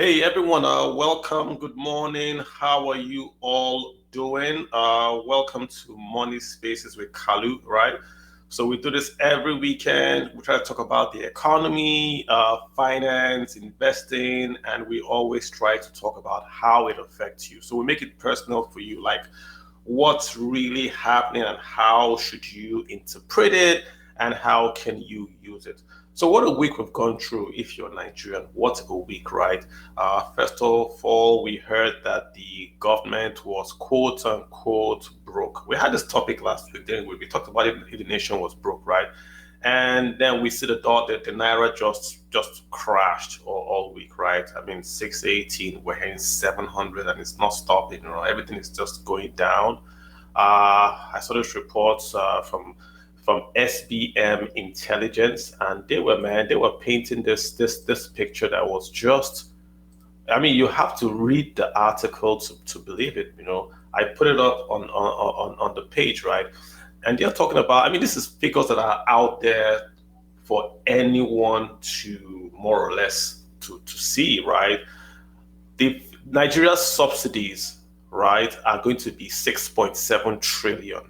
Hey everyone, welcome. Good morning. How are you all doing? Welcome to Money Spaces with Kalu, right? So we do this every weekend. We try to talk about the economy, finance, investing, and we always try to talk about how it affects you. So we make it personal for you, like what's really happening and how should you interpret it and how can you use it. So what a week we've gone through if you're Nigerian. What a week, right? First of all, we heard that the government was quote unquote broke. We had this topic last week, didn't we? We talked about it if the nation was broke, right? And then we see the dot that the naira just crashed all week, right? I mean, 618, we're hitting 700, and it's not stopping. Everything is just going down. I saw those reports from SBM Intelligence, and they were painting this picture that was just. I mean, you have to read the article to believe it. I put it up on the page, right? And they're talking about. I mean, this is figures that are out there for anyone to more or less to see, right? The Nigeria's subsidies, right, are going to be 6.7 trillion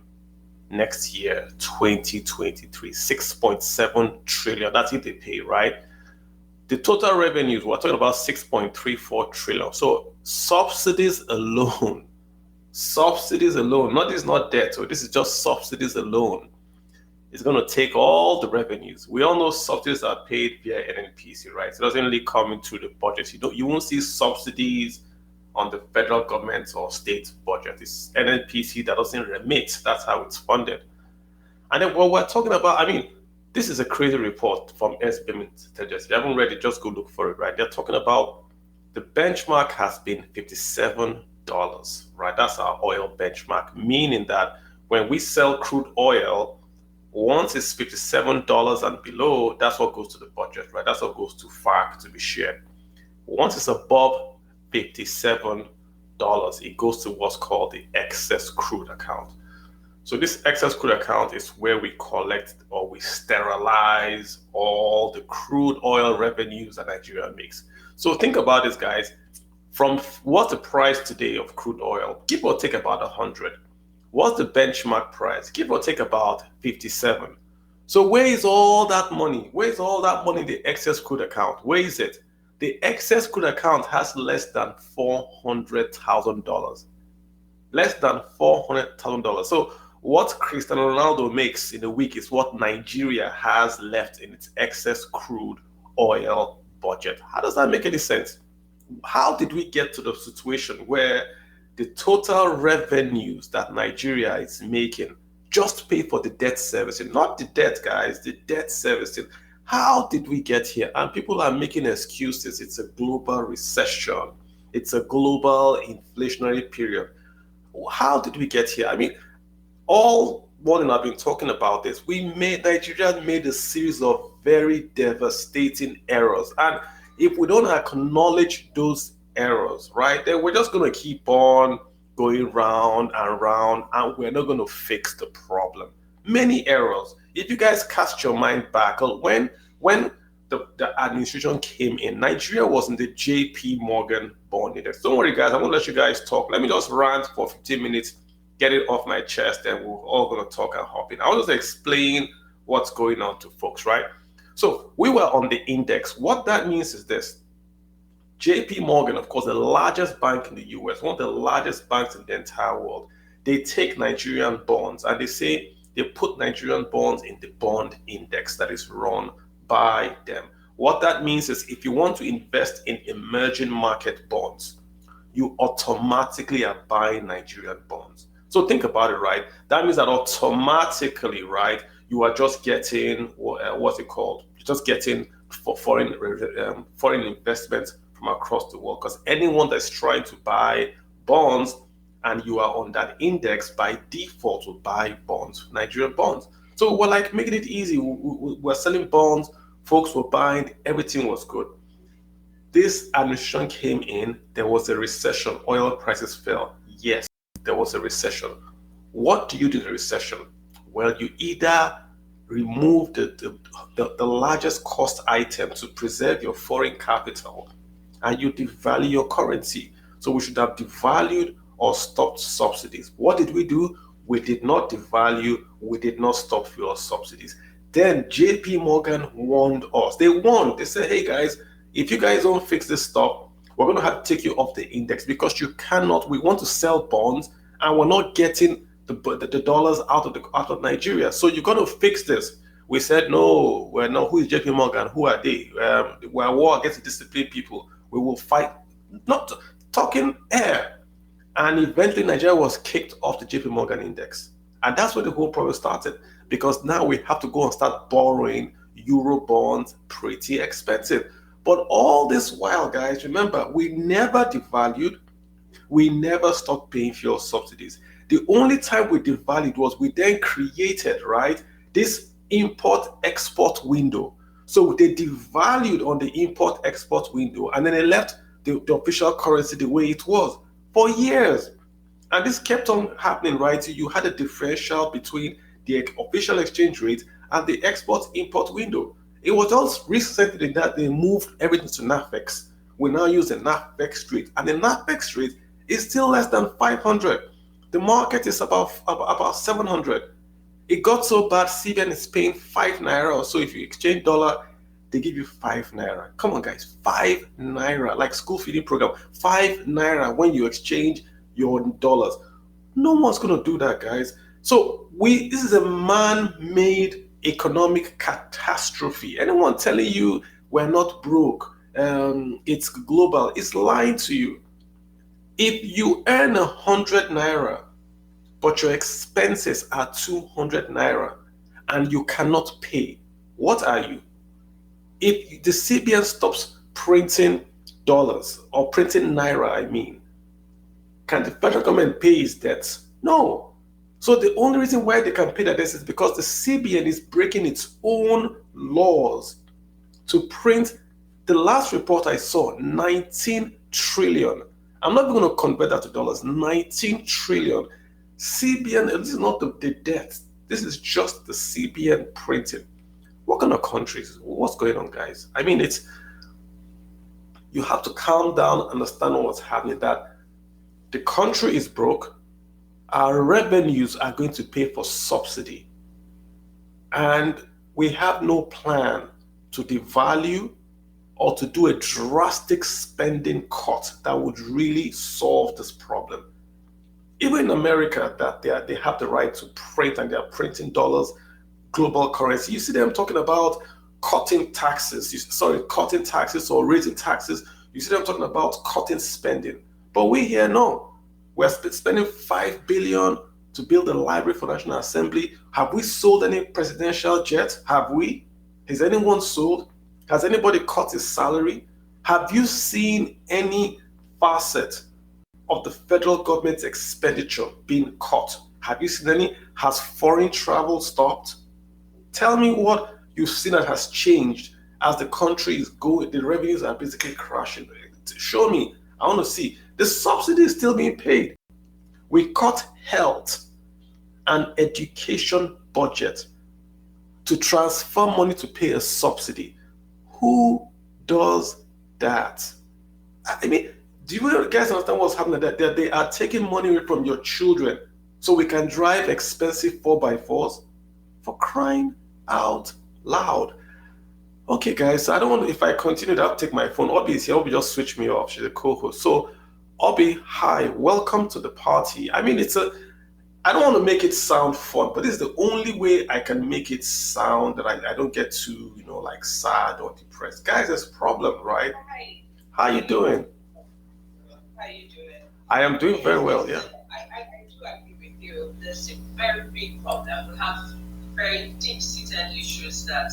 next year, 2023. 6.7 trillion. That's if they pay, right? The total revenues, we're talking about 6.34 trillion. So subsidies alone, not this is not debt, so this is just subsidies alone. It's going to take all the revenues. We all know subsidies are paid via NNPC, right? So it doesn't really come into the budget. You won't see subsidies on the federal government or state budget. It's NNPC that doesn't remit. That's how it's funded. And then what we're talking about, I mean, this is a crazy report from SBM Intelligence. If you haven't read it, just go look for it, right? They're talking about the benchmark has been $57, right? That's our oil benchmark, meaning that when we sell crude oil, once it's $57 and below, that's what goes to the budget, right? That's what goes to FARC to be shared. Once it's above $57, it goes to what's called the excess crude account. So this excess crude account is where we collect or we sterilize all the crude oil revenues that Nigeria makes. So think about this, guys. From what's the price today of crude oil? Give or take about 100. What's the benchmark price? Give or take about 57. So where is all that money? Where is all that money in the excess crude account? Where is it? The excess crude account has less than $400,000. Less than $400,000. So what Cristiano Ronaldo makes in a week is what Nigeria has left in its excess crude oil budget. How does that make any sense? How did we get to the situation where the total revenues that Nigeria is making just pay for the debt servicing? Not the debt, guys, the debt servicing. How did we get here? And people are making excuses. It's a global recession. It's a global inflationary period. How did we get here? I mean, all morning I've been talking about this. Nigeria made a series of very devastating errors. And if we don't acknowledge those errors, right, then we're just going to keep on going round and round, and we're not going to fix the problem. Many errors. If you guys cast your mind back, when the administration came in, Nigeria was in the JP Morgan bond index. Don't worry, guys, I'm going to let you guys talk. Let me just rant for 15 minutes, get it off my chest, and we're all going to talk and hop in. I'll just explain what's going on to folks, right? So we were on the index. What that means is this. JP Morgan, of course, the largest bank in the US, one of the largest banks in the entire world, they take Nigerian bonds and they put Nigerian bonds in the bond index that is run by them. What that means is if you want to invest in emerging market bonds, you automatically are buying Nigerian bonds. So think about it, right? That means that automatically, right, you are just getting, what's it called? You're just getting for foreign investments from across the world. Because anyone that's trying to buy bonds and you are on that index, by default will buy bonds, Nigerian bonds. So we're like making it easy. We're selling bonds, folks were buying, everything was good. This administration came in, there was a recession, oil prices fell. Yes, there was a recession. What do you do in a recession? Well, you either remove the largest cost item to preserve your foreign capital, and you devalue your currency. So we should have devalued or stopped subsidies. What did we do? We did not devalue, we did not stop fuel subsidies. Then JP Morgan warned us. They warned, they said, hey guys, if you guys don't fix this stuff, we're going to have to take you off the index because you cannot, we want to sell bonds and we're not getting the dollars out of Nigeria. So you're going to fix this. We said, no, we're not. Who is JP Morgan? Who are they? We're a war against disciplined people. We will fight, not talking air. And eventually Nigeria was kicked off the JP Morgan index. And that's where the whole problem started, because now we have to go and start borrowing euro bonds, pretty expensive. But all this while, guys, remember, we never devalued, we never stopped paying fuel subsidies. The only time we devalued was we then created, right, this import-export window. So they devalued on the import-export window, and then they left the official currency the way it was for years. And this kept on happening, right? So you had a differential between the official exchange rate and the export-import window. It was just recently that they moved everything to NAFEX. We now use the NAFEX rate, and the NAFEX rate is still less than 500. The market is about 700. It got so bad, CBN is paying 5 naira. So if you exchange dollar, they give you 5 naira. Come on, guys, 5 naira, like school feeding program. 5 naira when you exchange your dollars. No one's going to do that, guys. So this is a man-made economic catastrophe. Anyone telling you we're not broke, it's global, it's lying to you. If you earn 100 naira, but your expenses are 200 naira, and you cannot pay, what are you? If the CBN stops printing dollars, or printing naira, I mean, can the federal government pay its debts? No. So the only reason why they can pay their debts is because the CBN is breaking its own laws to print. The last report I saw, 19 trillion. I'm not even going to convert that to dollars. 19 trillion. CBN, this is not the debt. This is just the CBN printing. What kind of countries? What's going on, guys? I mean, you have to calm down, understand what's happening, that the country is broke. Our revenues are going to pay for subsidy. And we have no plan to devalue or to do a drastic spending cut that would really solve this problem. Even in America, that they have the right to print, and they are printing dollars, global currency. You see them talking about cutting taxes, cutting taxes or raising taxes. You see them talking about cutting spending. But we here, no. We're spending 5 billion to build a library for National Assembly. Have we sold any presidential jets? Have we? Has anyone sold? Has anybody cut his salary? Have you seen any facet of the federal government's expenditure being cut? Have you seen any? Has foreign travel stopped? Tell me what you've seen that has changed as the country is going, the revenues are basically crashing. Show me. I want to see. The subsidy is still being paid. We cut health and education budget to transfer money to pay a subsidy. Who does that? I mean, do you guys understand what's happening? That they are taking money away from your children so we can drive expensive 4x4s? For crying out loud. Okay, guys, so I don't want to, if I continue, I'll take my phone. Obi is here. Obi just switched me off. She's a co-host. So, Obi, hi, welcome to the party. I mean, I don't want to make it sound fun, but this is the only way I can make it sound that I don't get too, like sad or depressed. Guys, there's a problem, right? Hi. How you doing? How you doing? I am doing very well, yeah. I do agree with you. There's a very big problem. We have very deep-seated issues that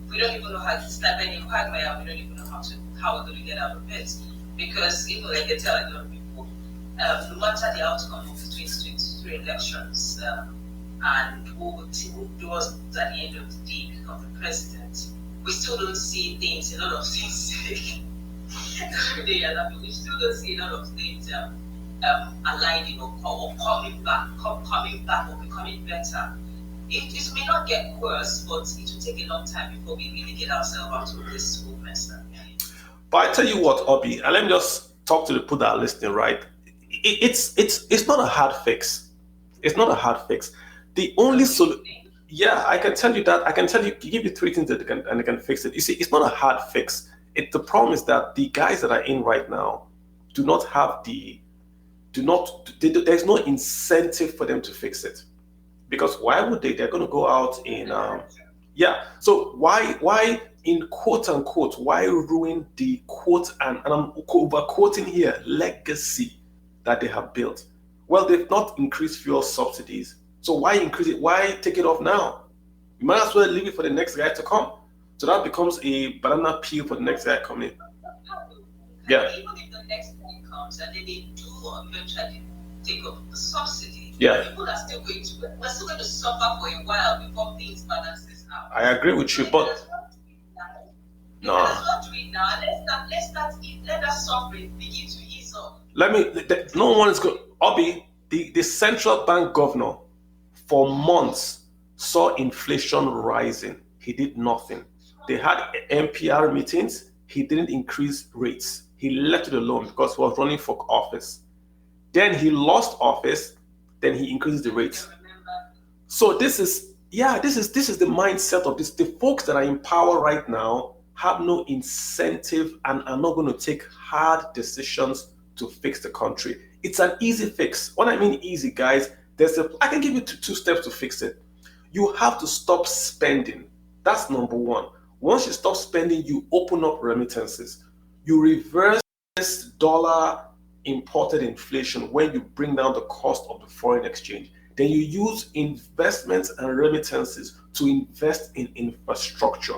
we don't even know how to start any quagmire. We don't even know how we're going to get out of it. Because even like I tell a lot of people, no matter the outcome of the 2023 elections and who was at the end of the day become the president, we still don't see things, a lot of things. We still don't see a lot of things aligning or coming back or becoming better. It may not get worse, but it will take a long time before we really get ourselves out of this whole mess. But I tell you what, Obi, and let me just talk to the people that are listening, right? It's not a hard fix. It's not a hard fix. The only solution, yeah, I can tell you that. I can tell you, give you three things that they can fix it. You see, it's not a hard fix. The problem is that the guys that are in right now do not have there's no incentive for them to fix it. Because why would they? They're going to go out in, yeah. So why in quote unquote, why ruin the quote, and I'm over quoting here, legacy that they have built? Well, they've not increased fuel subsidies. So why increase it? Why take it off now? You might as well leave it for the next guy to come. So that becomes a banana peel for the next guy coming. Yeah. Even if the next one comes and then they do eventually take off the subsidy, yeah, people are still we're still going to suffer for a while before things balances out. I agree with you, but no. Let's not do it now. Let that suffering begin to ease up. No one is going. Obi, the central bank governor, for months saw inflation rising. He did nothing. They had MPR meetings. He didn't increase rates. He left it alone because he was running for office. Then he lost office. Then he increased the rates. So this is the mindset of this. The folks that are in power right now have no incentive and are not going to take hard decisions to fix the country. It's an easy fix. When I mean easy, guys, I can give you two steps to fix it. You have to stop spending. That's number one. Once you stop spending, you open up remittances. You reverse this dollar imported inflation when you bring down the cost of the foreign exchange. Then you use investments and remittances to invest in infrastructure.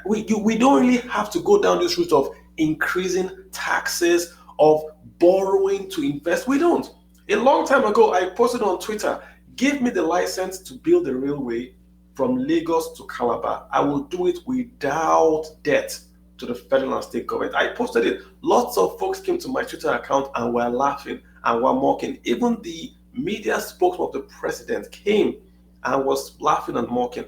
We don't really have to go down this route of increasing taxes, of borrowing to invest. We don't. A long time ago, I posted on Twitter, give me the license to build a railway from Lagos to Calabar. I will do it without debt to the federal and state government. I posted it. Lots of folks came to my Twitter account and were laughing and were mocking. Even the media spokesman of the president came and was laughing and mocking.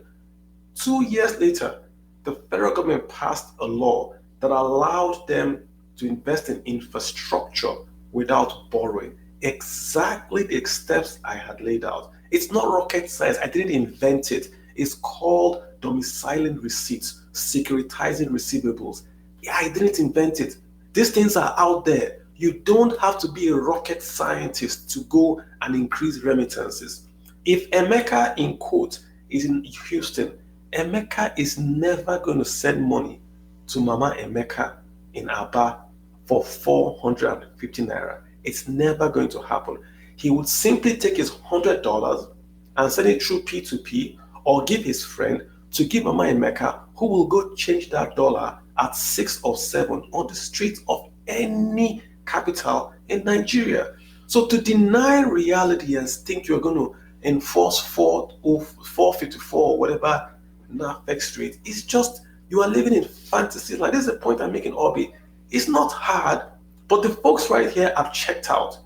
2 years later, the federal government passed a law that allowed them to invest in infrastructure without borrowing. Exactly the steps I had laid out. It's not rocket science. I didn't invent it. It's called domiciling receipts, securitizing receivables. I didn't invent it. These things are out there. You don't have to be a rocket scientist to go and increase remittances. If Emeka, in quote, is in Houston, Emeka is never going to send money to Mama Emeka in Aba for 450 naira. It's never going to happen. He would simply take his $100 and send it through P2P or give his friend to give Mama Emeka, who will go change that dollar at 6 or 7 on the streets of any capital in Nigeria. So to deny reality and think you're going to enforce 454 or whatever NAFEX rate is just, you are living in fantasy. Like, this is the point I'm making, Obi. It's not hard, but the folks right here have checked out.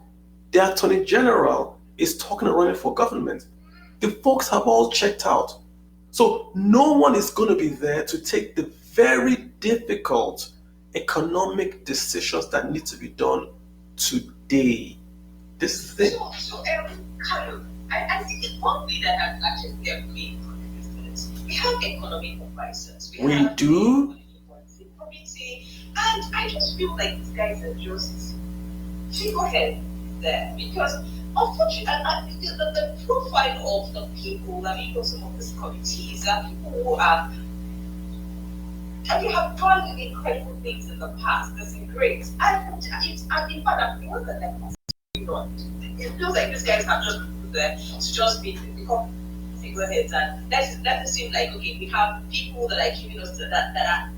The Attorney General is talking and running for government. The folks have all checked out. So no one is going to be there to take the very difficult economic decisions that need to be done today. This is the thing. I think one thing that has actually helped me is we have economic advisors. We do. And I just feel like these guys are just figurehead there, because unfortunately, the profile of the people that make up some of these committees are people who are, and they have done incredible things in the past. That's great. And in fact, I'm feeling that it feels like these guys have just put there to just become figureheads, and let it seem like, okay, we have people that are giving us that are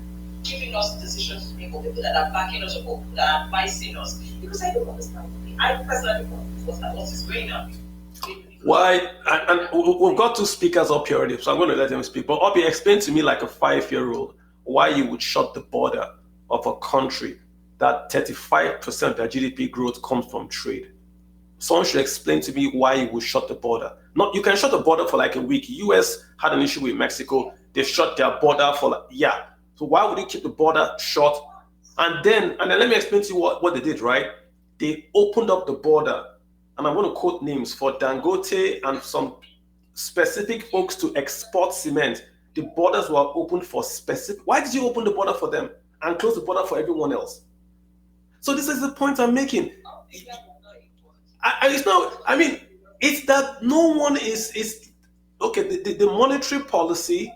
giving us decisions to make, or people that are backing us, or people that are advising us. Because I don't understand. I personally don't understand what is going on. Why? And we've got two speakers up here already, so I'm going to let them speak. But Obi, explain to me, like a 5-year-old, why you would shut the border of a country that 35% of their GDP growth comes from trade. Someone should explain to me why you would shut the border. Not, you can shut the border for like a week. US had an issue with Mexico. They shut their border for So why would you keep the border shut And then let me explain to you what they did, right? They opened up the border, and I'm going to quote names for Dangote and some specific folks to export cement. The borders were opened for specific. Why did you open the border for them and close the border for everyone else? So this is the point I'm making. It's not. I mean, it's that no one is okay. The monetary policy.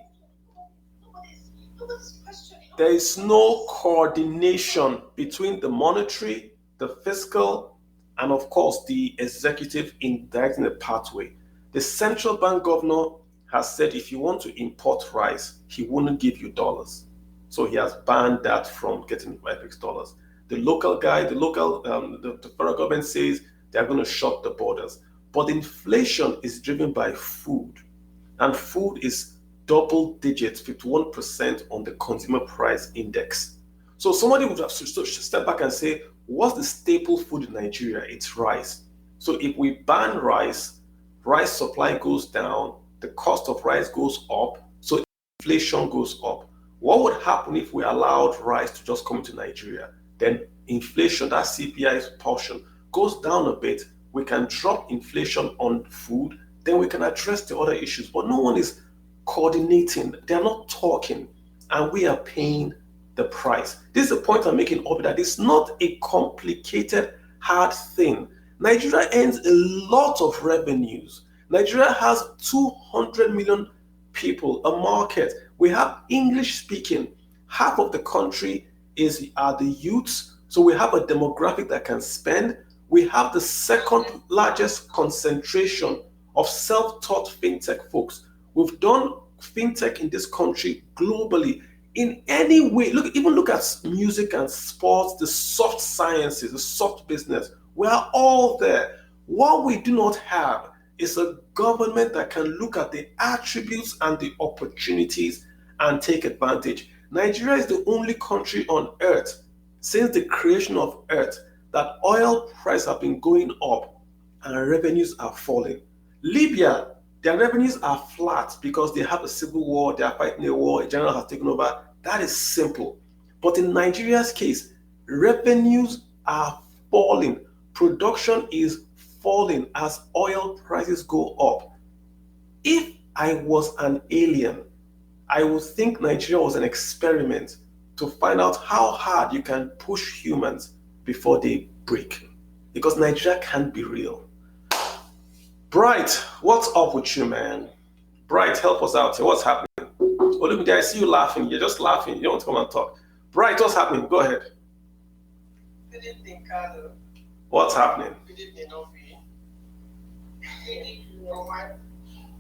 There is no coordination between the monetary, the fiscal, and of course the executive in directing the pathway. The central bank governor has said if you want to import rice, he wouldn't give you dollars. So he has banned that from getting FX dollars. The local guy, the federal government says they're going to shut the borders. But inflation is driven by food, and food is double digits, 51% on the consumer price index. So somebody would have to step back and say, what's the staple food in Nigeria? It's rice. So if we ban rice supply goes down, the cost of rice goes up, so inflation goes up. What would happen if we allowed rice to just come into Nigeria? Then inflation, that CPI portion, goes down a bit. We can drop inflation on food, then we can address the other issues. But no one is coordinating. They're not talking, and we are paying the price. This is the point I'm making of that it's not a complicated, hard thing. Nigeria earns a lot of revenues. Nigeria has 200 million people, a market. We have English speaking. Half of the country are the youths. So we have a demographic that can spend. We have the second largest concentration of self-taught fintech folks. We've done fintech in this country globally in any way. Look at music and sports, the soft sciences, the soft business. We are all there. What we do not have is a government that can look at the attributes and the opportunities and take advantage. Nigeria is the only country on earth since the creation of earth that oil prices have been going up and revenues are falling. Libya, their revenues are flat because they have a civil war, they are fighting a war, a general has taken over. That is simple. But in Nigeria's case, revenues are falling. Production is falling as oil prices go up. If I was an alien, I would think Nigeria was an experiment to find out how hard you can push humans before they break. Because Nigeria can't be real. Bright, what's up with you, man? Bright, help us out here. What's happening? Olumide, I see you laughing. You're just laughing. You don't want to come and talk. Bright, what's happening? Go ahead. Good evening, Carlo. What's happening? Good evening, Ovi.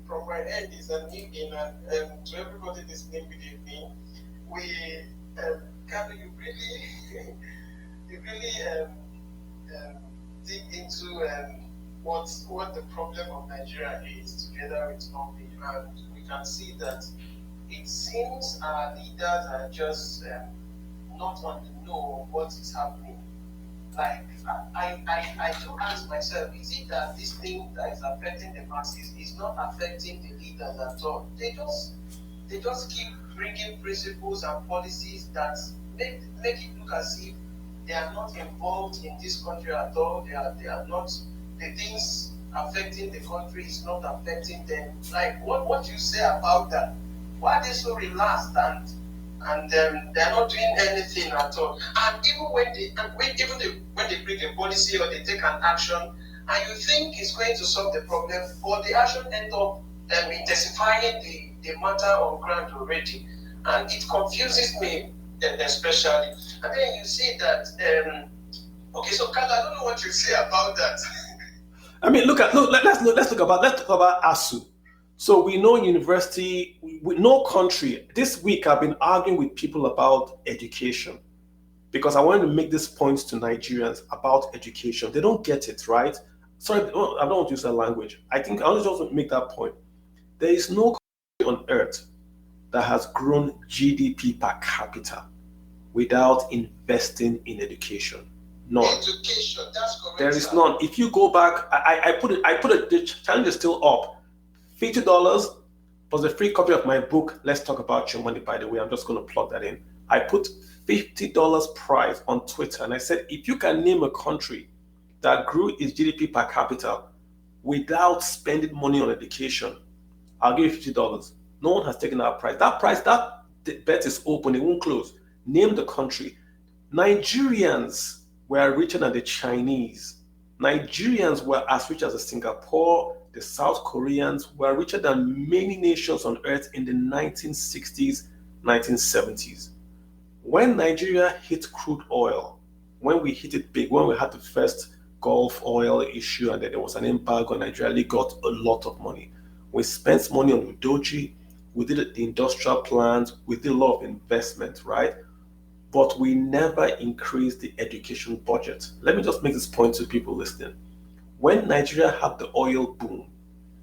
From my end, it's an evening, and to everybody listening, good evening. Carlo, you really, dig into what the problem of Nigeria is together with Ovi, and we can see that it seems our leaders are just not on the know of what is happening. Like, I do ask myself, is it that this thing that is affecting the masses is not affecting the leaders at all? They just keep bringing principles and policies that make it look as if they are not involved in this country at all. They are not, the things affecting the country is not affecting them. Like, what do you say about that? Why are they so relaxed and they're not doing anything at all? And even when they bring a policy or they take an action, and you think it's going to solve the problem, but the action ends up intensifying the matter on ground already, and it confuses me especially. And then you see that okay, so Carla, I don't know what you say about that. I mean, let's talk about ASU. So we know university, with no country. This week I've been arguing with people about education because I wanted to make this point to Nigerians about education. They don't get it, right? Sorry, I don't want to use that language. I think I want to just make that point. There is no country on earth that has grown GDP per capita without investing in education. None. Education, that's correct. There is none. If you go back, the challenge is still up. $50 was a free copy of my book, Let's Talk About Your Money, by the way. I'm just going to plug that in. I put $50 prize on Twitter, and I said, if you can name a country that grew its GDP per capita without spending money on education, I'll give you $50. No one has taken that prize. That prize, that bet is open, it won't close. Name the country. Nigerians were richer than the Chinese. Nigerians were as rich as the Singapore, the South Koreans were richer than many nations on earth in the 1960s, 1970s. When Nigeria hit crude oil, when we hit it big, when we had the first Gulf oil issue and then there was an embargo, Nigeria got a lot of money. We spent money on Udoji, we did the industrial plans, we did a lot of investment, right? But we never increased the education budget. Let me just make this point to people listening. When Nigeria had the oil boom,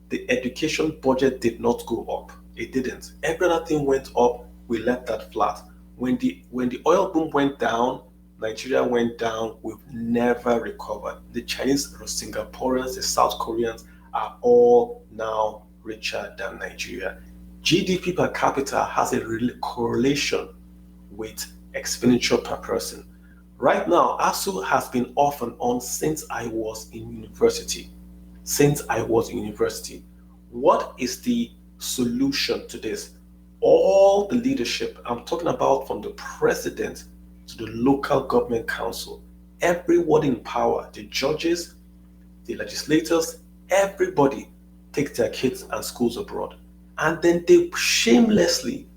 the education budget did not go up. It didn't. Every other thing went up, we left that flat. When the oil boom went down, Nigeria went down, we've never recovered. The Chinese, the Singaporeans, the South Koreans are all now richer than Nigeria. GDP per capita has a correlation with expenditure per person. Right now, ASU has been off and on since I was in university. What is the solution to this? All the leadership, I'm talking about from the president to the local government council, everyone in power, the judges, the legislators, everybody take their kids and schools abroad. And then they shamelessly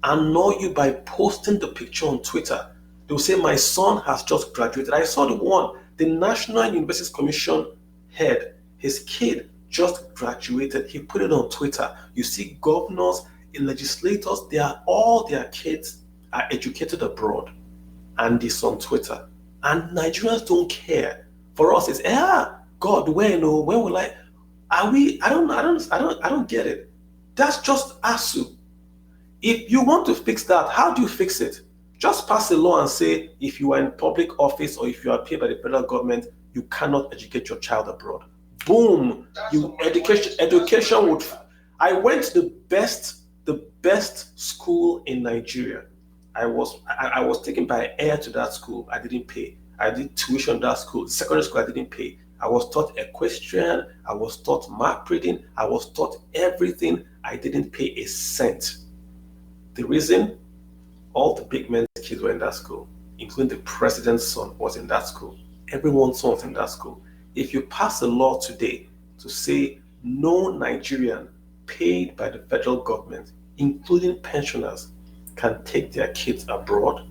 annoy you by posting the picture on Twitter. They'll say, my son has just graduated. I saw the one, the National Universities Commission head, his kid just graduated. He put it on Twitter. You see governors, legislators, all their kids are educated abroad. And it's on Twitter. And Nigerians don't care. For us, it's, God, when will I? Are we? I don't get it. That's just ASU. If you want to fix that, how do you fix it? Just pass a law and say, if you are in public office or if you are paid by the federal government, you cannot educate your child abroad. Boom! Education would. I went to the best school in Nigeria. I was taken by air to that school. I didn't pay. I did tuition in that school. Secondary school, I didn't pay. I was taught equestrian. I was taught map reading. I was taught everything. I didn't pay a cent. The reason, all the big men's kids were in that school, including the president's son was in that school. Everyone's son was in that school. If you pass a law today to say no Nigerian paid by the federal government, including pensioners, can take their kids abroad,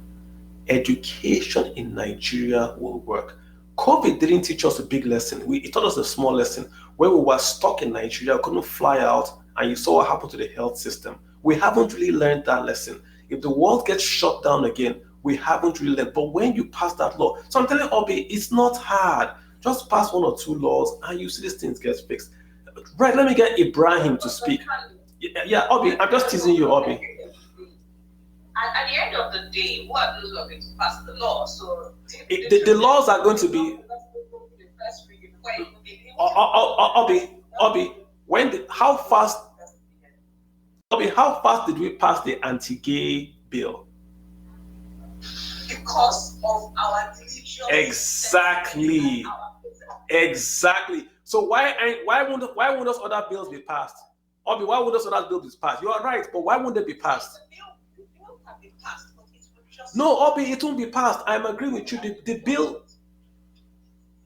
education in Nigeria will work. COVID didn't teach us a big lesson. It taught us a small lesson where we were stuck in Nigeria, couldn't fly out, and you saw what happened to the health system. We haven't really learned that lesson. If the world gets shut down again, we haven't really learned. But when you pass that law, so I'm telling Obi, it's not hard. Just pass one or two laws and you see these things get fixed. Right, let me get Ibrahim to speak. Yeah, Obi, I'm just teasing you, Obi. At the end of the day, what are those going to pass the law? So the laws are going to be. Obi, how fast did we pass the anti-gay bill? Because of our religion. Exactly. So why won't those other bills be passed? Obi, why won't those other bills be passed? You are right, but why won't they be passed? The bill can be passed, but it will just. No, Obi, it won't be passed. I'm agreeing with you. The bill.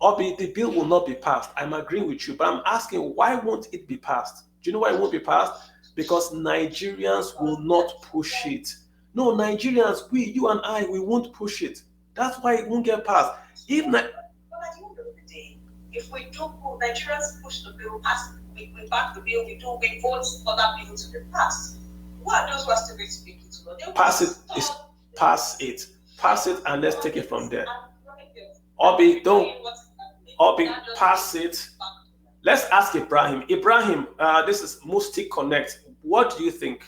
Obi, the bill will not be passed. I'm agreeing with you, but I'm asking, why won't it be passed? Do you know why it won't be passed? Because Nigerians will not push it. No, Nigerians, you and I, we won't push it. That's why it won't get passed. But at the end of the day, if we do, Nigerians push the bill, we back the bill, we vote for that bill to be passed. What are those who are still going to speak it to? Pass it, and let's take it from there. Obi, pass it. Let's ask Ibrahim. Ibrahim, this is Mustic Connect. What do you think?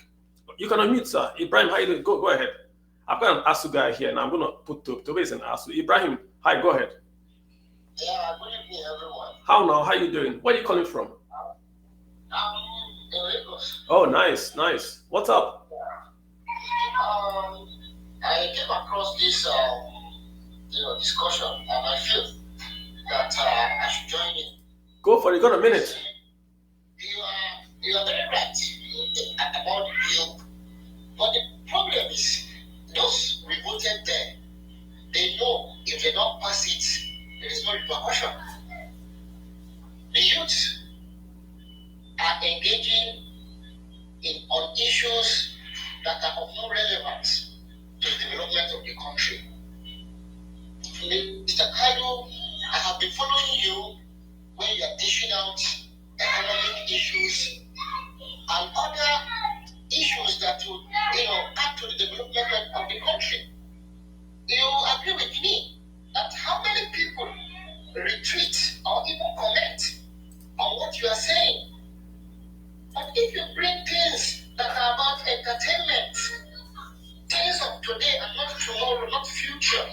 You can unmute, sir. Ibrahim, how you doing? Go ahead. I've got an ASU guy here, and I'm going to put Tobias in ASU. Ibrahim, hi, go ahead. Yeah, good evening, everyone. How now? How you doing? Where are you calling from? I'm in Lagos. Oh, nice. What's up? I came across this discussion, and I feel that I should join in. Go for it. Got a minute. You are very right about the bill, but the problem is those we voted there, they know if they don't pass it, there is no repercussion. The youth are engaging on issues that are of no relevance to the development of the country. Mr. Kadu, I have been following you when you are dishing out economic issues and other issues that would, add to the development of the country. You agree with me that how many people retweet or even comment on what you are saying? But if you bring things that are about entertainment, things of today and not tomorrow, not future,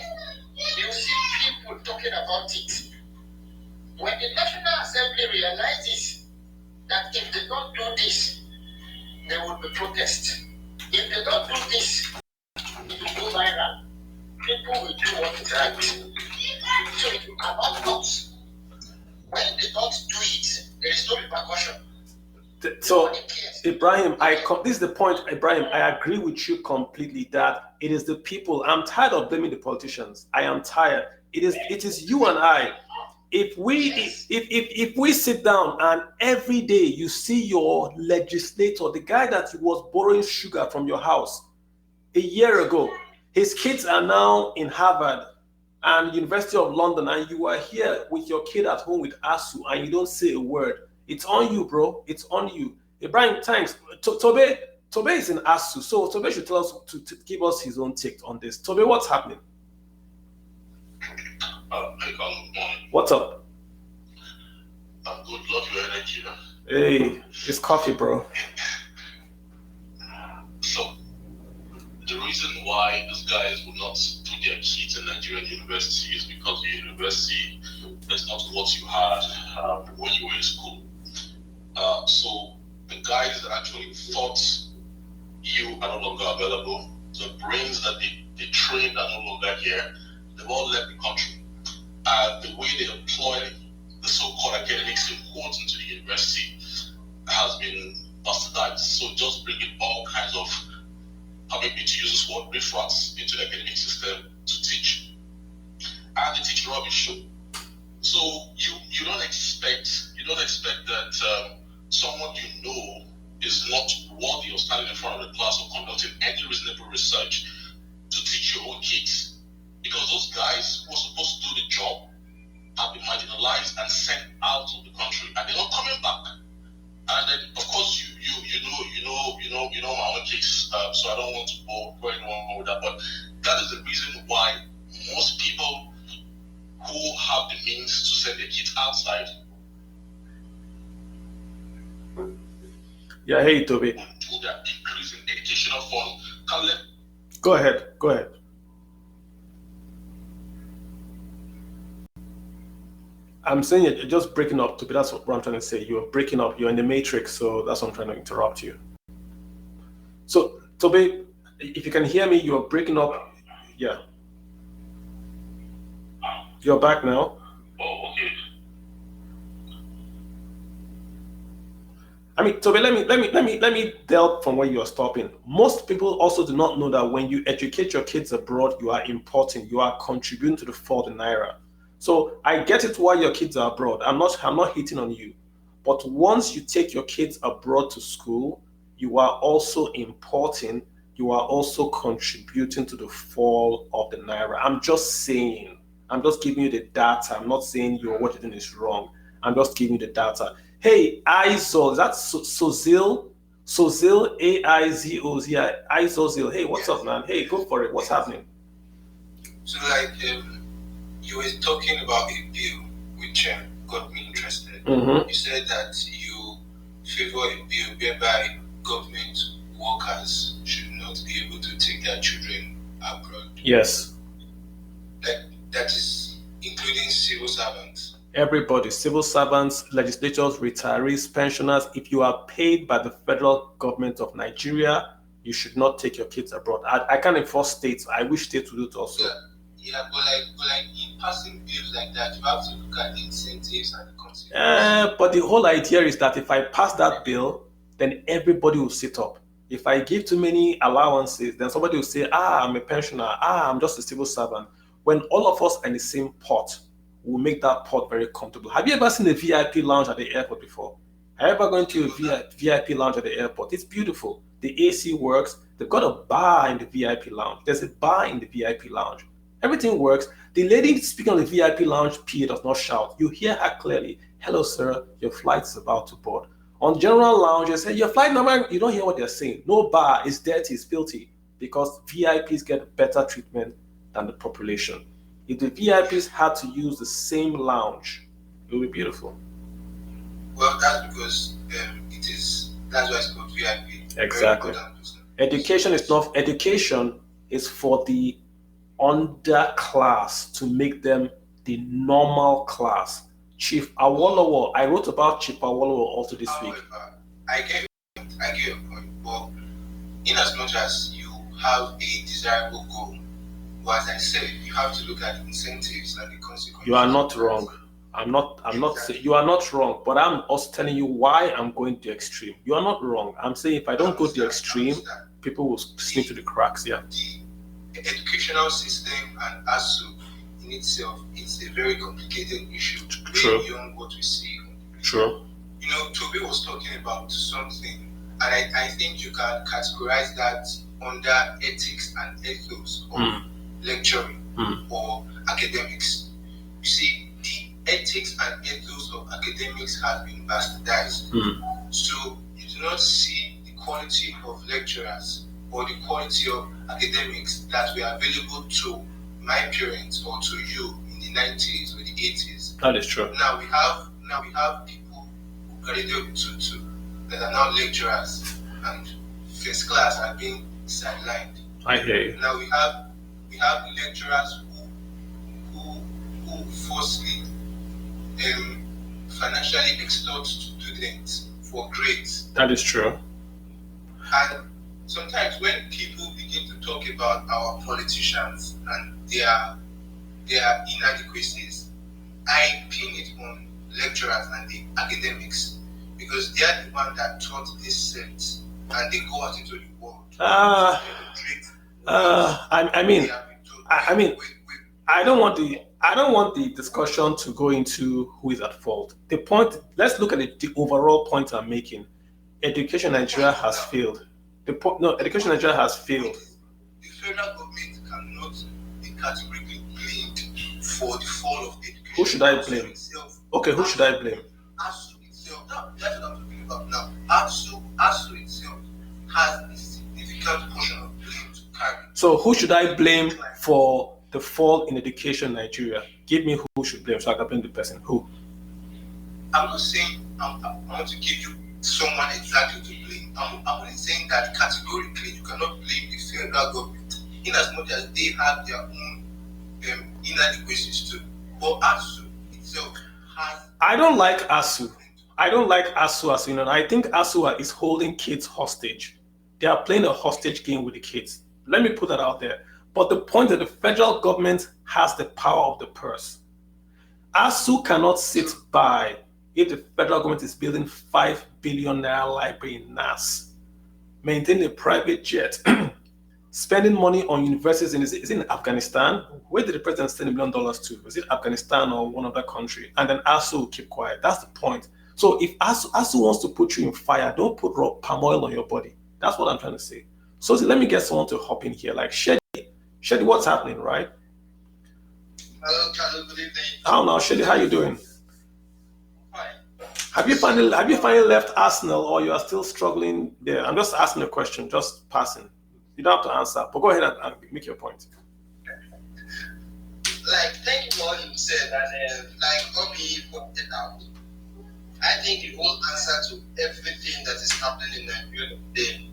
you see people talking about it. When the National Assembly realizes that if they don't do this, there will be protest. If they don't do this, it will go viral. People will do what is right. So it will come out those. When they don't do it, there is no repercussion. So, Ibrahim, this is the point, Ibrahim. I agree with you completely that it is the people. I'm tired of blaming the politicians. I am tired. It is you and I. If we sit down and every day you see your legislator, the guy that was borrowing sugar from your house a year ago, his kids are now in Harvard and University of London, and you are here with your kid at home with ASU and you don't say a word. It's on you, bro. It's on you. Ibrahim, thanks. Tobe is in ASU, so Tobe should tell us to give us his own take on this. Tobe, what's happening? What's up? I'm good. Love your energy. Hey, it's coffee, bro. So, the reason why these guys would not put their kids in Nigerian university is because the university is not what you had when you were in school. So, the guys that actually thought you are no longer available, the brains that they trained are no longer here, they've all left the country. The way they employ the so-called academics in quotes into the university has been bastardized. So just bringing all kinds of, maybe to use this word, riffraffs into the academic system to teach. And they teach rubbish. So you don't expect that someone you know is not worthy of standing in front of the class or conducting any reasonable research to teach your own kids. Because those guys who are supposed to do the job have been marginalized and sent out of the country, and they're not coming back. And then, of course, you know my own case. So I don't want to go anyone with that. But that is the reason why most people who have the means to send their kids outside. Yeah, hey, Toby. Do that increase in educational funds. Go ahead. I'm saying you're just breaking up, Toby. That's what I'm trying to say. You're breaking up. You're in the matrix, so that's what I'm trying to interrupt you. So, Toby, if you can hear me, you're breaking up. Yeah. You're back now. Oh, okay. I mean, Toby, let me delve from where you are stopping. Most people also do not know that when you educate your kids abroad, you are importing, you are contributing to the fall in Naira. So I get it why your kids are abroad. I'm not hating on you. But once you take your kids abroad to school, you are also importing, you are also contributing to the fall of the Naira. I'm just saying, I'm just giving you the data. I'm not saying what you're doing is wrong. I'm just giving you the data. Hey, Aizol, that's Sozil, A-I-Z-O-Z, Aizozil. Hey, what's up, man? Hey, go for it. What's happening? So, you were talking about a bill which got me interested. Mm-hmm. You said that you favor a bill whereby government workers should not be able to take their children abroad. Yes. That is including civil servants. Everybody, civil servants, legislators, retirees, pensioners. If you are paid by the federal government of Nigeria, you should not take your kids abroad. I can't enforce states. I wish states would do it also. Yeah, but like in passing bills like that, you have to look at the incentives and the consequences. But the whole idea is that if I pass that bill, then everybody will sit up. If I give too many allowances, then somebody will say, I'm a pensioner, I'm just a civil servant. When all of us are in the same pot, we'll make that pot very comfortable. Have you ever seen a VIP lounge at the airport before? Have you ever gone to a VIP lounge at the airport? It's beautiful. The AC works. They've got a bar in the VIP lounge. There's a bar in the VIP lounge. Everything works. The lady speaking on the VIP lounge PA does not shout. You hear her clearly. Hello, sir. Your flight is about to board. On general lounge, they say, your flight number, you don't hear what they're saying. No bar. It's dirty. It's filthy. Because VIPs get better treatment than the population. If the VIPs had to use the same lounge, it would be beautiful. Well, that's because that's why it's called VIP. Exactly. Education is for the underclass to make them the normal class. Chief Awolowo, I wrote about Chief Awolowo also this week. I get your point, but in as much as you have a desirable goal, well, as I said, you have to look at the incentives and the consequences. You are not wrong. I'm not saying you are not wrong, but I'm also telling you why I'm going to the extreme. You are not wrong. I'm saying if I don't go to the extreme, people will slip through the cracks. Yeah. The educational system and ASU in itself is a very complicated issue, way beyond what we see. True. You know, Toby was talking about something, and I think you can categorize that under ethics and ethos of lecturing or academics. You see, the ethics and ethos of academics has been bastardized. So you do not see the quality of lecturers or the quality of academics that were available to my parents or to you in the 90s or the 80s. That is true. Now we have people who graduated with 2-2 that are now lecturers, and first class are being sidelined. I hear you. Now we have lecturers who forcefully financially extort students for grades. That is true. And sometimes when people begin to talk about our politicians and their inadequacies, I pin it on lecturers and the academics, because they are the ones that taught this set, and they go out into the world. I don't want the discussion to go into who is at fault. The point, let's look at the overall point I'm making. Education in Nigeria has failed. Education in Nigeria has failed. The federal government cannot be categorically blamed for the fall of education. Who should I blame? Okay, who should I blame? ASU itself. That's what I'm talking about now. ASU itself has a significant portion of blame to carry. So who should I blame for the fall in education in Nigeria? Give me who should blame so I can blame the person. Who? I'm not saying I want to give you someone exactly to blame. I'm only saying that categorically you cannot blame the federal government in as much as they have their own inadequacies too. But ASU itself has... I don't like ASU. I don't like ASU as you know. I think ASU is holding kids hostage. They are playing a hostage game with the kids. Let me put that out there. But the point is that the federal government has the power of the purse. ASU cannot sit by if the federal government is building $5 billion library in NAS, maintaining a private jet, spending money on universities is it in Afghanistan? Where did the president send $1 million to? Was it Afghanistan or one other country? And then ASU will keep quiet. That's the point. So if ASU wants to put you in fire, don't put palm oil on your body. That's what I'm trying to say. So let me get someone to hop in here, like Shady. Shady, what's happening, right? Hello, good evening. How now, Shady? How you doing? Have you finally left Arsenal, or you are still struggling there? I'm just asking a question, just passing. You don't have to answer, but go ahead and make your point. Thank you for what you said, and Bobby pointed out, I think the whole answer to everything that is happening in Nigeria today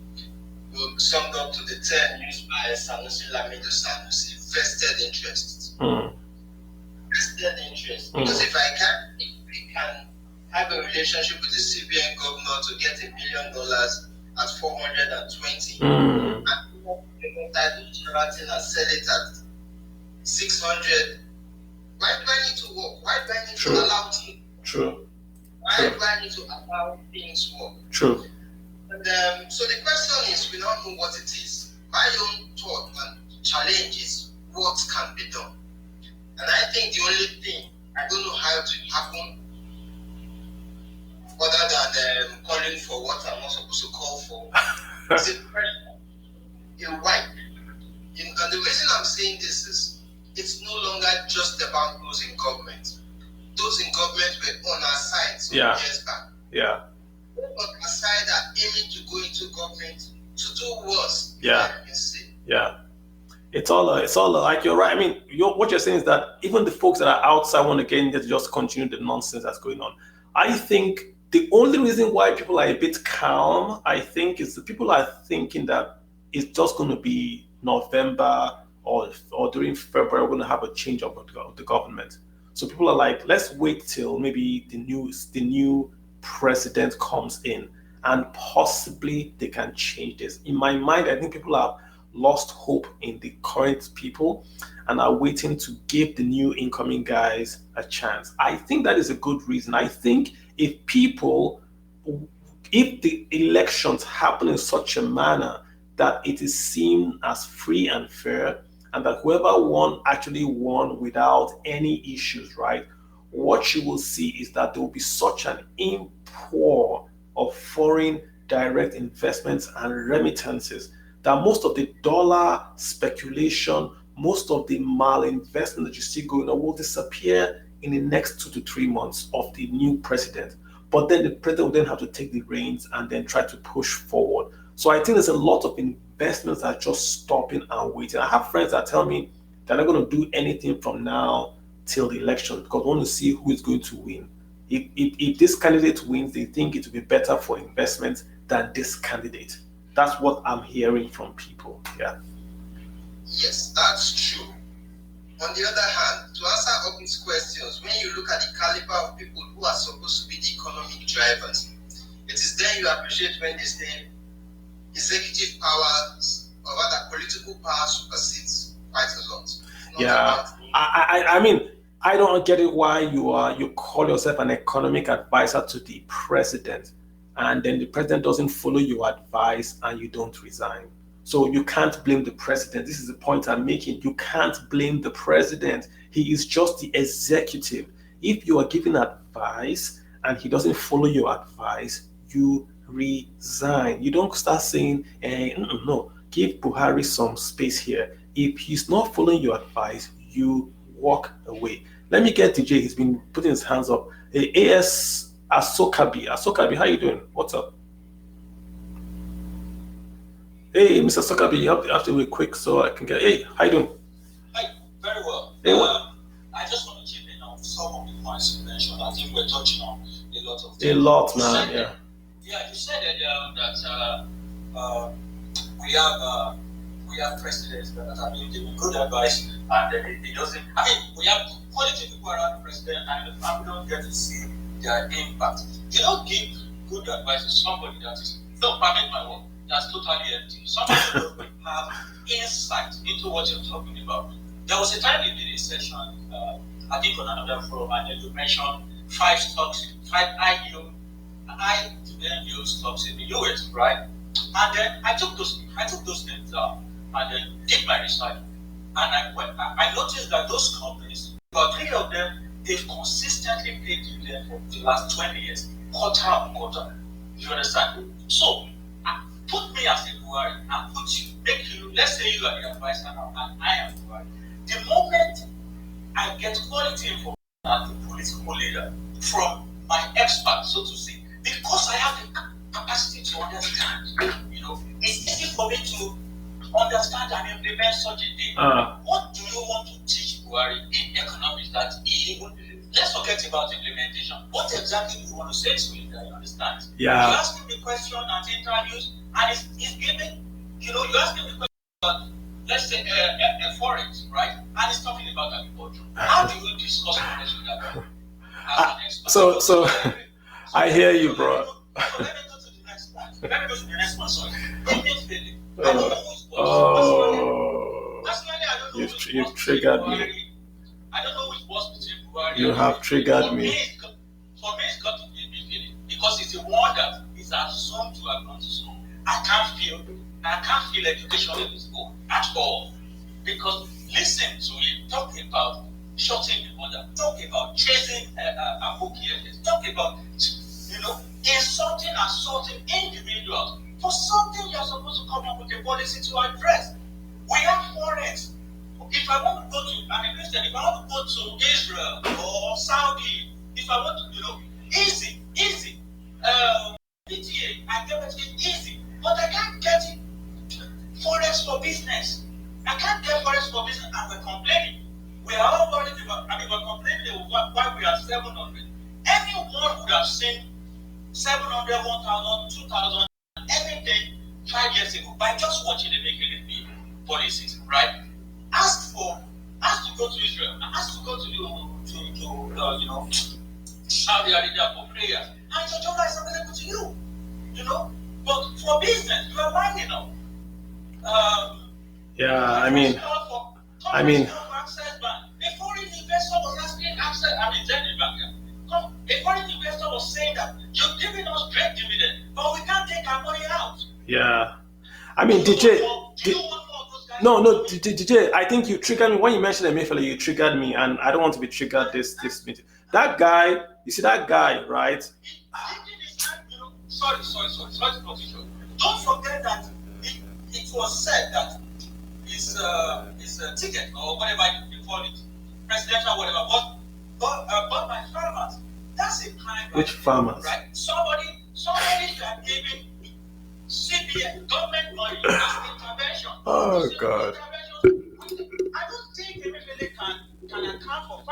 will sum up to the term used by Sanusi Lamido Sanusi: vested interests. Vested interests. Because if we can have a relationship with the CBN governor to get $1 million at 420. Mm. And I do Sheraton and sell it at 600. Why do I need to work? Why do I need True. to allow things? True. Why True. do I need to allow things work? True. And so the question is, we don't know what it is. My own thought and challenge is what can be done. And I think the only thing, I don't know how to happen other than calling for what I'm not supposed to call for. Is it pressure? A wipe. And the reason I'm saying this is it's no longer just about those in government. Those in government were on our side some years back. Yeah. Those on our side are aiming to go into government to do worse. Yeah. Yeah. It's all like, you're right. I mean, what you're saying is that even the folks that are outside want to get in there to just continue the nonsense that's going on. I think the only reason why people are a bit calm, I think, is that people are thinking that it's just going to be November or during February, we're going to have a change of the government. So people are like, let's wait till maybe the new president comes in and possibly they can change this. In my mind, I think people have lost hope in the current people and are waiting to give the new incoming guys a chance. I think that is a good reason. I think if the elections happen in such a manner that it is seen as free and fair, and that whoever won actually won without any issues, right? What you will see is that there will be such an import of foreign direct investments and remittances that most of the dollar speculation, most of the malinvestment that you see going on will disappear in the next 2 to 3 months of the new president. But then the president will then have to take the reins and then try to push forward. So I think there's a lot of investments that are just stopping and waiting. I have friends that tell me they're not going to do anything from now till the election because they want to see who is going to win. If this candidate wins, they think it will be better for investment than this candidate. That's what I'm hearing from people. Yeah. Yes, that's true. On the other hand, to answer all these questions, when you look at the caliber of people who are supposed to be the economic drivers, it is then you appreciate when they say executive powers or rather political power supersedes quite a lot. Yeah. I mean, I don't get it why you call yourself an economic advisor to the president, and then the president doesn't follow your advice and you don't resign. So you can't blame the president. This is the point I'm making. You can't blame the president. He is just the executive. If you are giving advice and he doesn't follow your advice, you resign. You don't start saying, no, give Buhari some space here. If he's not following your advice, you walk away. Let me get DJ. He's been putting his hands up. AS Asokabi. Asokabi, how you doing? What's up? Hey, Mr. Asokabi, you have to be quick so I can get. Hey, how you doing? Hi, very well. Hey, what? I just want to chip in on some of the points you mentioned. I think we're touching on a lot of things. A lot, man. Yeah. Yeah, you said earlier that we have presidents that are being given good advice, and it doesn't. I mean, we have quality people around the president, and the family don't get to see their impact. You don't give good advice to somebody that is, don't permit my work, that's totally empty. Somebody who doesn't have insight into what you're talking about. There was a time you did a session, I think on another forum, and you mentioned 5 high yield stocks in the US, right? And then I took those names down and then did my research. And I noticed that those companies, about 3 of them, they've consistently paid dividend for the last 20 years, quarter on quarter. You understand? So, put me as a Buhari and make you, let's say you are the advisor now and I am Buhari. The moment I get quality information as a political leader from my expert, so to say, because I have the capacity to understand, it's easy for me to understand and implement such a thing. What do you want to teach Buhari in economics that he even, let's forget about implementation. What exactly do you want to say to him that you understand? Yeah. You ask him the question at interviews and he's giving, you ask him the question about, let's say, a forex, right? And he's talking about agriculture. How do you discuss this with that? So I hear you, bro. So let me go to the next slide. Let me go to the next one. Sorry. Emefiele. I don't know who's boss. Personally, I don't know who's boss. You've triggered me. I don't know which boss between Buhari. You have triggered me. For me, it's got to be Emefiele because it's a one that is assumed to have gone to school. I can't feel education in this book at all. Because listen to him talk about shutting the border, talk about chasing Abokiyeles, talk about assaulting individuals for something you're supposed to come up with a policy to address. We have forex. If I want to go to, I'm a Christian, if I want to go to Israel or Saudi, if I want to, easy. PTA, I get it easy, but I can't get it forex for business. I can't get forex for business, and we're complaining. We are all worried about, we're complaining about why we are 700. Anyone would have seen 700, 1,000, 2,000, anything 5 years ago by just watching the making policies, right? Ask to go to Israel, ask to go to Saudi Arabia for prayers, and your dollar is available to you, But for business, you are lining up. Yeah, I mean. A foreign investor was asking access. A foreign investor was saying that you're giving us great dividend, but we can't take our money out. Yeah, I mean, DJ. No, DJ. I think you triggered me when you mentioned Emefiele. You triggered me, and I don't want to be triggered this meeting. That guy, you see that guy, right? Sorry, don't forget that it was said that his ticket or whatever you call it, presidential whatever, was bought by farmers. That's a kind of which farmers? Right? Somebody that giving CBN government money as intervention. Oh God. I don't think Emefiele can account for 5%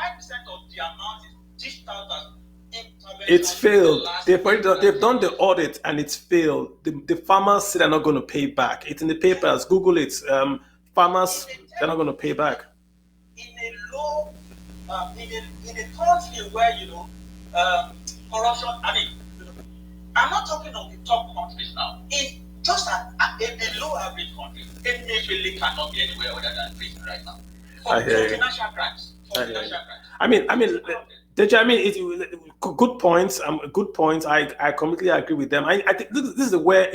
of the amount dished out as intervention. It's failed. They've done the audit and it's failed. The farmers say they're not going to pay back. It's in the papers. Google it. Farmers, they're not going to pay back. In a low, in a country where corruption. I mean, I'm not talking of the top countries now. It's just a below average country. Emefiele cannot be anywhere other than prison right now for financial crimes. I mean, good points. Good points. I completely agree with them. I think this is where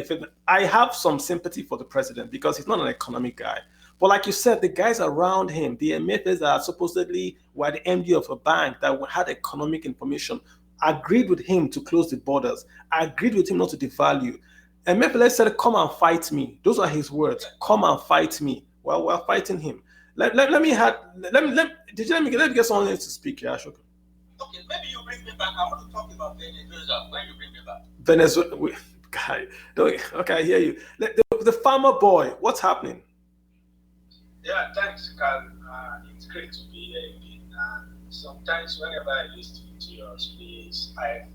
I have some sympathy for the president because he's not an economic guy. But like you said, the guys around him, the Emefes that supposedly were the MD of a bank that had economic information, agreed with him to close the borders, agreed with him not to devalue. Emefiele said, "Come and fight me." Those are his words. "Come and fight me." Well, we're fighting him. Let me get someone else to speak here, Ashoka. Okay, maybe you bring me back. I want to talk about Venezuela when you bring me back. Venezuela, guy. Okay, I hear you. The farmer boy, what's happening? Yeah, thanks, Carl. It's great to be here again. Sometimes whenever I listen to your speech, I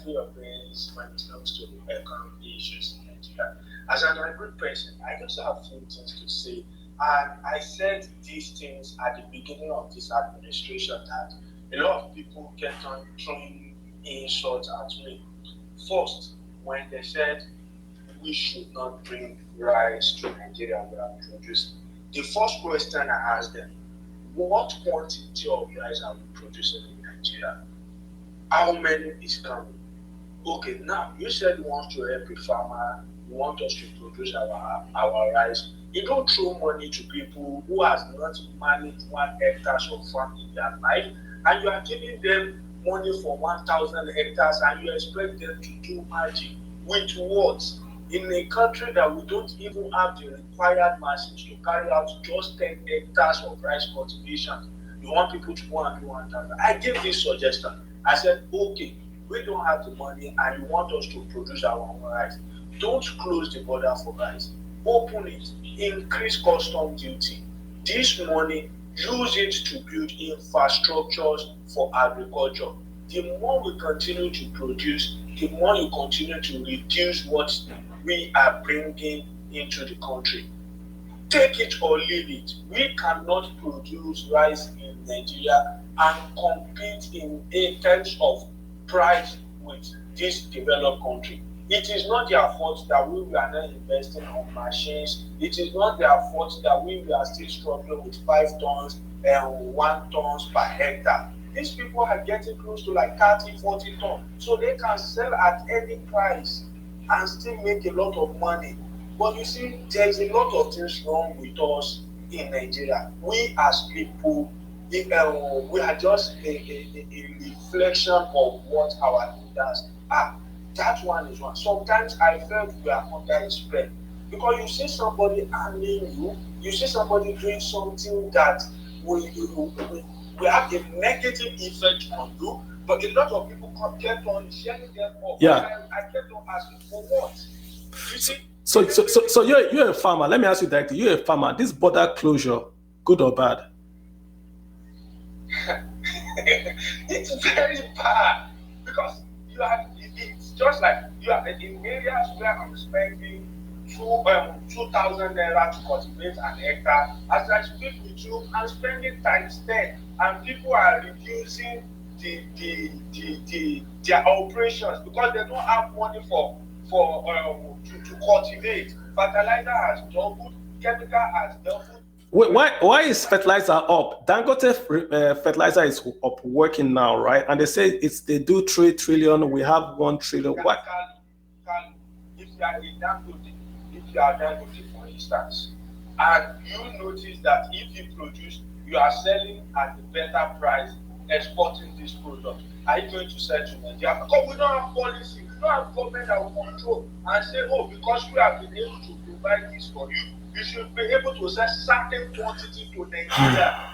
feel your pains when it comes to economic issues in Nigeria. As an angry person, I just have a few things to say. And I said these things at the beginning of this administration that a lot of people kept on throwing insults at me. First, when they said we should not bring rice to Nigeria without producing. The first question I asked them, what quantity of rice are we producing in Nigeria? How many is coming? Okay, now you said you want to help a farmer, you want us to produce our rice. You don't throw money to people who has not managed 1 hectare of farm in their life, and you are giving them money for 1,000 hectares, and you expect them to do magic with what? In a country that we don't even have the required machines to carry out just 10 hectares of rice cultivation, you want people to go and do 1,000. I gave this suggestion. I said, okay, we don't have the money and you want us to produce our own rice. Don't close the border for rice. Open it. Increase custom duty. This money, use it to build infrastructures for agriculture. The more we continue to produce, the more you continue to reduce what we are bringing into the country. Take it or leave it. We cannot produce rice in Nigeria and compete in terms of price with this developed country. It is not their fault that we are not investing on machines. It is not their fault that we are still struggling with 5 tons and 1 tons per hectare. These people are getting close to like 30, 40 tons. So they can sell at any price and still make a lot of money. But you see, there is a lot of things wrong with us in Nigeria. We as people, we are just a reflection of what our leaders are. That one is one. Sometimes I felt we are under a spell because you see somebody harming you, you see somebody doing something that will have a negative effect on you, but a lot of people kept on sharing them up. Yeah. I kept on asking for what? You see? So you're a farmer. Let me ask you directly. You're a farmer. This border closure, good or bad? It's very bad because it's just like you are in areas where I'm spending 2,000 naira to cultivate an hectare. As I speak with you, I'm spending times 10, and people are reducing their operations because they don't have money to cultivate. Fertilizer has doubled, chemical has doubled. Wait, why is fertilizer up? Dangote fertilizer is up working now, right? And they say they do 3 trillion. We have 1 trillion. What? If you are a Dangote, for instance, and you notice that if you produce, you are selling at a better price, exporting this product. Are you going to sell to Nigeria? Because we don't have policy, we don't have government that will control and say, oh, because we have been able to provide this for you, you should be able to sell certain quantity to Nigeria.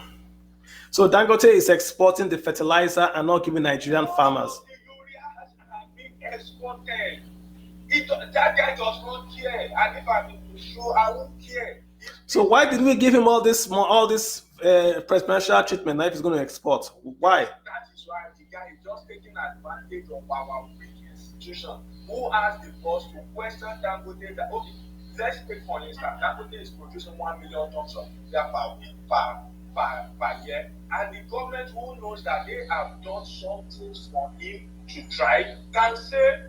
So Dangote is exporting the fertilizer and not giving Nigerian farmers. The urea has been exported. That guy does not care, and if I'm to show, I won't care. So why did we give him all this preferential treatment now if he's going to export? Why? That is why the guy is just taking advantage of our weak institution who has the boss to question Dangote that, okay, let's take for instance, Dangote is producing 1 million tons of urea per year, and the government who knows that they have done something for him to try can say,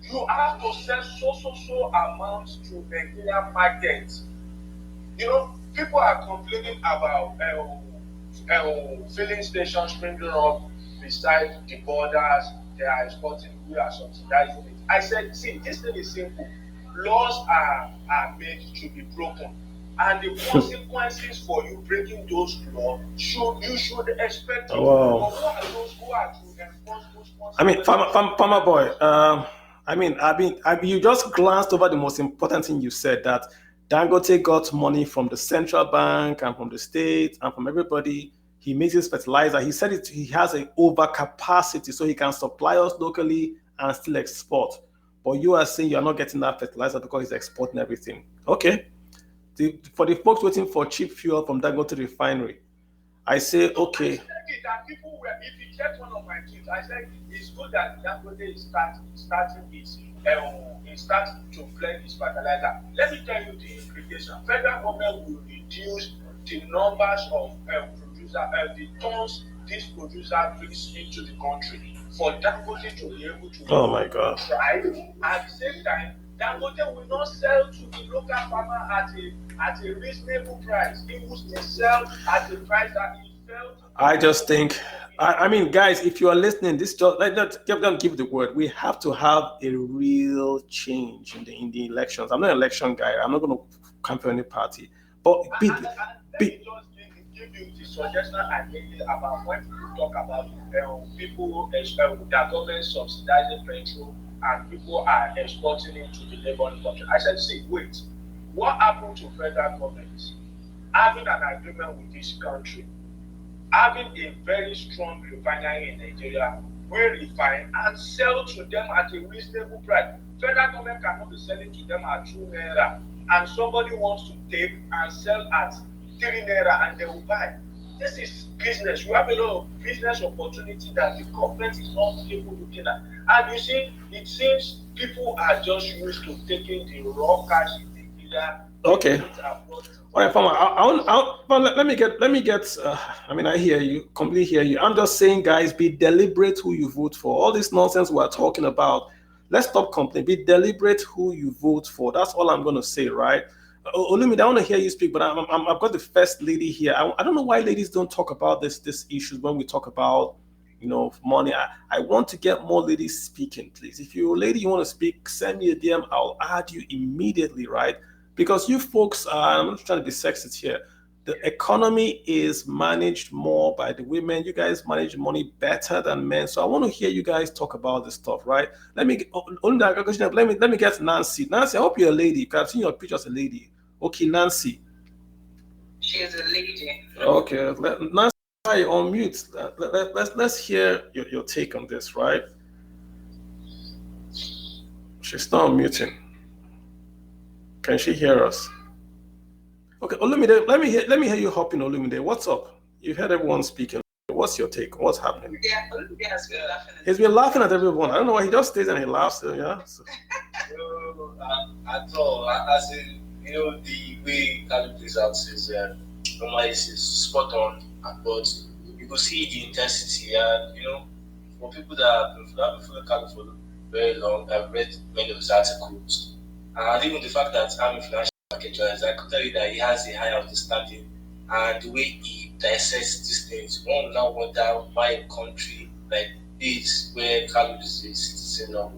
you have to sell so amounts to Nigerian market. You know, people are complaining about filling stations springing up beside the borders. They are exporting, we are subsidizing it. I said, see, this thing is simple. Laws are made to be broken, and the consequences for you breaking those laws you should expect. Oh, wow. But who are those who are to enforce those consequences? I mean, farmer boy. You just glanced over the most important thing you said, that Dangote got money from the central bank and from the state and from everybody. He makes his fertilizer. He said he has an overcapacity, so he can supply us locally and still export. But you are saying you are not getting that fertilizer because he's exporting everything. Okay. For the folks waiting for cheap fuel from Dangote refinery, I say, okay. I said it, that people were, if you check one of my tweets, I said it's good that Dangote is starting to blend his fertilizer. Let me tell you the implication. Federal government will reduce the numbers of the tons this producer brings into the country for Dangote to be able to thrive. At the same time, Dangote will not sell to the local farmer at a reasonable price. He will still sell at the price that he felt. I just think, I mean, guys, if you are listening, this just let's give the word. We have to have a real change in the elections. I'm not an election guy. I'm not going to campaign any party. But Let me just give you the suggestion I made about when people talk about people that government subsidizing petrol and people are exporting it to the neighboring country. I said, see, wait, what happened to federal government having an agreement with this country, having a very strong refinery in Nigeria, we refine and sell to them at a reasonable price. Federal government cannot be selling to them at 2 naira, and somebody wants to take and sell at 3 naira and they will buy. This is business. We have a lot of business opportunity that the government is not able to looking at. And you see, it seems people are just used to taking the raw cash in Nigeria. Okay. All right, farmer. Let me get. I mean, I hear you, completely hear you. I'm just saying, guys, be deliberate who you vote for. All this nonsense we're talking about, let's stop complaining. Be deliberate who you vote for. That's all I'm going to say, right? Olumide, I want to hear you speak, but I've got the first lady here. I don't know why ladies don't talk about this issues when we talk about, money. I want to get more ladies speaking, please. If you're a lady, you want to speak, send me a DM. I'll add you immediately, right? Because you folks are, I'm not trying to be sexist here. The economy is managed more by the women. You guys manage money better than men. So I want to hear you guys talk about this stuff, right? Let me get Nancy. Nancy, I hope you're a lady. Because I've seen your picture as a lady. Okay, Nancy. She is a lady. Okay, Nancy, on mute. Let's hear your take on this, right? She's not muting. Can she hear us? Okay, Olumide, let me hear you hopping, Olumide. What's up? You've heard everyone speaking. What's your take? What's happening? Yeah, Olumide has been laughing. He's been laughing at everyone. I don't know why he just stays and he laughs. Yeah. So. At all, as in, the way Kali plays out is normally is spot on, but you could see the intensity, and for people that have been following Kali for very long, I've read many of his articles, and even the fact that I'm a financial market journalist, I could tell you that he has a high understanding, and the way he dissects these things, one would now wonder why a country like this, where Kali is a citizen of,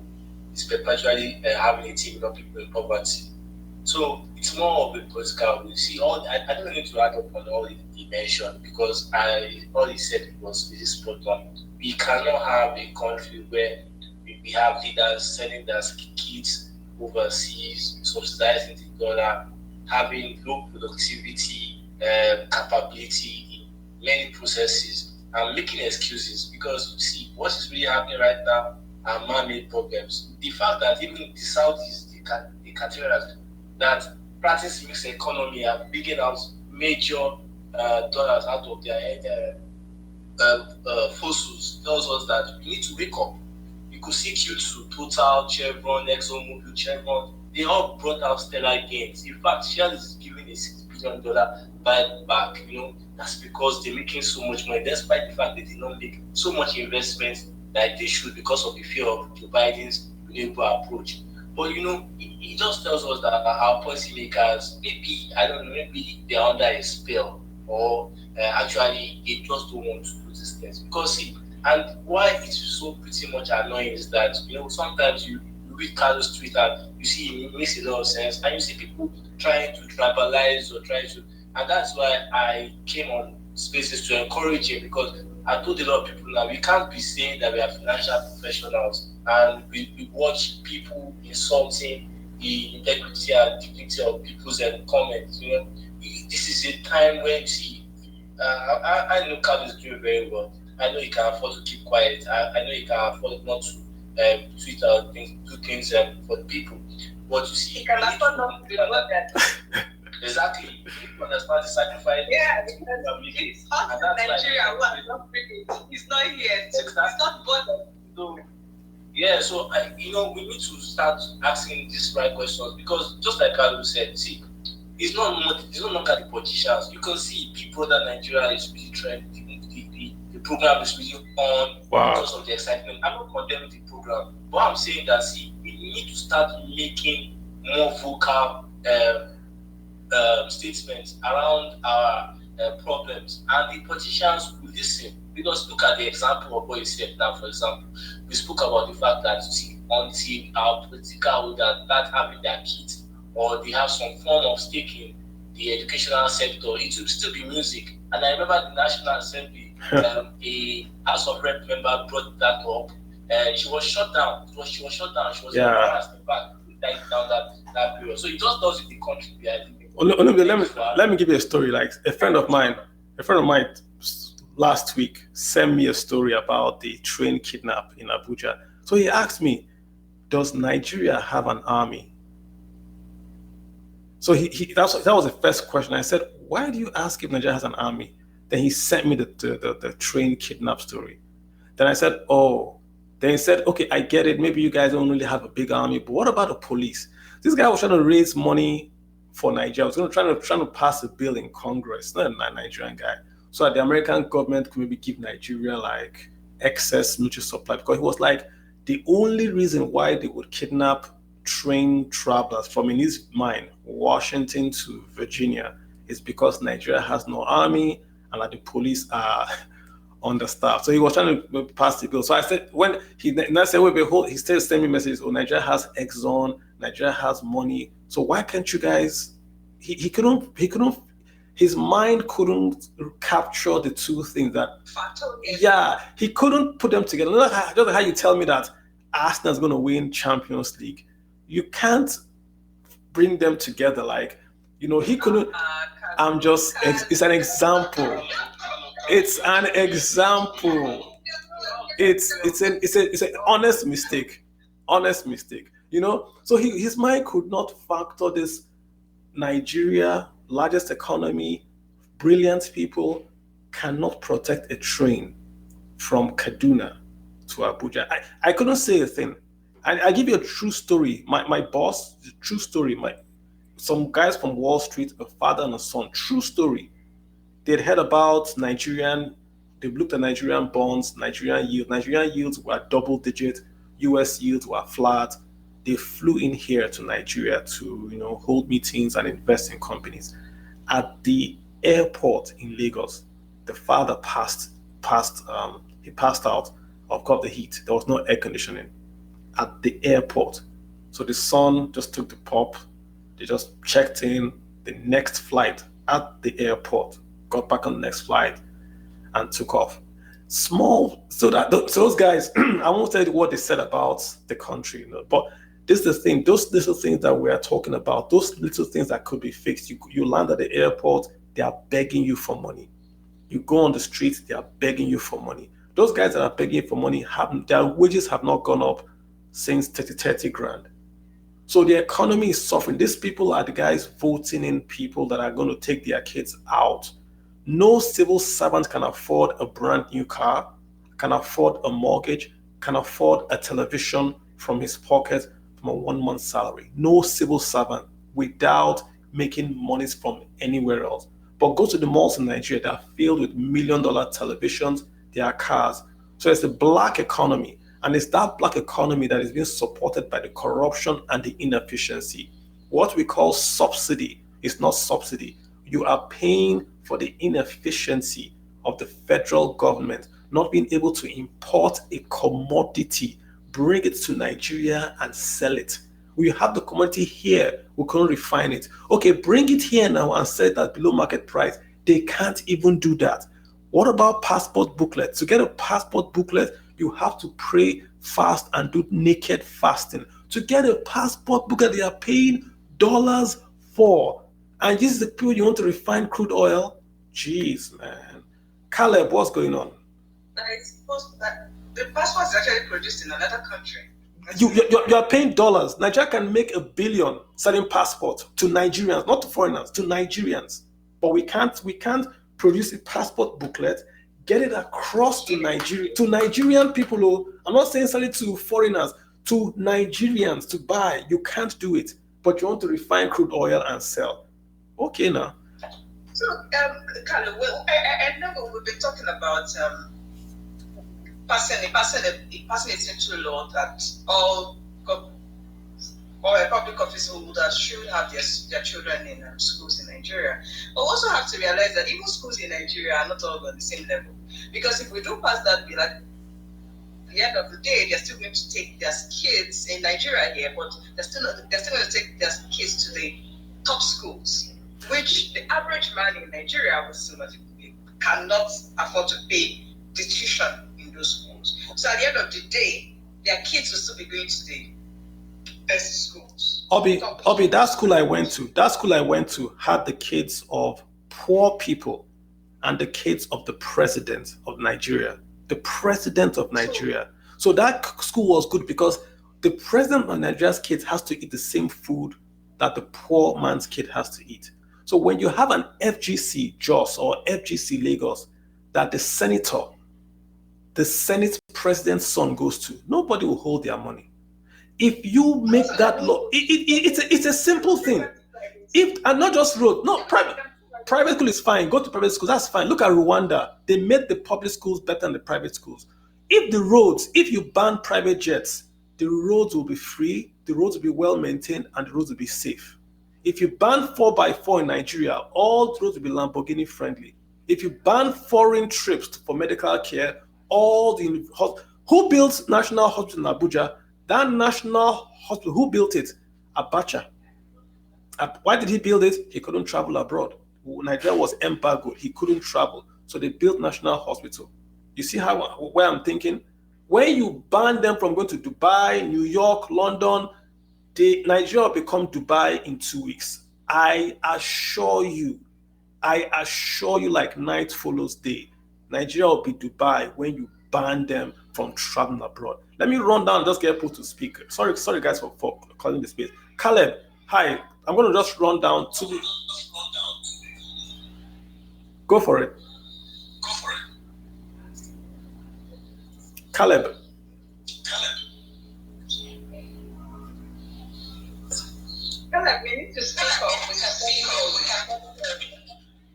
is perpetually having a team of people in poverty. So it's more of a political. You see, I don't need to add up on all he mentioned, because all he said was really spot on. We cannot have a country where we have leaders sending their kids overseas, subsidizing the dollar, having low productivity, capability in many processes, and making excuses. Because you see, what is really happening right now are man-made problems. The fact that even the Saudis, the categories that practice mixed economy are bigging out major dollars out of their fossils, tells us that we need to wake up. You could see Q2, Total, Chevron, ExxonMobil, Chevron, they all brought out stellar gains. In fact, Shell is giving a $6 billion buyback. That's because they're making so much money, despite the fact they did not make so much investment like they should because of the fear of Joe Biden's renewable approach. But it just tells us that our policymakers, maybe they're under a spell, or actually they just don't want to do these things. Because and why it's so pretty much annoying is that sometimes you read Carlos' tweet and you see it makes a lot of sense, and you see people trying to tribalize or and that's why I came on Spaces to encourage him, because I told a lot of people now, we can't be saying that we are financial professionals and we watch people insulting the integrity and dignity of people's comments. This is a time when, see, I know Carl is doing very well. I know he can afford to keep quiet. I know he can afford not to tweet out things, do things for the people. But you see, he can afford not to do that. Exactly. You understand the sacrifice. Yeah, because it's hot in Nigeria. He's not here. It's not bothered. So, yeah, so we need to start asking these right questions, because just like Carlos said, see, it's no longer the politicians. You can see Big Brother Nigeria is really trending. The program is really on because of the excitement. I'm not condemning the program, but I'm saying that, see, we need to start making more vocal statements around our problems, and the politicians will listen. Because look at the example of what you said now. For example, we spoke about the fact that, see, until our political leaders start having their kids, or they have some form of stake in the educational sector, it will still be music. And I remember the National Assembly, a House of Rep member brought that up, and she was shut down. She was embarrassed, in fact, down that period. So it just does it the country we are living. Let me give you a story. Like a friend of mine last week sent me a story about the train kidnap in Abuja. So he asked me, does Nigeria have an army? So that was the first question. I said, why do you ask if Nigeria has an army? Then he sent me the train kidnap story. Then I said, oh. Then he said, okay, I get it. Maybe you guys don't really have a big army, but what about the police? This guy was trying to raise money for Nigeria. I was trying to pass a bill in Congress, not a Nigerian guy, so that the American government could maybe give Nigeria like excess military supply, because he was like, The only reason why they would kidnap train travelers from, in his mind, Washington to Virginia is because Nigeria has no army and that the police are understaffed. So he was trying to pass the bill. So I said, when he now said, wait, behold, he still sending me messages, oh, Nigeria has Exxon, Nigeria has money. So why can't you guys, he couldn't, his mind couldn't capture the two things that, yeah, he couldn't put them together. Just like how you tell me that Arsenal is going to win Champions League. You can't bring them together. Like, he couldn't. It's an example. It's an example. It's an honest mistake. So his mind could not factor this. Nigeria, largest economy, brilliant people, cannot protect a train from Kaduna to Abuja. I couldn't say a thing. I give you a true story. My boss, true story. Some guys from Wall Street, a father and a son, true story. They'd heard about Nigerian. They looked at Nigerian bonds, Nigerian yields. Nigerian yields were double digit. US yields were flat. They flew in here to Nigeria to hold meetings and invest in companies. At the airport in Lagos, the father passed out of the heat. There was no air conditioning at the airport. So the son just took the pop. They just checked in the next flight at the airport, got back on the next flight, and took off. So those guys, I won't tell you what they said about the country, but this is the thing. Those little things that we are talking about, those little things that could be fixed. You land at the airport, they are begging you for money. You go on the streets, they are begging you for money. Those guys that are begging for money, their wages have not gone up since 30 grand. So the economy is suffering. These people are the guys voting in people that are going to take their kids out. No civil servant can afford a brand new car, can afford a mortgage, can afford a television from his pocket from a 1 month salary. No civil servant without making monies from anywhere else. But go to the malls in Nigeria, they are filled with $1 million televisions, there are cars. So it's a black economy. And it's that black economy that is being supported by the corruption and the inefficiency. What we call subsidy is not subsidy. You are paying for the inefficiency of the federal government not being able to import a commodity, bring it to Nigeria and sell it. We have the commodity here, we couldn't refine it. Okay, bring it here now and sell it at below market price. They can't even do that. What about passport booklets? To get a passport booklet, you have to pray, fast, and do naked fasting. To get a passport booklet, they are paying dollars for. And this is the people you want to refine crude oil? Jeez, man. Caleb, what's going on? I suppose that the passport is actually produced in another country. You are paying dollars. Nigeria can make $1 billion selling passports to Nigerians, not to foreigners, to Nigerians. But we can't produce a passport booklet, get it across to Nigeria, to Nigerian people who, I'm not saying sell it to foreigners, to Nigerians to buy. You can't do it, but you want to refine crude oil and sell. Okay, now. So, Carlo, I know we've been talking about passing it into law that all public office holders should have their children in schools in Nigeria. But we also have to realize that even schools in Nigeria are not all on the same level. Because if we do pass that bill, at the end of the day, they're still going to take their kids in Nigeria here, but they're still going to take their kids to the top schools, which the average man in Nigeria cannot afford to pay the tuition in those schools. So at the end of the day, their kids will still be going to the best schools. Obi, that school I went to had the kids of poor people and the kids of the president of Nigeria. The president of Nigeria. So that school was good because the president of Nigeria's kids has to eat the same food that the poor man's kid has to eat. So when you have an FGC Jos or FGC Lagos that the Senate president's son goes to, nobody will hold their money. If you make that law, it's a simple thing. And not just road, no, private school is fine. Go to private schools, that's fine. Look at Rwanda. They made the public schools better than the private schools. if you ban private jets, the roads will be free, the roads will be well maintained, and the roads will be safe. If you ban 4x4 in Nigeria, all the roads will be Lamborghini friendly. If you ban foreign trips for medical care, who built National Hospital in Abuja? That National Hospital, who built it? Abacha. Why did he build it? He couldn't travel abroad. Nigeria was embargoed. He couldn't travel. So they built National Hospital. You see where I'm thinking? When you ban them from going to Dubai, New York, London, Nigeria will become Dubai in 2 weeks. I assure you, like night follows day. Nigeria will be Dubai when you ban them from traveling abroad. Let me run down and just get people to speak. Sorry guys for calling the space. Caleb, hi. I'm going to just run down to the... Go for it. Caleb. Caleb, we need to speak up.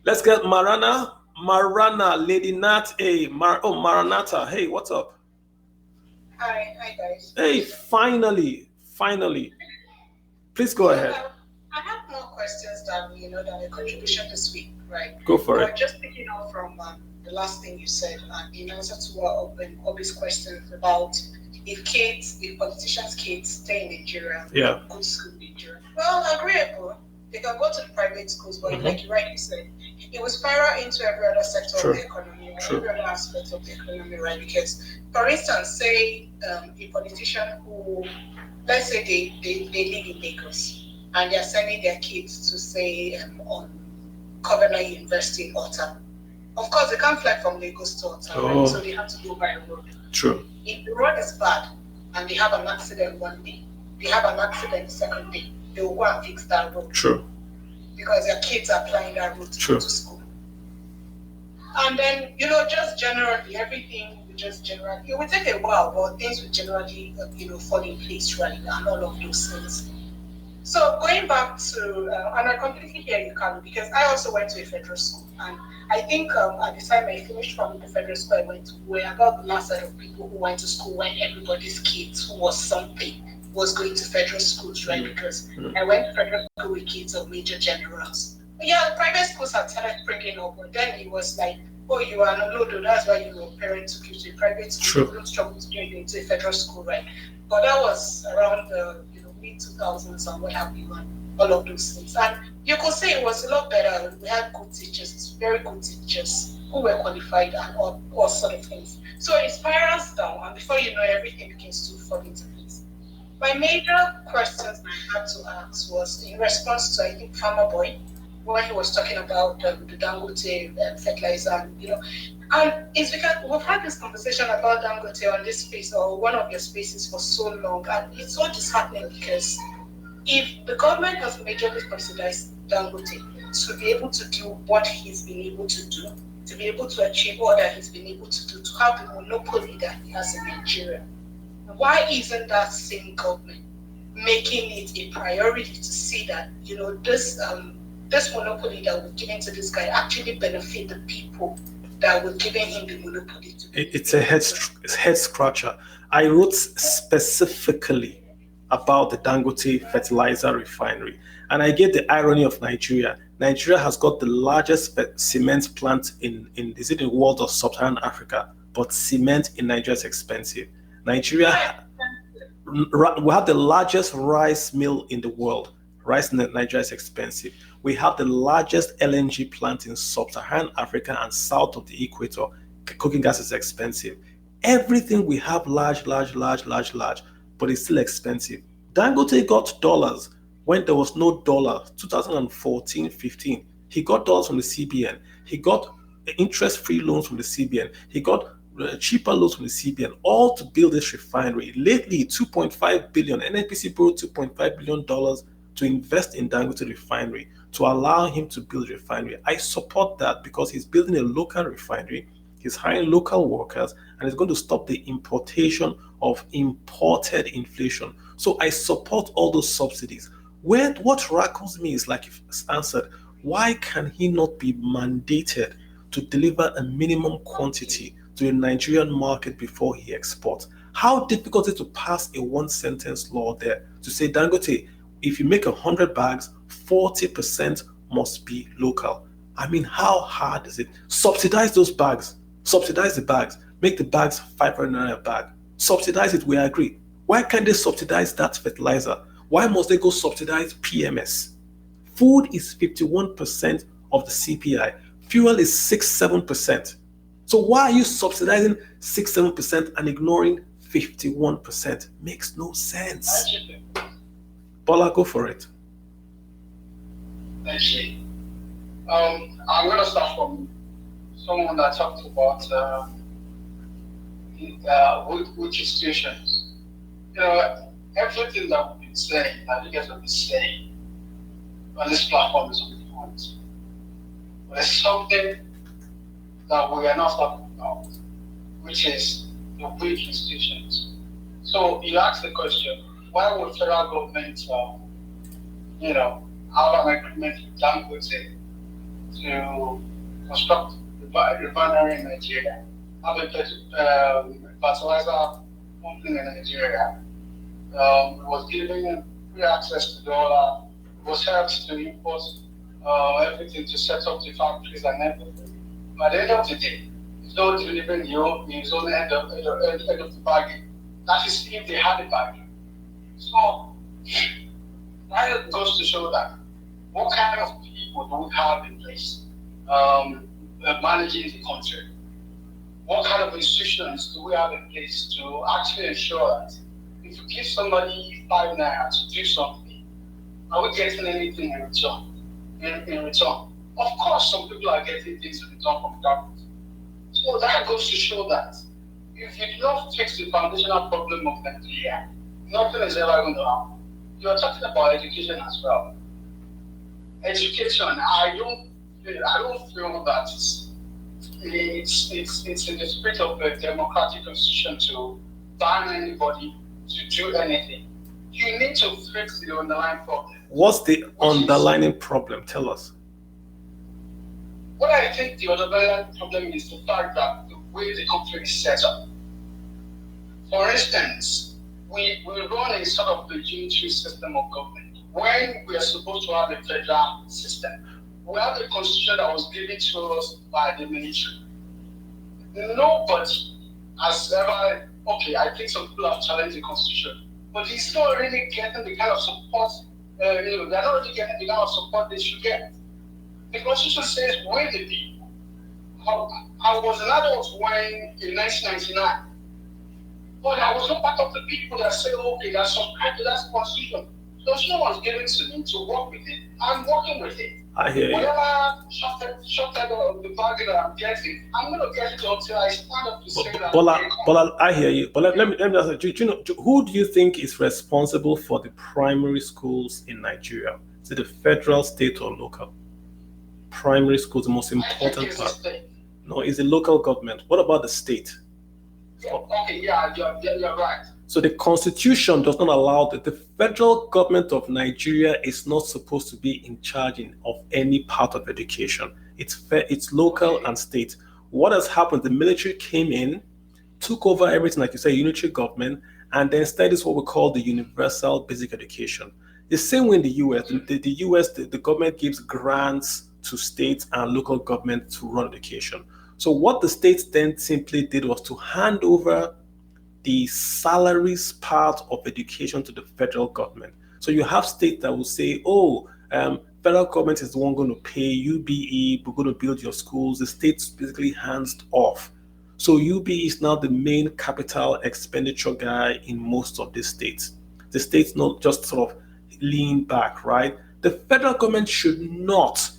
Let's get Marana, Lady Nat A. Maranatha. Hey, what's up? Hi guys. Hey, finally. Please go ahead. I have more questions than a contribution this week, right? Go for it. Just picking up from the last thing you said, in answer to Obi's questions about if politicians' kids stay in Nigeria, go to school in Nigeria. Well, agreeable. They can go to the private schools, but like you rightly said, it will spiral into every other sector of the economy, every other aspect of the economy, right? Because, for instance, say a politician who, let's say they live in Lagos and they're sending their kids to, say, on Covenant University in Otta. Of course, they can't fly from Lagos to Otta, right? So they have to go by road. True. If the road is bad and they have an accident one day, they have an accident the second day, they will go and fix that road. True. Because their kids are applying that route to go to school. And then, just generally, everything will it will take a while, but things will generally, fall in place, right? And all of those things. So going back to, and I completely hear you, Carlo, because I also went to a federal school. And I think at the time I finished from the federal school I went to, we're about the last set of people who went to school when everybody's kids who was something was going to federal schools, right? Because I went to federal school with kids of major generals. But yeah, the private schools had started bringing up, but then it was like, oh, you are no load, that's why your parents took you to a private school. You don't struggle to get into a federal school, right? But that was around the mid 2000s and what have you, and all of those things. And you could say it was a lot better. We had good teachers, very good teachers who were qualified and all sort of things. So it spirals down, and before you know, everything begins to fall into place. My major questions I had to ask was in response to, I think, Farmer Boy, when he was talking about the Dangote fertilizer, and it's because we've had this conversation about Dangote on this space or one of your spaces for so long, and it's so disheartening because if the government has majorly subsidized Dangote to be able to do what he's been able to do, to be able to achieve all that he's been able to do, to have the monopoly that he has in Nigeria, why isn't that same government making it a priority to see that this monopoly that we're giving to this guy actually benefit the people that we're giving him the monopoly to? It's a head scratcher. I wrote specifically about the Dangote fertilizer refinery, and I get the irony of Nigeria. Nigeria has got the largest cement plant in the world of sub-Saharan Africa, but cement in Nigeria is expensive. We have the largest rice mill in the world. Rice in Nigeria is expensive. We have the largest LNG plant in sub-Saharan Africa and south of the equator. Cooking gas is expensive. Everything we have large, but it's still expensive. Dangote got dollars when there was no dollar, 2014-15. He got dollars from the CBN. He got interest-free loans from the CBN. He got cheaper loans from the CBN, all to build this refinery. Lately, $2.5 billion, NNPC borrowed $2.5 billion to invest in Dangote refinery, to allow him to build a refinery. I support that because he's building a local refinery, he's hiring local workers, and it's going to stop the importation of imported inflation. So I support all those subsidies. What rackles me is, like you've answered, why can he not be mandated to deliver a minimum quantity to the Nigerian market before he exports. How difficult is it to pass a one-sentence law there to say, Dangote, if you make 100 bags, 40% must be local? I mean, how hard is it? Subsidize those bags. Subsidize the bags. Make the bags 500 naira a bag. Subsidize it, we agree. Why can't they subsidize that fertilizer? Why must they go subsidize PMS? Food is 51% of the CPI. Fuel is 6-7%. So why are you subsidizing 6-7% and ignoring 51%? Makes no sense. Bola, go for it. Thank you. I'm going to start from someone that talked about which institutions. You know, everything that we've been saying, that you guys have been saying on this platform is on the point. But there's something that we are not talking about, which is the weak institutions. So you asked the question, why would federal government, have an agreement with Dangote to construct the refinery in Nigeria, have a fertilizer company in Nigeria, was giving free access to dollar, was helped to import everything to set up the factories and everything. But at the end of the day, it's not delivering his own end of the bargain. That is if they had a bargain. So that goes to show that what kind of people do we have in place managing the country? What kind of institutions do we have in place to actually ensure that if you give somebody 5 naira to do something, are we getting anything in return? Of course, some people are getting things in return from government. So that goes to show that if you do not fix the foundational problem of Nigeria, nothing is ever going to happen. You're talking about education as well. Education, I don't feel that it's in the spirit of a democratic constitution to ban anybody to do anything. You need to fix the underlying problem. What's the underlying problem? Tell us. What I think the underlying problem is the fact that the way the country is set up. For instance, we run a sort of a unitary system of government when we are supposed to have a federal system. We have a constitution that was given to us by the military. Nobody has ever, I think some people have challenged the constitution, but it's not really getting the kind of support, they're not really getting the kind of support they should get. The constitution says, we're the people. I was an adult when in 1999, but I was not part of the people that said, that subscribe to that constitution. So no one's given to me to work with it. I'm working with it. I hear you. Whatever shortcut of the bargain that I'm getting, I'm going to get it until I stand up to say that. Bola, I hear you. But let me ask you, who do you think is responsible for the primary schools in Nigeria? Is it the federal, state, or local? Primary schools, the most important part. No, it's the local government. What about the state? Yeah, you're right. So the constitution does not allow that. The federal government of Nigeria is not supposed to be in charge of any part of education. It's local and state. What has happened? The military came in, took over everything, like you say, unitary government, and then started what we call the universal basic education. The same way in the US. The US, the government gives grants to states and local government to run education. So what the states then simply did was to hand over the salaries part of education to the federal government. So you have states that will say, federal government is the one going to pay UBE, we're going to build your schools. The state's basically hands off. So UBE is now the main capital expenditure guy in most of these states. The states not just sort of lean back, right? The federal government should not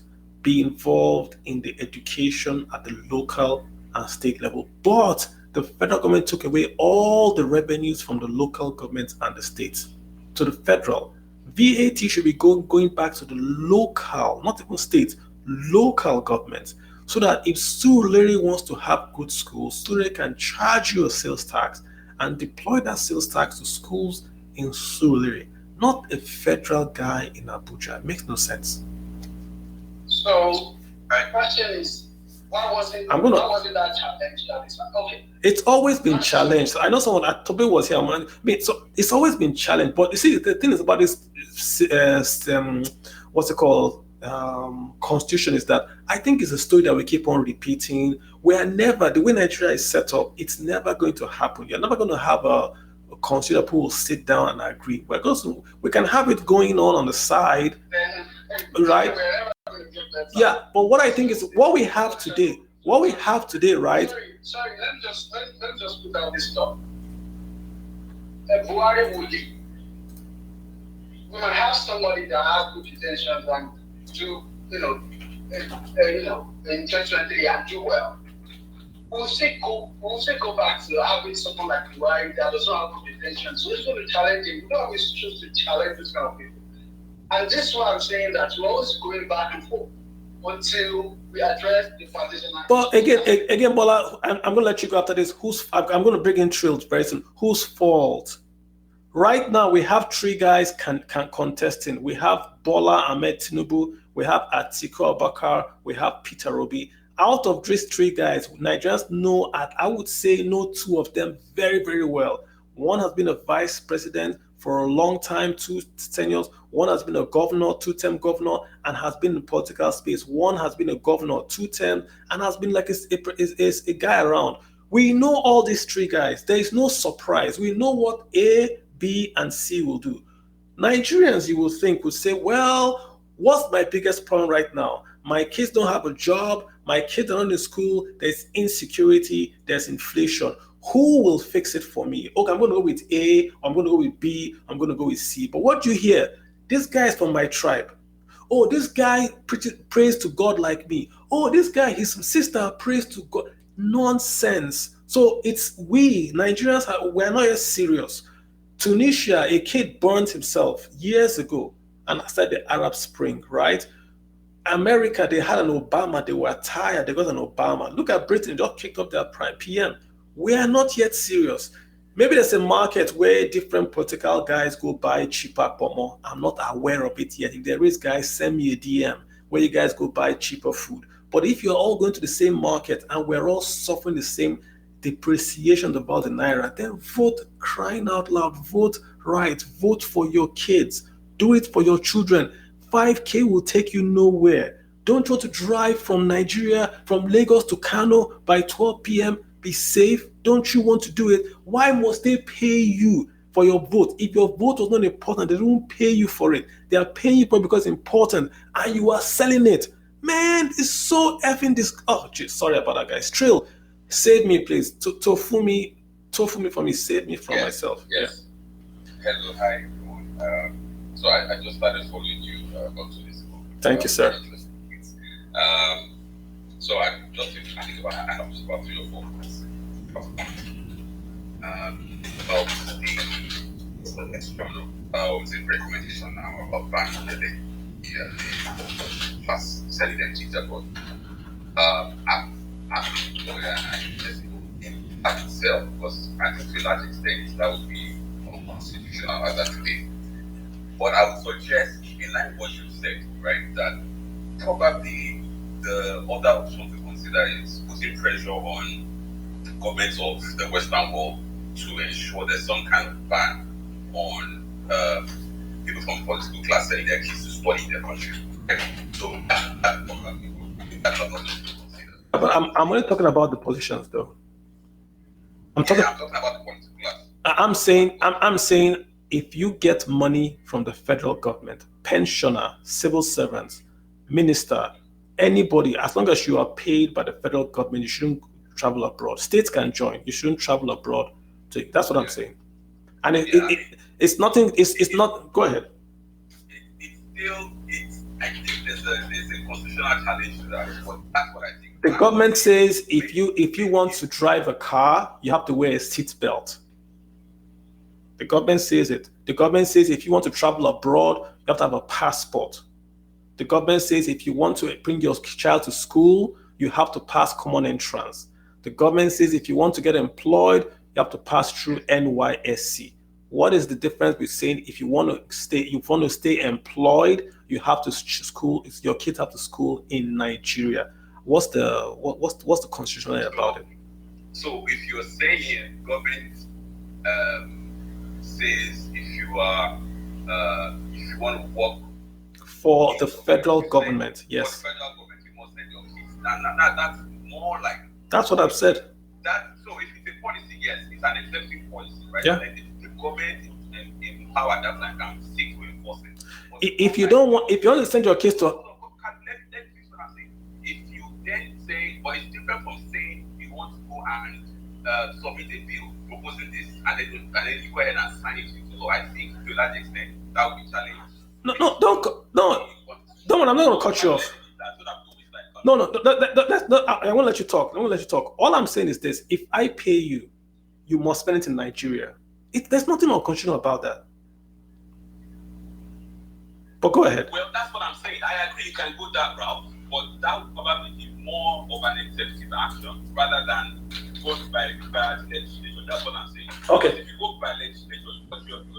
be involved in the education at the local and state level. But the federal government took away all the revenues from the local government and the states to the federal. VAT should be going back to the local, not even state, local government, so that if Surulere wants to have good schools, Surulere can charge you a sales tax and deploy that sales tax to schools in Surulere, not a federal guy in Abuja. It makes no sense. So my question is, Why wasn't that challenged? Okay. It's always been challenged. I know someone at Toby was here. I mean, so it's always been challenged. But you see, the thing is about this, what's it called? Constitution is that I think it's a story that we keep on repeating. We are never, the way Nigeria is set up, it's never going to happen. You're never going to have a constitution who will sit down and agree. We can have it going on the side, right? Yeah, but what I think is what we have today, right? Sorry, let me just put out this stuff. Buhari will leave. We might have somebody that has good intentions and do, in 2023 and do well. We'll still go back to having someone like Buhari that does not have good intentions. So it's going to challenge him. We don't always choose to challenge this kind of people. And this is why I'm saying that we're always going back and forth until we address the foundation. But again, Bola, I'm going to let you go after this. I'm going to bring in Trills very soon. Whose fault? Right now, we have three guys contesting. We have Bola Ahmed Tinubu, we have Atiku Abubakar, we have Peter Obi. Out of these three guys, Nigerians know, I would say, know two of them very, very well. One has been a vice president for a long time, 2 tenures. One has been a governor, 2-term governor, and has been in the political space. One has been a governor, 2 terms, and has been like a guy around. We know all these three guys. There is no surprise. We know what A, B, and C will do. Nigerians, you will think, would say, well, what's my biggest problem right now? My kids don't have a job. My kids are not in school. There's insecurity. There's inflation. Who will fix it for me? Okay, I'm going to go with A. I'm going to go with B. I'm going to go with C. But what do you hear? This guy is from my tribe. Oh, this guy prays to God like me. Oh, this guy, his sister prays to God. Nonsense. So it's we, Nigerians, we're not yet serious. Tunisia, a kid burned himself years ago and started the Arab Spring, right? America, they had an Obama. They were tired. They got an Obama. Look at Britain, they just kicked up their prime PM. We are not yet serious. Maybe there's a market where different political guys go buy cheaper pomo. I'm not aware of it yet. If there is, guys, send me a DM where you guys go buy cheaper food. But if you're all going to the same market and we're all suffering the same depreciation about the naira, then vote, crying out loud, vote right, vote for your kids, do it for your children. 5K will take you nowhere. Don't try to drive from Nigeria, from Lagos to Kano by 12 p.m. Be safe. Don't you want to do it? Why must they pay you for your vote? If your vote was not important, they don't pay you for it. They are paying you for it because it's important and you are selling it. Man, it's so effing this. Oh, geez, sorry about that, guys. Trill, save me, please. Tofumi for me. Save me from myself. Yes. Yeah. Hello, hi, everyone. So I just started following you onto this book. Thank you, sir. So I'm just thinking about, I have just about 3 or 4 points. About the external recommendation now about banking the fast selling them things abroad. I'm interested in that itself because I think to a large extent that would be unconstitutional as that today. But I would suggest, in line with what you said, right, that probably the other option to consider is putting pressure on the governments of the Western world to ensure there's some kind of ban on people from political class selling their kids to study in their country. So that's probably another option to consider. But I'm only talking about the positions, though. I'm talking about the political class. I'm saying if you get money from the federal government, pensioner, civil servants, minister, anybody, as long as you are paid by the federal government, you shouldn't travel abroad. States can join. You shouldn't travel abroad. That's what I'm saying. And it's nothing. It's not. Go ahead. I think there's a constitutional challenge to that. But that's what I think. The government says if you want to drive a car, you have to wear a seat belt. The government says it. The government says if you want to travel abroad, you have to have a passport. The government says if you want to bring your child to school, you have to pass common entrance. The government says if you want to get employed, you have to pass through NYSC. What is the difference between saying if you want to stay employed, you have to school, your kids have to school in Nigeria? What's the constitutional about it? So if you're saying government says if you want to work for the federal government, yes. For the federal government, you must send your kids. That's more like. That's what I've said. So if it's a policy, yes, it's an exempting policy, right? Yeah. And the government in power at that time can seek to enforce it. If you want to send your kids to. If you then say, but it's different from saying you want to go and submit a bill proposing this, and then you go ahead and sign it into law. I think to a large extent that will be challenged. No, I'm not going to cut you off. No, I won't let you talk. All I'm saying is this: if I pay you, you must spend it in Nigeria. There's nothing unconstitutional about that. But go ahead. Well, that's what I'm saying. I agree you can go that route, but that would probably be more of an executive action rather than going by legislation. That's what I'm saying. Okay. Because if you go by legislation, what you're doing,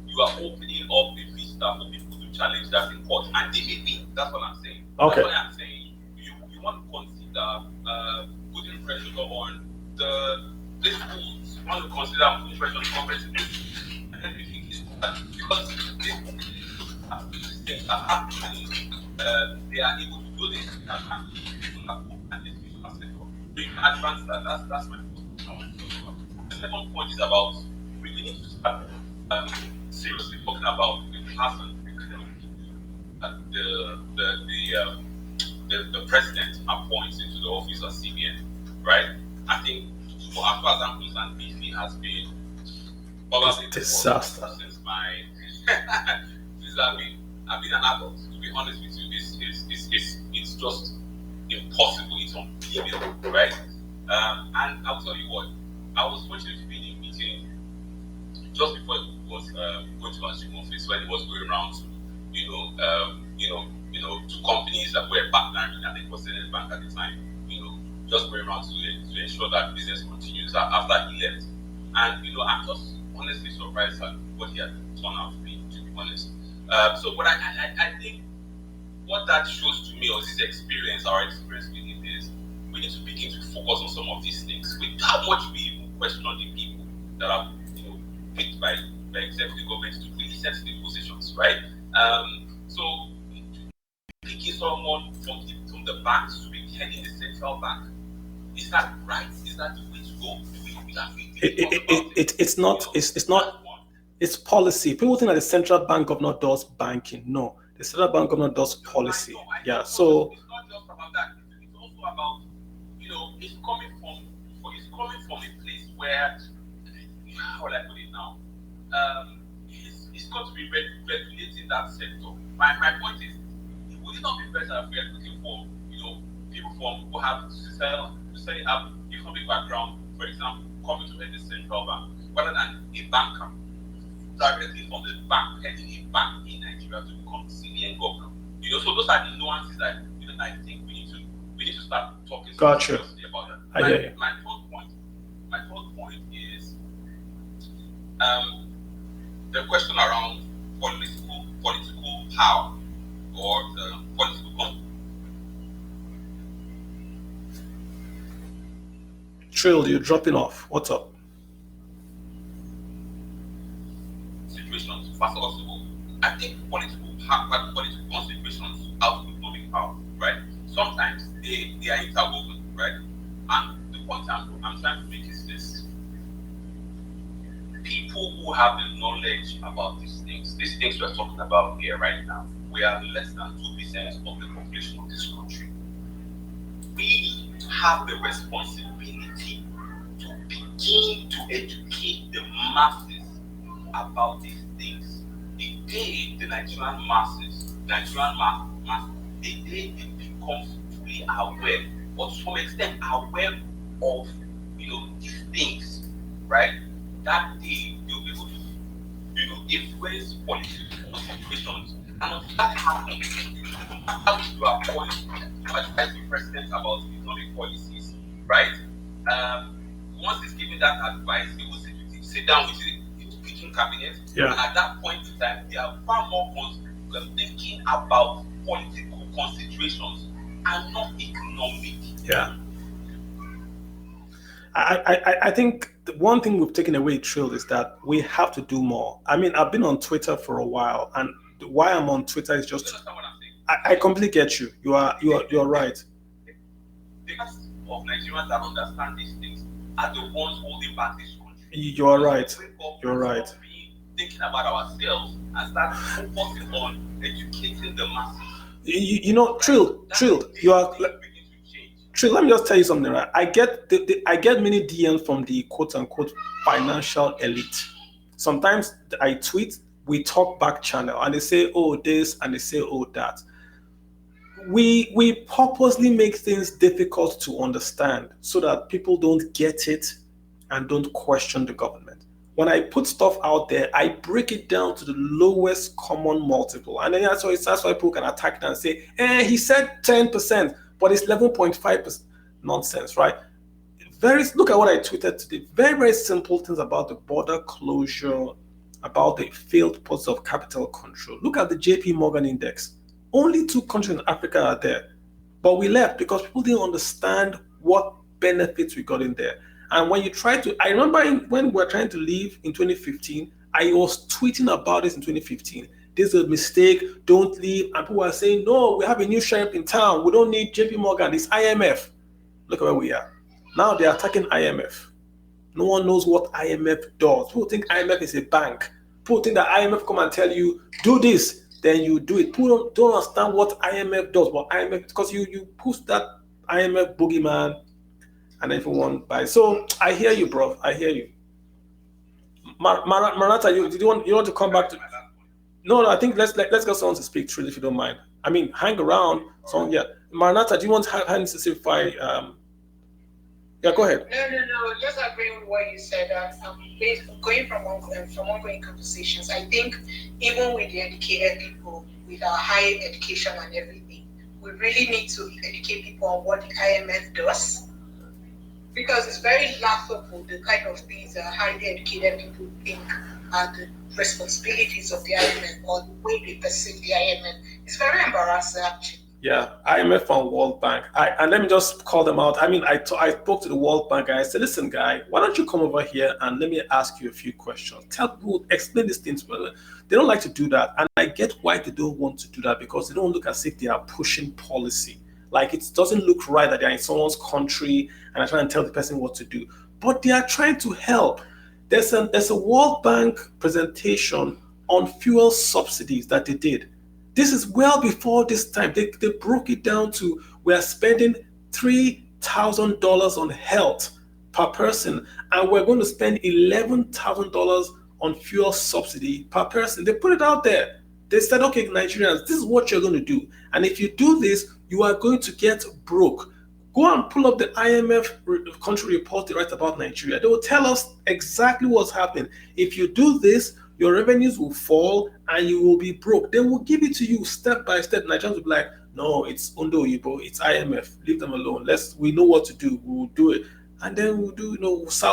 you are opening up a vista for people to challenge that in court, and they may win. That's what I'm saying. Okay. That's what I'm saying. You want to consider putting pressure on the schools. You want to consider putting pressure on the government, and everything is because things are happening. They are able to do this and you can advance that. That's my point. The second point is about we need to start seriously talking about the person the president appoints into the office of CBN, right? I think for as far as I'm concerned, BC has been probably disaster since my since I've been an adult. To be honest with you, it's just impossible. It's unbelievable, right? And I'll tell you what, I was watching a feeding meeting just before it was going to assume office when it was going around to to companies that were partnering. I think it was Zenith Bank at the time, just going around to ensure that business continues after he left. And I'm just honestly surprised at what he had turned out to be honest. But I think what that shows to me, or this experience, our experience with it, is we need to begin to focus on some of these things. With how much we even question the people that are picked by executive government to really sensitive positions, right? So picking someone from the banks to be heading the central bank, is that right? Is that the way to go? It's not. It's policy. People think that the central bank governor does banking. No, the central bank governor does policy. I know. Yeah. So it's not just about that. It's also about it's coming from a place where, how will I put it now? It's got to be regulating that sector. My point is, would it not be better if we are looking for people who have have economic background, for example, coming to head the central bank, rather than a banker directly from the bank heading a bank in Nigeria to become CBN governor? So those are the nuances that I think we need to start talking seriously about that. My third point is the question around political power or the political Trill, you're dropping off. What's up? Situations. First of all, I think political considerations out of economic power, right? Sometimes they are interwoven, right? And the point I'm trying to make is this: people who have the knowledge about these things we're talking about here right now, we are less than 2% of the population of this country. We have the responsibility to begin to educate the masses about these things. The day the Nigerian masses, the day they become fully aware, or to some extent aware of these things, right? That day they'll be able to influence political situations. And if that happens, how you are going to advise the president about economic policies, right? Once he's giving that advice, he will sit down with the speaking cabinet, and at that point in time, they are far more thinking about political considerations and not economic. Yeah. I think the one thing we've taken away, Trill, is that we have to do more. I mean, I've been on Twitter for a while, and why I'm on Twitter is just I completely get you. You're right. The of Nigerians that understand these things are the ones holding back this country. You're right. You're right. Thinking about ourselves and start focusing on educating the masses. You know, Trill, you are. Trill, let me just tell you something, right? I get I get many DMs from the quote unquote financial elite. Sometimes I tweet, we talk back channel, and they say, oh, this, and they say, oh, that. We purposely make things difficult to understand so that people don't get it and don't question the government. When I put stuff out there, I break it down to the lowest common multiple. And then that's why people can attack it and say, he said 10%, but it's 11.5%. Nonsense, right? Look at what I tweeted today. Very, very simple things about the border closure, about the failed process of capital control. Look at the JP Morgan index. Only 2 countries in Africa are there. But we left because people didn't understand what benefits we got in there. And when you try to, I remember when we were trying to leave in 2015, I was tweeting about this in 2015. This is a mistake, don't leave. And people were saying, no, we have a new sheriff in town. We don't need JP Morgan, it's IMF. Look at where we are. Now they're attacking IMF. No one knows what IMF does. People think IMF is a bank. People think that IMF come and tell you, do this, then you do it. People don't understand what IMF does, but IMF, because you push that IMF boogeyman and everyone buys. So I hear you, bro. I hear you. Maranatha, you want to come back to? No, I think let's get someone to speak through if you don't mind. I mean, hang around. So yeah, Maranatha, do you want Hans to simplify? Yeah, go ahead. No. Just agreeing with what you said. Going from ongoing conversations, I think even with the educated people, with our high education and everything, we really need to educate people on what the IMF does, because it's very laughable the kind of things that highly educated people think are the responsibilities of the IMF or the way they perceive the IMF. It's very embarrassing, actually. Yeah, IMF and World Bank. And let me just call them out. I mean, I spoke to the World Bank guy. I said, listen, guy, why don't you come over here and let me ask you a few questions. Tell people, explain these things. Well, they don't like to do that. And I get why they don't want to do that, because they don't look as if they are pushing policy. Like, it doesn't look right that they're in someone's country and are trying to tell the person what to do. But they are trying to help. There's a World Bank presentation on fuel subsidies that they did. This is well before this time. They broke it down to, we are spending $3,000 on health per person, and we're going to spend $11,000 on fuel subsidy per person. They put it out there. They said, okay, Nigerians, this is what you're going to do. And if you do this, you are going to get broke. Go and pull up the IMF country report they write about Nigeria. They will tell us exactly what's happening. If you do this, your revenues will fall and you will be broke. They will give it to you step by step. Nigerians will be like, no, it's Ondo Yibo, it's IMF. Leave them alone. We know what to do. We'll do it. And then we'll do,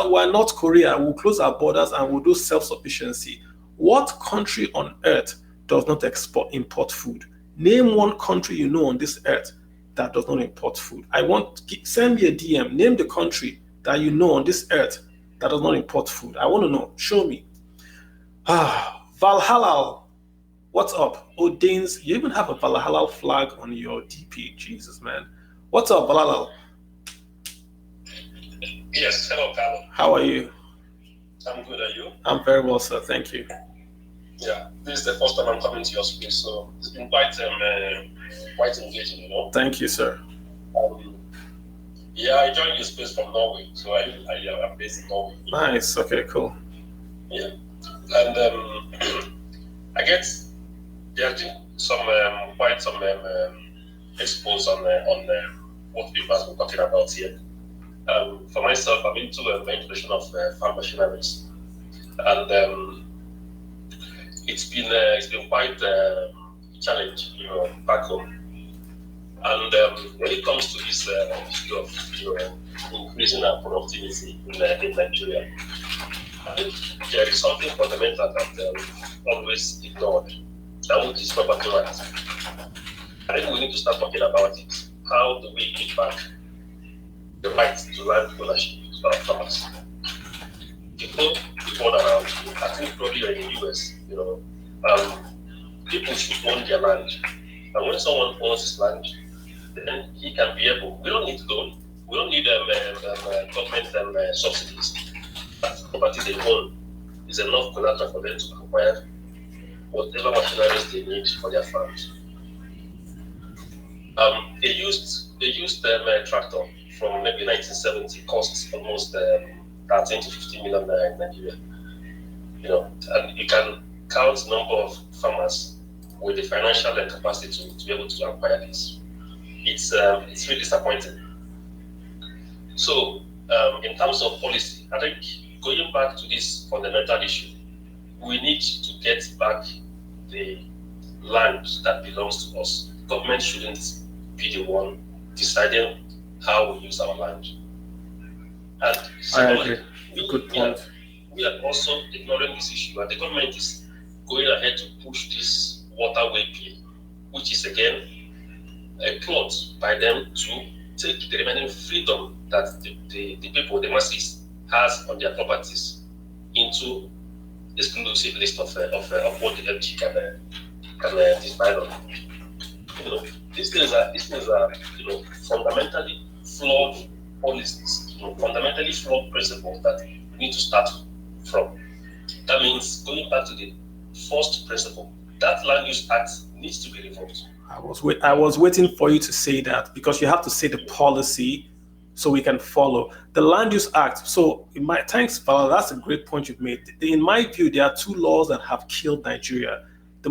we're North Korea. We'll close our borders and we'll do self-sufficiency. What country on earth does not import food? Name one country you know on this earth that does not import food. Send me a DM. Name the country that you know on this earth that does not import food. I want to know. Show me. Valhalla, what's up? Odains, you even have a Valhalla flag on your DP. Jesus, man. What's up, Valhalla? Yes, hello, Carlo. How are you? I'm good, are you? I'm very well, sir. Thank you. Yeah, this is the first time I'm coming to your space, so it's been quite engaging, Thank you, sir. Yeah, I joined your space from Norway, so I'm based in Norway. Nice. Okay, cool. Yeah. And I guess there's been quite some expose on what people have been talking about here. For myself, I'm into the implementation of farm machineries, and it's been quite a challenge, back home. And when it comes to this issue of increasing our productivity in Nigeria, there is something fundamental that we've always ignored, which is property rights. I think we need to start talking about it. how do we give back the right to land ownership to our farmers? People around, I think probably in the US, people should own their land. And when someone owns his land, then he can be able, we don't need loan, we don't need government subsidies. That property they own is enough collateral for them to acquire whatever machineries they need for their farms. They used tractor from maybe 1970, costs almost 13 to 15 million naira in Nigeria. And you can count the number of farmers with the financial capacity to be able to acquire this. It's really disappointing. So, in terms of policy, I think going back to this fundamental issue, we need to get back the land that belongs to us. Government shouldn't be the one deciding how we use our land. And I agree. Good point. We are also ignoring this issue, and the government is going ahead to push this waterway bill, which is again a plot by them to take the remaining freedom that the people, the masses, has on their properties into exclusive list of what the FG can decide on. These things are fundamentally flawed policies, fundamentally flawed principles that we need to start from. That means going back to the first principle, that Land Use Act needs to be revoked. I was waiting for you to say that, because you have to say the policy so we can follow the Land Use Act. So thanks, Vala, that's a great point you've made. In my view, there are two laws that have killed Nigeria. The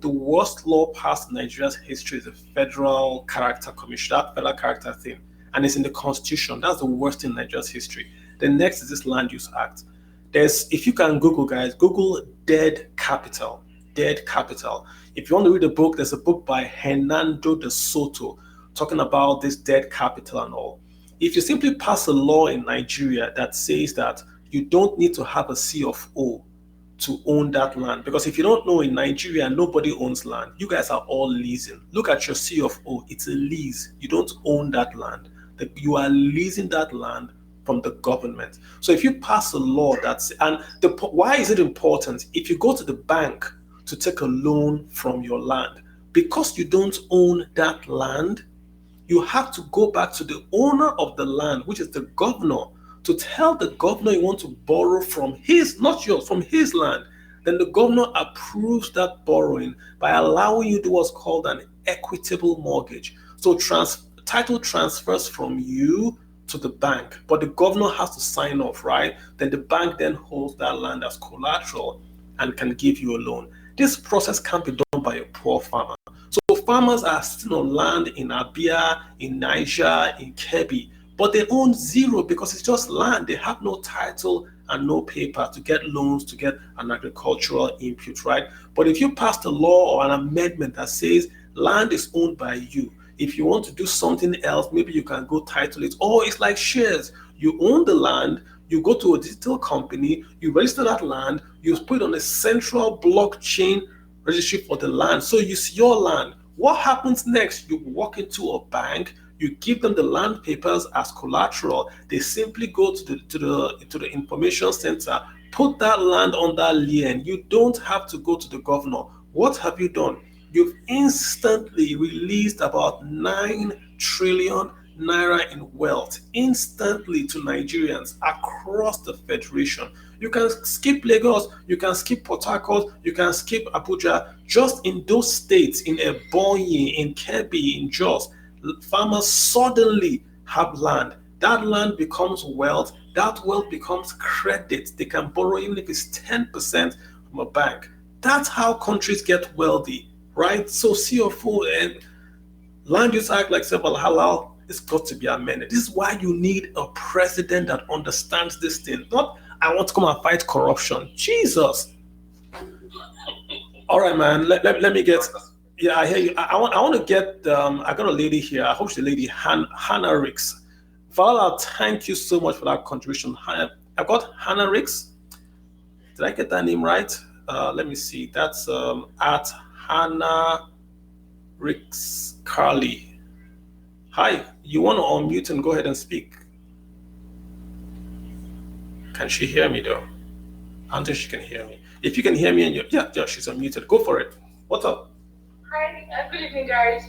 worst law passed in Nigeria's history is the Federal Character Commission, that federal character thing, and it's in the Constitution. That's the worst in Nigeria's history. The next is this Land Use Act. If you can Google, guys, Google dead capital. If you want to read a book, there's a book by Hernando de Soto talking about this dead capital and all. If you simply pass a law in Nigeria that says that you don't need to have a C of O to own that land, because if you don't know, in Nigeria, nobody owns land. You guys are all leasing. Look at your C of O. It's a lease. You don't own that land. You are leasing that land from the government. So if you pass a law why is it important? If you go to the bank to take a loan from your land, because you don't own that land, you have to go back to the owner of the land, which is the governor, to tell the governor you want to borrow from his, not yours, from his land. Then the governor approves that borrowing by allowing you to do what's called an equitable mortgage. So title transfers from you to the bank, but the governor has to sign off, right? Then the bank then holds that land as collateral and can give you a loan. This process can't be done by a poor farmer. So farmers are still on land in Abia, in Niger, in Kebbi, but they own zero because it's just land. They have no title and no paper to get loans, to get an agricultural input, right? But if you pass a law or an amendment that says land is owned by you, if you want to do something else, maybe you can go title it. Or it's like shares. You own the land, you go to a digital company, you register that land, you put it on a central blockchain registry for the land. So it's your land. What happens next? You walk into a bank, you give them the land papers as collateral. They simply go to the information center, put that land on that lien. You don't have to go to the governor. What have you done? You've instantly released about 9 trillion naira in wealth instantly to Nigerians across the federation. You can skip Lagos, you can skip Port Harcourt, you can skip Abuja. Just in those states, in Ebonyi, in Kebbi, in Jos, farmers suddenly have land. That land becomes wealth. That wealth becomes credit. They can borrow even if it's 10% from a bank. That's how countries get wealthy, right? So CFO and Land Use Act, like Sebal Halal, it's got to be amended. This is why you need a president that understands this thing. Not, I want to come and fight corruption. Jesus. All right, man. Let me get. Yeah, I hear you. I want to get. I got a lady here. I hope she's the lady Hannah Ricks. Vala, thank you so much for that contribution. I got Hannah Ricks. Did I get that name right? Let me see. That's at Hannah Ricks Carly. Hi, you want to unmute and go ahead and speak. Can she hear me though? I don't think she can hear me. If you can hear me and yeah, she's unmuted. Go for it. What's up? Hi, good evening, guys.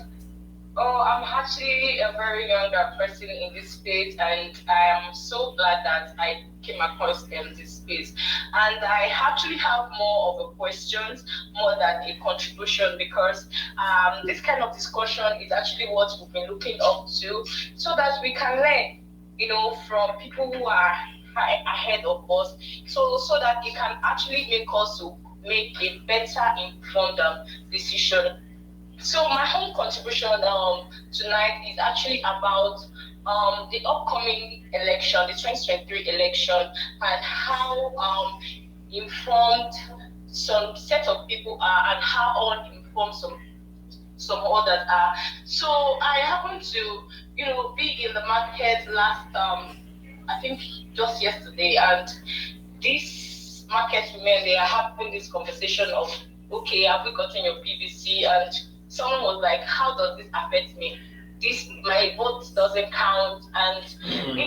Oh, I'm actually a very young person in this space, and I am so glad that I came across this space. And I actually have more of a questions more than a contribution, because this kind of discussion is actually what we've been looking up to, so that we can learn, from people who are ahead of us, so that it can actually make us to make a better informed decision. So my home contribution tonight is actually about the upcoming election, the 2023 election, and how informed some set of people are and how uninformed some others are. So I happened to, be in the market last, I think just yesterday, and this market women, they are having this conversation of, okay, have we gotten your PVC? And someone was like, how does this affect me? My vote doesn't count. And, and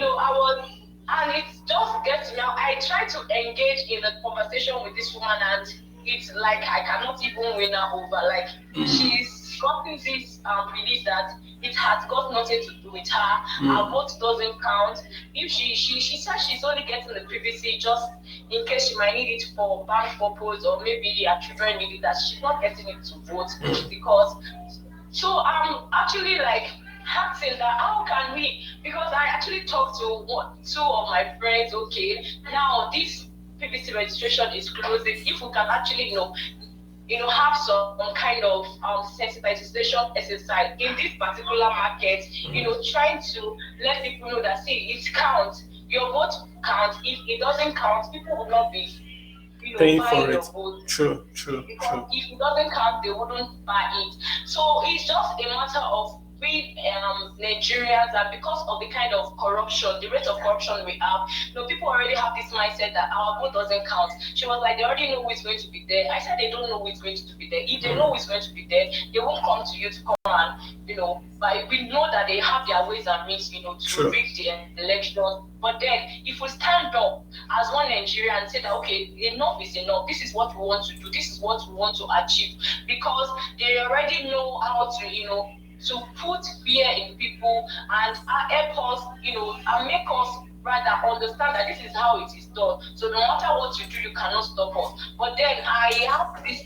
it just gets me out. I try to engage in a conversation with this woman, and it's like I cannot even win her over. Like, she's gotten this belief that it has got nothing to do with her. Her vote doesn't count. If she says she's only getting the PVC just in case she might need it for bank purpose, or maybe her children need it, that she's not getting it to vote because. So I'm actually like asking that how can we? Because I actually talked to two of my friends. Okay, now this PVC registration is closing. If we can actually, have some kind of sensitization exercise in this particular market, trying to let people know that, see, it counts. Your vote counts. If it doesn't count, people will not be, paying for your it. vote. True. Because if it doesn't count, they wouldn't buy it. So it's just a matter of we Nigerians, and because of the kind of corruption, the rate of corruption we have, people already have this mindset that our vote doesn't count. She was like, they already know who is going to be there. I said they don't know who is going to be there. If they know who is going to be there, they won't come to you to come and, but we know that they have their ways and means, to rig the election. But then, if we stand up as one Nigerian and say that, okay, enough is enough, this is what we want to do, this is what we want to achieve, because they already know how to, to put fear in people and help us, and make us rather understand that this is how it is done. So no matter what you do, you cannot stop us. But then I have this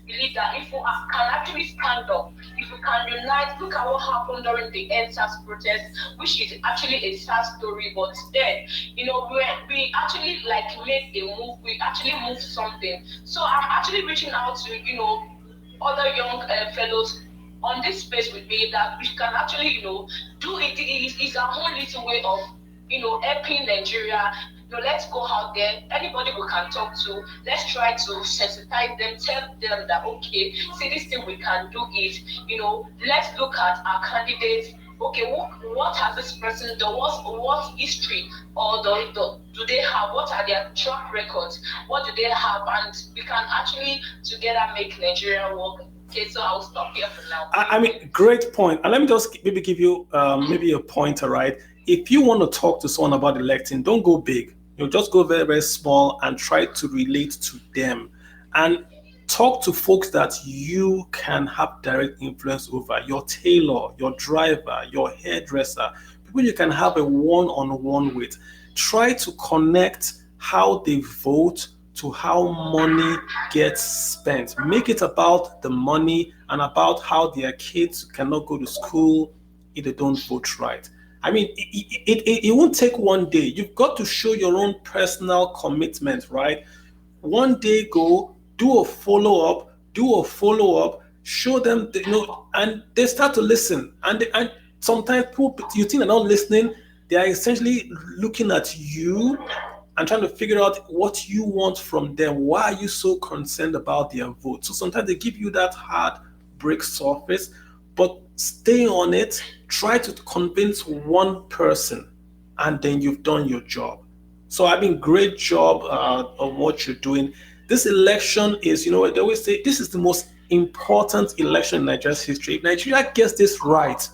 belief that if we can actually stand up, if we can unite, look at what happened during the NSAS protest, which is actually a sad story, but then, we actually like made a move, we actually moved something. So I'm actually reaching out to, other young fellows on this space with me, that we can actually, do it. It's our own little way of, helping Nigeria. Let's go out there. Anybody we can talk to, let's try to sensitize them, tell them that, okay, see, this thing we can do is, let's look at our candidates. Okay, what has this person done? What history or do they have? What are their track records? What do they have? And we can actually together make Nigeria work. Okay, so I'll stop here for now. I mean, great point. And let me just maybe give you maybe a pointer, right? If you want to talk to someone about electing, don't go big. Just go very, very small and try to relate to them. And talk to folks that you can have direct influence over. Your tailor, your driver, your hairdresser, people you can have a one-on-one with. Try to connect how they vote to how money gets spent. Make it about the money and about how their kids cannot go to school if they don't vote right. I mean, it won't take one day. You've got to show your own personal commitment, right? One day go, do a follow-up, show them, and they start to listen. And sometimes people, you think they're not listening, they are essentially looking at you and trying to figure out what you want from them. Why are you so concerned about their vote? So sometimes they give you that hard brick surface, but stay on it. Try to convince one person, and then you've done your job. So I mean, great job of what you're doing. This election is, they always say, this is the most important election in Nigeria's history. If Nigeria gets this right,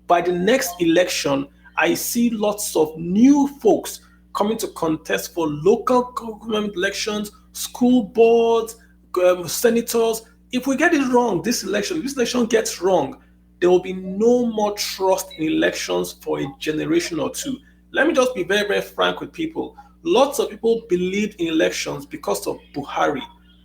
by the next election, I see lots of new folks coming to contest for local government elections, school boards, senators. If we get it wrong, this election gets wrong, there will be no more trust in elections for a generation or two. Let me just be very, very frank with people. Lots of people believed in elections because of Buhari.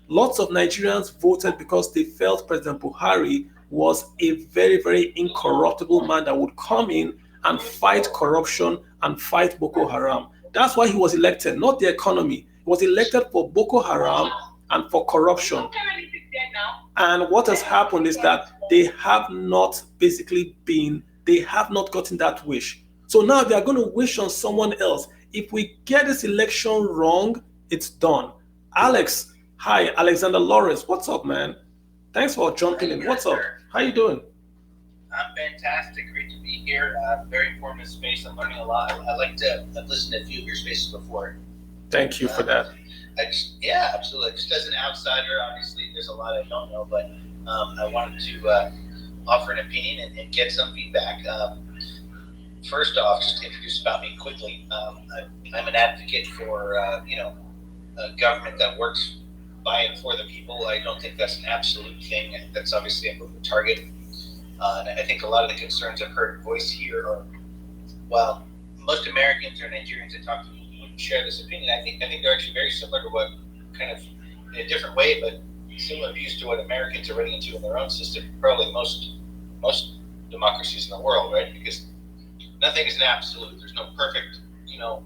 Lots of Nigerians voted because they felt President Buhari was a very, very incorruptible man that would come in and fight corruption and fight Boko Haram. That's why he was elected, not the economy. He was elected for Boko Haram and for corruption. And what has happened is that they have not gotten that wish. So now they are going to wish on someone else. If we get this election wrong, it's done. Alex, hi, Alexander Lawrence. What's up, man? Thanks for jumping in. What's up? How you doing? I'm fantastic. Great to be here. Very informative space. I'm learning a lot. I've listened to a few of your spaces before. Thank you for that. Yeah, absolutely. Just as an outsider, obviously, there's a lot I don't know, but I wanted to offer an opinion and get some feedback. First off, just to introduce about me quickly, I'm an advocate for a government that works by and for the people. I don't think that's an absolute thing. That's obviously a moving target. And I think a lot of the concerns I've heard voiced here are, well, most Americans or Nigerians I talk to wouldn't share this opinion. I think they're actually very similar to what, kind of in a different way, but similar views to what Americans are running into in their own system. Probably most democracies in the world, right? Because nothing is an absolute. There's no perfect,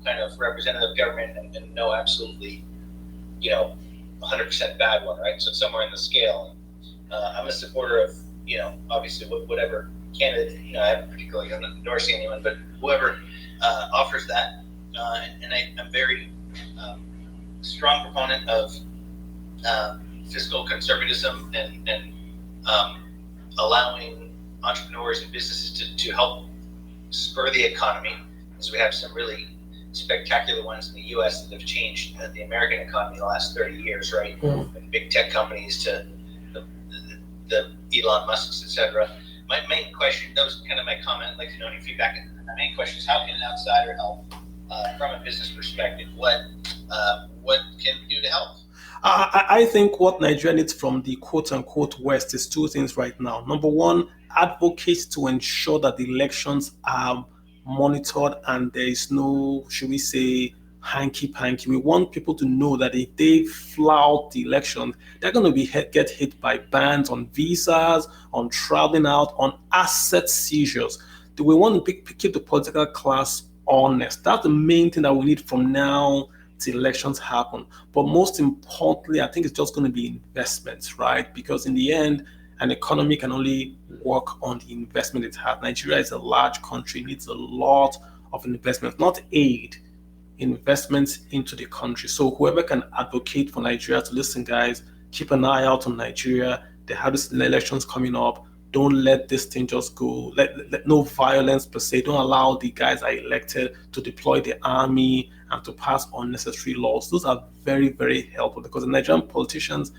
kind of representative government and no absolutely, 100% bad one, right? So somewhere in the scale. I'm a supporter of, obviously whatever candidate, I haven't particularly, I'm not endorsing anyone, but whoever offers that. And I'm very strong proponent of fiscal conservatism and allowing entrepreneurs and businesses to help spur the economy, as we have some really spectacular ones in the U.S. that have changed the American economy in the last 30 years, right? From big tech companies to the Elon Musks, etc. My main question, that was kind of my comment, I'd like to know any feedback. My main question is, how can an outsider help from a business perspective? What can we do to help? I think what Nigeria needs from the quote-unquote West is two things right now. Number one, advocates to ensure that the elections are monitored and there is no, should we say, hanky-panky. We want people to know that if they flout the election, they're going to get hit by bans on visas, on traveling out, on asset seizures. Do we want to keep the political class honest? That's the main thing that we need from now till elections happen. But most importantly, I think it's just going to be investments, right? Because in the end, an economy can only work on the investment it has. Nigeria is a large country, needs a lot of investment, not aid, investments into the country. So whoever can advocate for Nigeria to listen, guys, keep an eye out on Nigeria. They have these elections coming up. Don't let this thing just go. Let no violence per se. Don't allow the guys that are elected to deploy the army and to pass unnecessary laws. Those are very, very helpful because the Nigerian politicians,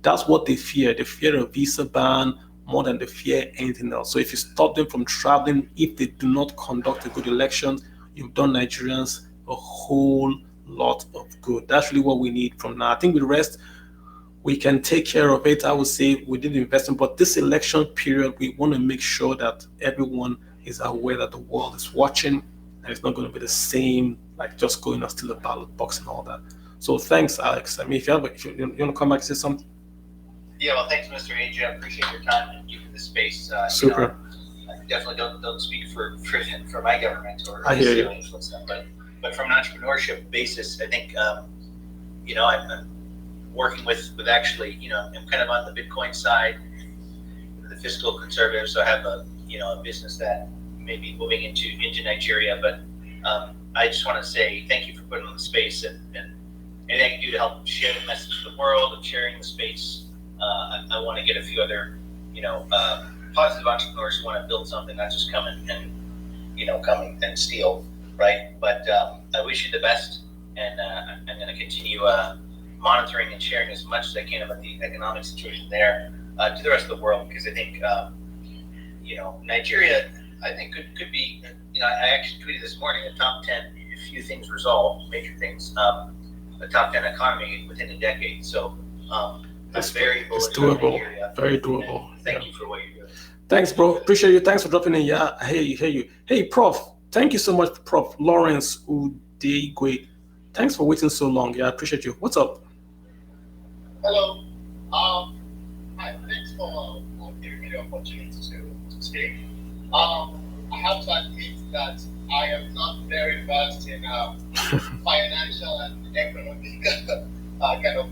that's what they fear. They fear a visa ban more than they fear anything else. So if you stop them from traveling, if they do not conduct a good election, you've done Nigerians a whole lot of good. That's really what we need from now. I think the rest, we can take care of it. I would say we did investment, but this election period, we want to make sure that everyone is aware that the world is watching and it's not going to be the same, like just going and steal a ballot box and all that. So thanks, Alex. I mean, if you want to come back and say something. Yeah, well, thanks, Mr. AJ. I appreciate your time and giving the space. Super. I definitely don't speak for my government or I hear you. Influence them, but from an entrepreneurship basis, I think I'm working with actually, I'm kind of on the Bitcoin side, the fiscal conservative. So I have a business that may be moving into Nigeria, but I just want to say thank you for putting on the space and anything I can do to help share the message to the world and sharing the space. I want to get a few other, positive entrepreneurs who want to build something, not just come and come and steal, right? But I wish you the best, and I'm going to continue monitoring and sharing as much as I can about the economic situation there to the rest of the world, because I think, Nigeria, I think could be. I actually tweeted this morning a top 10, a few things resolved, major things, a top 10 economy within a decade. So that's very bullish. It's doable. Very doable. Thank you for what you're doing. Thanks, bro. Appreciate you. Thanks for dropping in. Yeah, I hear you. Hey, Prof. Thank you so much, Prof. Lawrence Udeigwe. Thanks for waiting so long. Yeah, I appreciate you. What's up? Hello. Thanks for giving me the opportunity to speak. I have to admit that I am not very versed in financial and economic kind of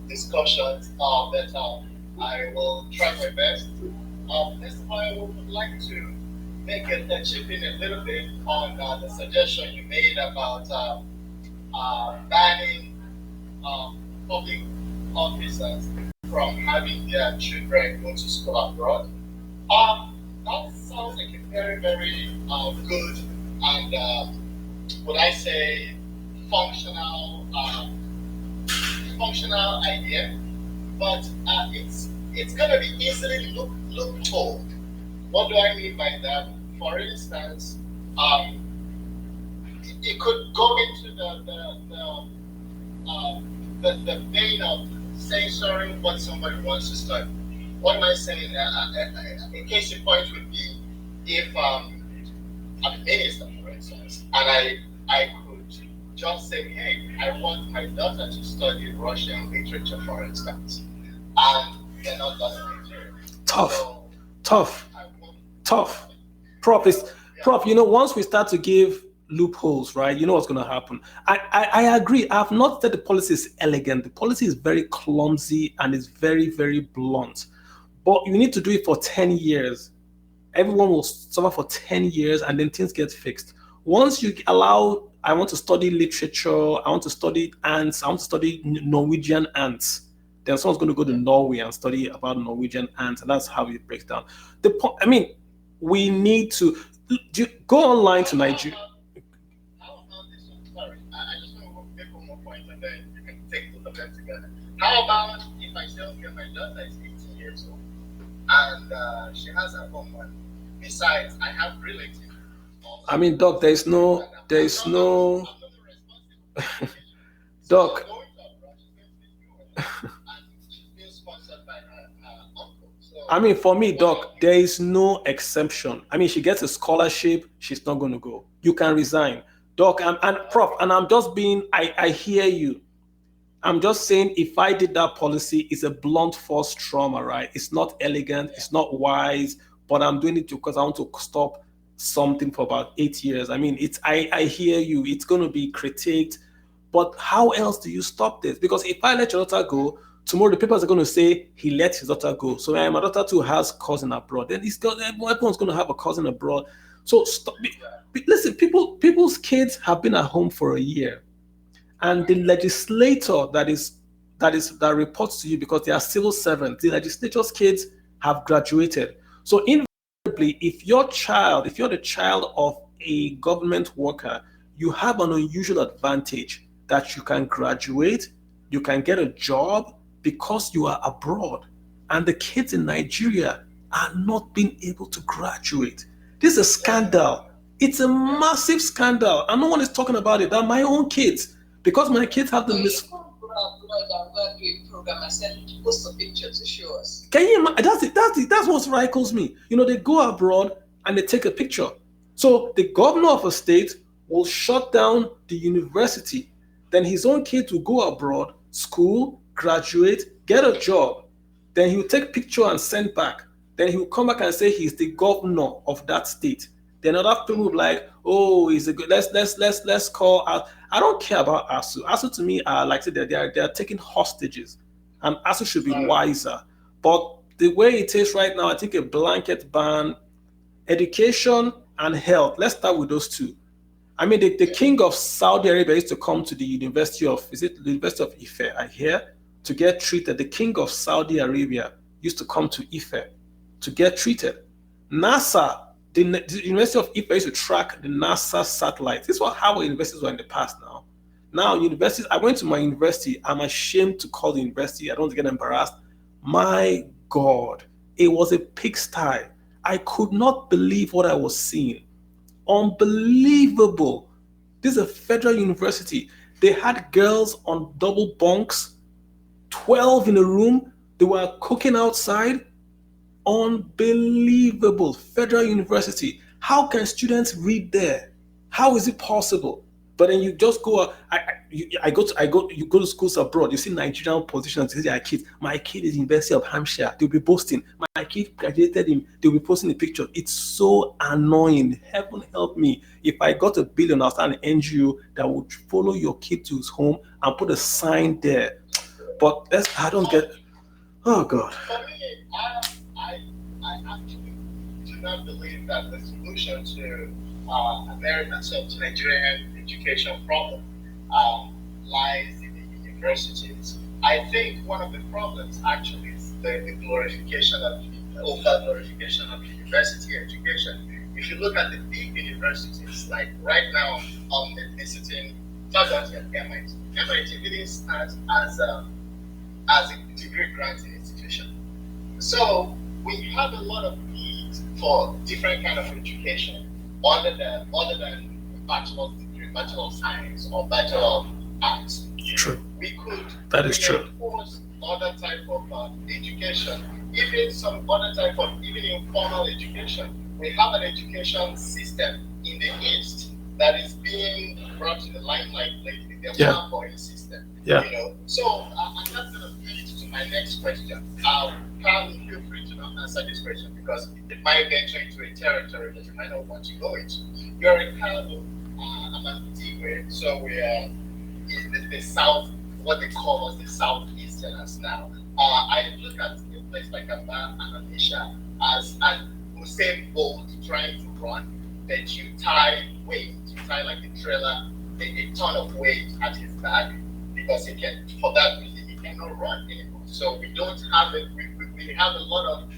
discussions, but I will try my best. First of all, I would like to chip in a little bit on the suggestion you made about banning public officers from having their children go to school abroad. That sounds like a very, very good and would I say functional idea, but it's gonna be easily loopholed. What do I mean by that? For instance, it could go into the vein of censoring what somebody wants to study. What am I saying? A case in point would be if I'm a minister, for instance, and I could just say, hey, I want my daughter to study Russian literature, for instance, and they're not done in Nigeria. Tough. Prof, once we start to give loopholes, right, you know what's going to happen. I agree. I've not said the policy is elegant. The policy is very clumsy and is very, very blunt. But you need to do it for 10 years. Everyone will suffer for 10 years and then things get fixed. Once you allow, I want to study literature, I want to study ants, I want to study Norwegian ants, then someone's going to go to Norway and study about Norwegian ants, and that's how it breaks down. We need to go online to Nigeria. Sorry, I just want to make one more point and then you can take both of them together. How about if I say, okay, my daughter is 18 years old and she has her own money. Besides, I have relatives. Doc, Doc. For me, Doc, there is no exception. She gets a scholarship, she's not going to go. You can resign. Doc, and Prof, and I'm just being, I hear you. I'm just saying, if I did that policy, it's a blunt force trauma, right? It's not elegant, it's not wise, but I'm doing it because I want to stop something for about 8 years. I hear you. It's going to be critiqued, but how else do you stop this? Because if I let your daughter go, tomorrow the papers are going to say he let his daughter go. So my daughter too has cousin abroad. Then everyone's going to have a cousin abroad. So stop. Listen, people's kids have been at home for a year, and the legislator that reports to you, because they are civil servants, the legislature's kids have graduated. So invariably, if you're the child of a government worker, you have an unusual advantage that you can graduate, you can get a job because you are abroad. And the kids in Nigeria are not being able to graduate. This is a scandal. It's a massive scandal. And no one is talking about it. They're my own kids. Because my kids have the program and post a picture to show us. Can you imagine? That's what rankles me. They go abroad and they take a picture. So the governor of a state will shut down the university. Then his own kids will go abroad, school, graduate, get a job. Then he will take a picture and send back. Then he will come back and say he's the governor of that state. Then other people will be like, oh, he's a good. Let's call out. I don't care about ASU. ASU to me are like they are taking hostages, and ASU should be wiser. But the way it is right now, I think a blanket ban, education and health. Let's start with those two. The king of Saudi Arabia used to come to the University of Ife, I hear, to get treated. The king of Saudi Arabia used to come to Ife to get treated. NASA, the University of Ife used to track the NASA satellites. This was how our universities were in the past now. Now, universities, I went to my university. I'm ashamed to call the university. I don't want to get embarrassed. My God, it was a pigsty. I could not believe what I was seeing. Unbelievable. This is a federal university. They had girls on double bunks, 12 in a room. They were cooking outside. Unbelievable. Federal university. How can students read there? How is it possible? But then you just go. You go to schools abroad. You see Nigerian politicians. You see their kids. My kid is University of Hampshire. They'll be posting. My kid graduated in. They'll be posting a picture. It's so annoying. Heaven help me. If I got $1 billion, I'll start an NGO that would follow your kid to his home and put a sign there. But I don't get. Oh God. For me, I actually do not believe that the solution to America's to Nigerian education problem lies in the universities. I think one of the problems actually is the glorification of over-glorification of university education. If you look at the big universities, like right now, I'm visiting faculty at MIT. MIT really starts as a degree granting institution. So we have a lot of need for different kind of education other than bachelor's degree, bachelor of science or bachelor of arts. True. We could That is true. Enforce other type of education, even some other type of even informal education. We have an education system in the East that is being brought to the limelight lately. The Malfoy system. Yeah. You know. So and that's going to lead to my next question. Carl, feel free to not answer this question because it might venture into a territory that you might not want to go into. You're in Kano, I'm at Tigwe, so we are in the south, what they call us the southeasterners now. I look at a place like Aba and Anisha as Usain Bolt trying to run, that you tie weight, you tie like a trailer, a ton of weight at his back because he can, for that reason, he cannot run anymore. So we don't have it. We have a lot of,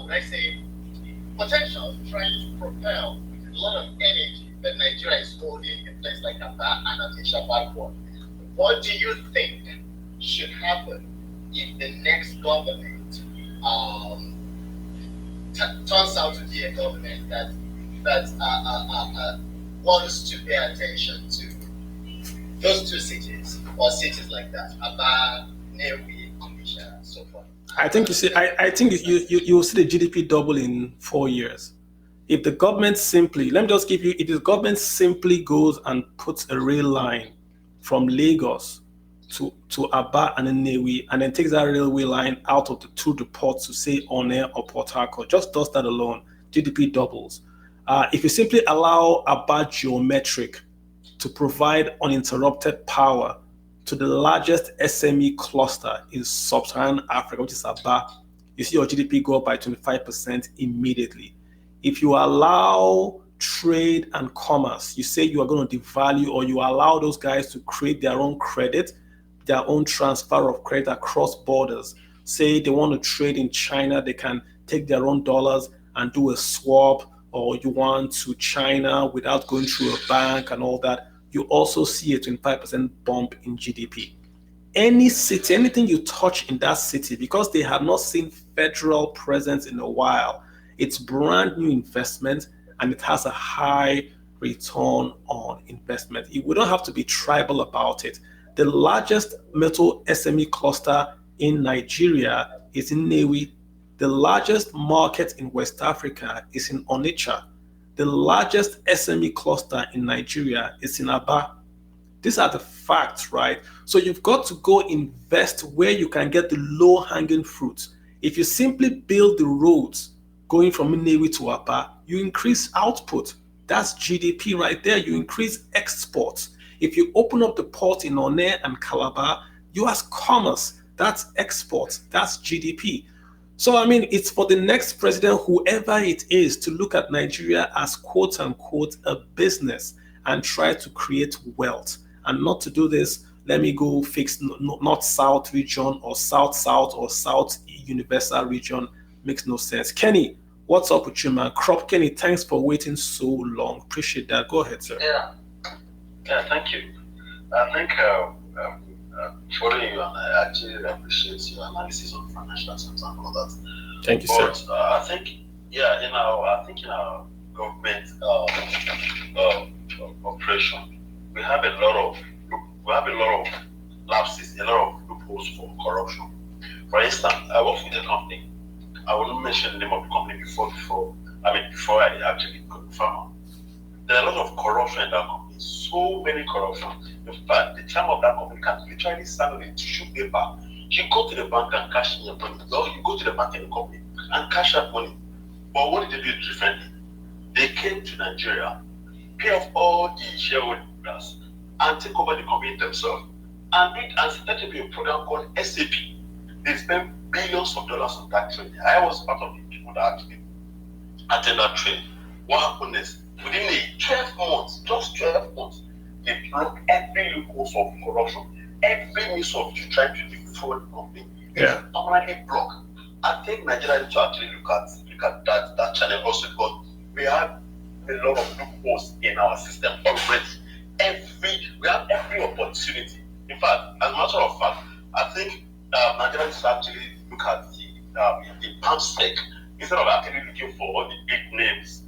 when I say potential, trying to propel with a lot of energy that Nigeria is holding a place like Aba and Anisha backward. What do you think should happen if the next government turns out to be a government that wants to pay attention to those two cities or cities like that, Aba, Newi, Anisha, and so forth? I think you see. I think you will see the GDP double in 4 years. If the government simply, let me just give you, if the government simply goes and puts a rail line from Lagos to Aba and then Newi, and then takes that railway line out of the ports to say Onne or Port Harcourt, just does that alone, GDP doubles. If you simply allow Aba Geometric to provide uninterrupted power to the largest SME cluster in sub-Saharan Africa, which is Aba, you see your GDP go up by 25% immediately. If you allow trade and commerce, you say you are going to devalue, or you allow those guys to create their own credit, their own transfer of credit across borders. Say they want to trade in China, they can take their own dollars and do a swap, or you want to China without going through a bank and all that. You also see a 25% bump in GDP. Any city, anything you touch in that city, because they have not seen federal presence in a while, it's brand new investment and it has a high return on investment. We don't have to be tribal about it. The largest metal SME cluster in Nigeria is in Newi. The largest market in West Africa is in Onitsha. The largest SME cluster in Nigeria is in Aba. These are the facts, right? So you've got to go invest where you can get the low-hanging fruits. If you simply build the roads going from Newi to Aba, you increase output. That's GDP right there. You increase exports. If you open up the port in Onne and Calabar, you ask commerce. That's exports. That's GDP. So, I mean, it's for the next president, whoever it is, to look at Nigeria as quote unquote a business and try to create wealth, and not to do this, let me go fix North-South region or South-South or South Universal region. Makes no sense. Kenny, what's up with you, man? Crop Kenny, thanks for waiting so long. Appreciate that. Go ahead, sir. Yeah, thank you. I think following you, and I actually appreciate your analysis on financial terms and all that. Thank you, but, sir. I think Yeah, I think in our government operation, we have a lot of lapses, a lot of loopholes for corruption. For instance, I work with a company. I will not mention the name of the company before I actually confirm. There are a lot of corruption in that company. So many corruption. In fact, the chairman of that company can literally stand on a tissue paper. You go to the bank and cash in your money. Or you go to the bank in the company and cash out money. But what did they do differently? They came to Nigeria, pay off all the shareholders, and take over the company themselves. And started to be a program called SAP. They spent billions of dollars on that training. I was part of the people that actually attended that training. What happened is, within 12 months, just 12 months, they blocked every loophole of corruption, every means of you trying to defraud the company. Yeah. Permanently blocked. I think Nigeria needs to actually look at that channel also, because we have a lot of loopholes in our system already. We have every opportunity. In fact, as a matter of fact, I think Nigeria needs to actually look at the palm stake instead of actually looking for all the big names.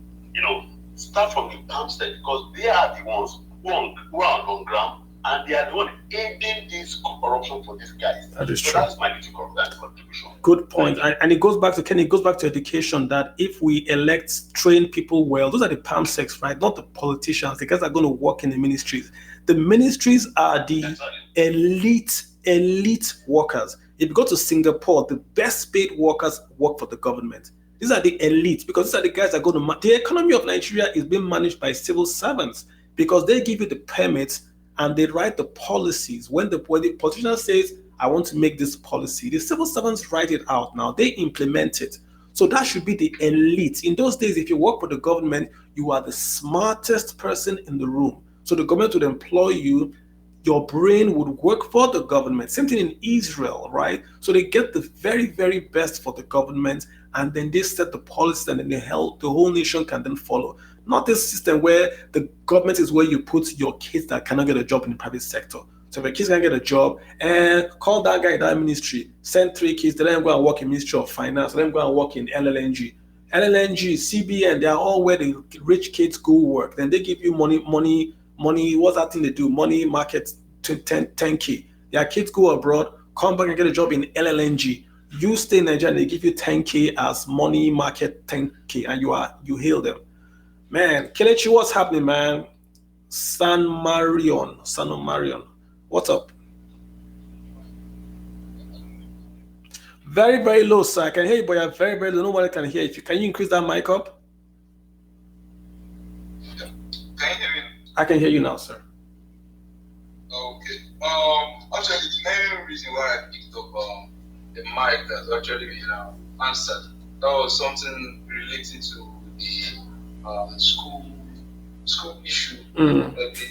Start from the palm stake, because they are the ones who are on ground, and they are the one aiding this corruption for these guys. That is so true. That's my little contribution. Good point. And it goes back to Ken. It goes back to education, that if we elect trained people well, those are the palm stakes, right? Not the politicians. The guys that are going to work in the ministries. The ministries are the elite workers. If you go to Singapore, the best paid workers work for the government. These are the elites, because these are the guys that go to. The economy of Nigeria is being managed by civil servants, because they give you the permits and they write the policies. When the politician says, I want to make this policy, the civil servants write it out now. They implement it. So that should be the elite. In those days, if you work for the government, you are the smartest person in the room. So the government would employ you. Your brain would work for the government. Same thing in Israel, right? So they get the very, very best for the government, and then they set the policy, and then the whole nation can then follow. Not this system where the government is where you put your kids that cannot get a job in the private sector. So if your kids can get a job, and call that guy in that ministry, send 3 kids, let them go and work in Ministry of Finance, let them go and work in LLNG, CBN, they are all where the rich kids go work. Then they give you money, what's that thing they do? Money market to 10K. Their kids go abroad, come back and get a job in LLNG. You stay in Nigeria and they give you 10K as money market 10K, and you hail them. Man, Kelechi, what's happening, man? San Marion. What's up? Very, very low, sir. I can hear you, but you're very, very low. Nobody can hear you. Can you increase that mic up? Can you hear me? I can hear you now, sir. Okay. Actually, the main reason why I picked up the mic that's actually answered, that was something relating to the school issue that the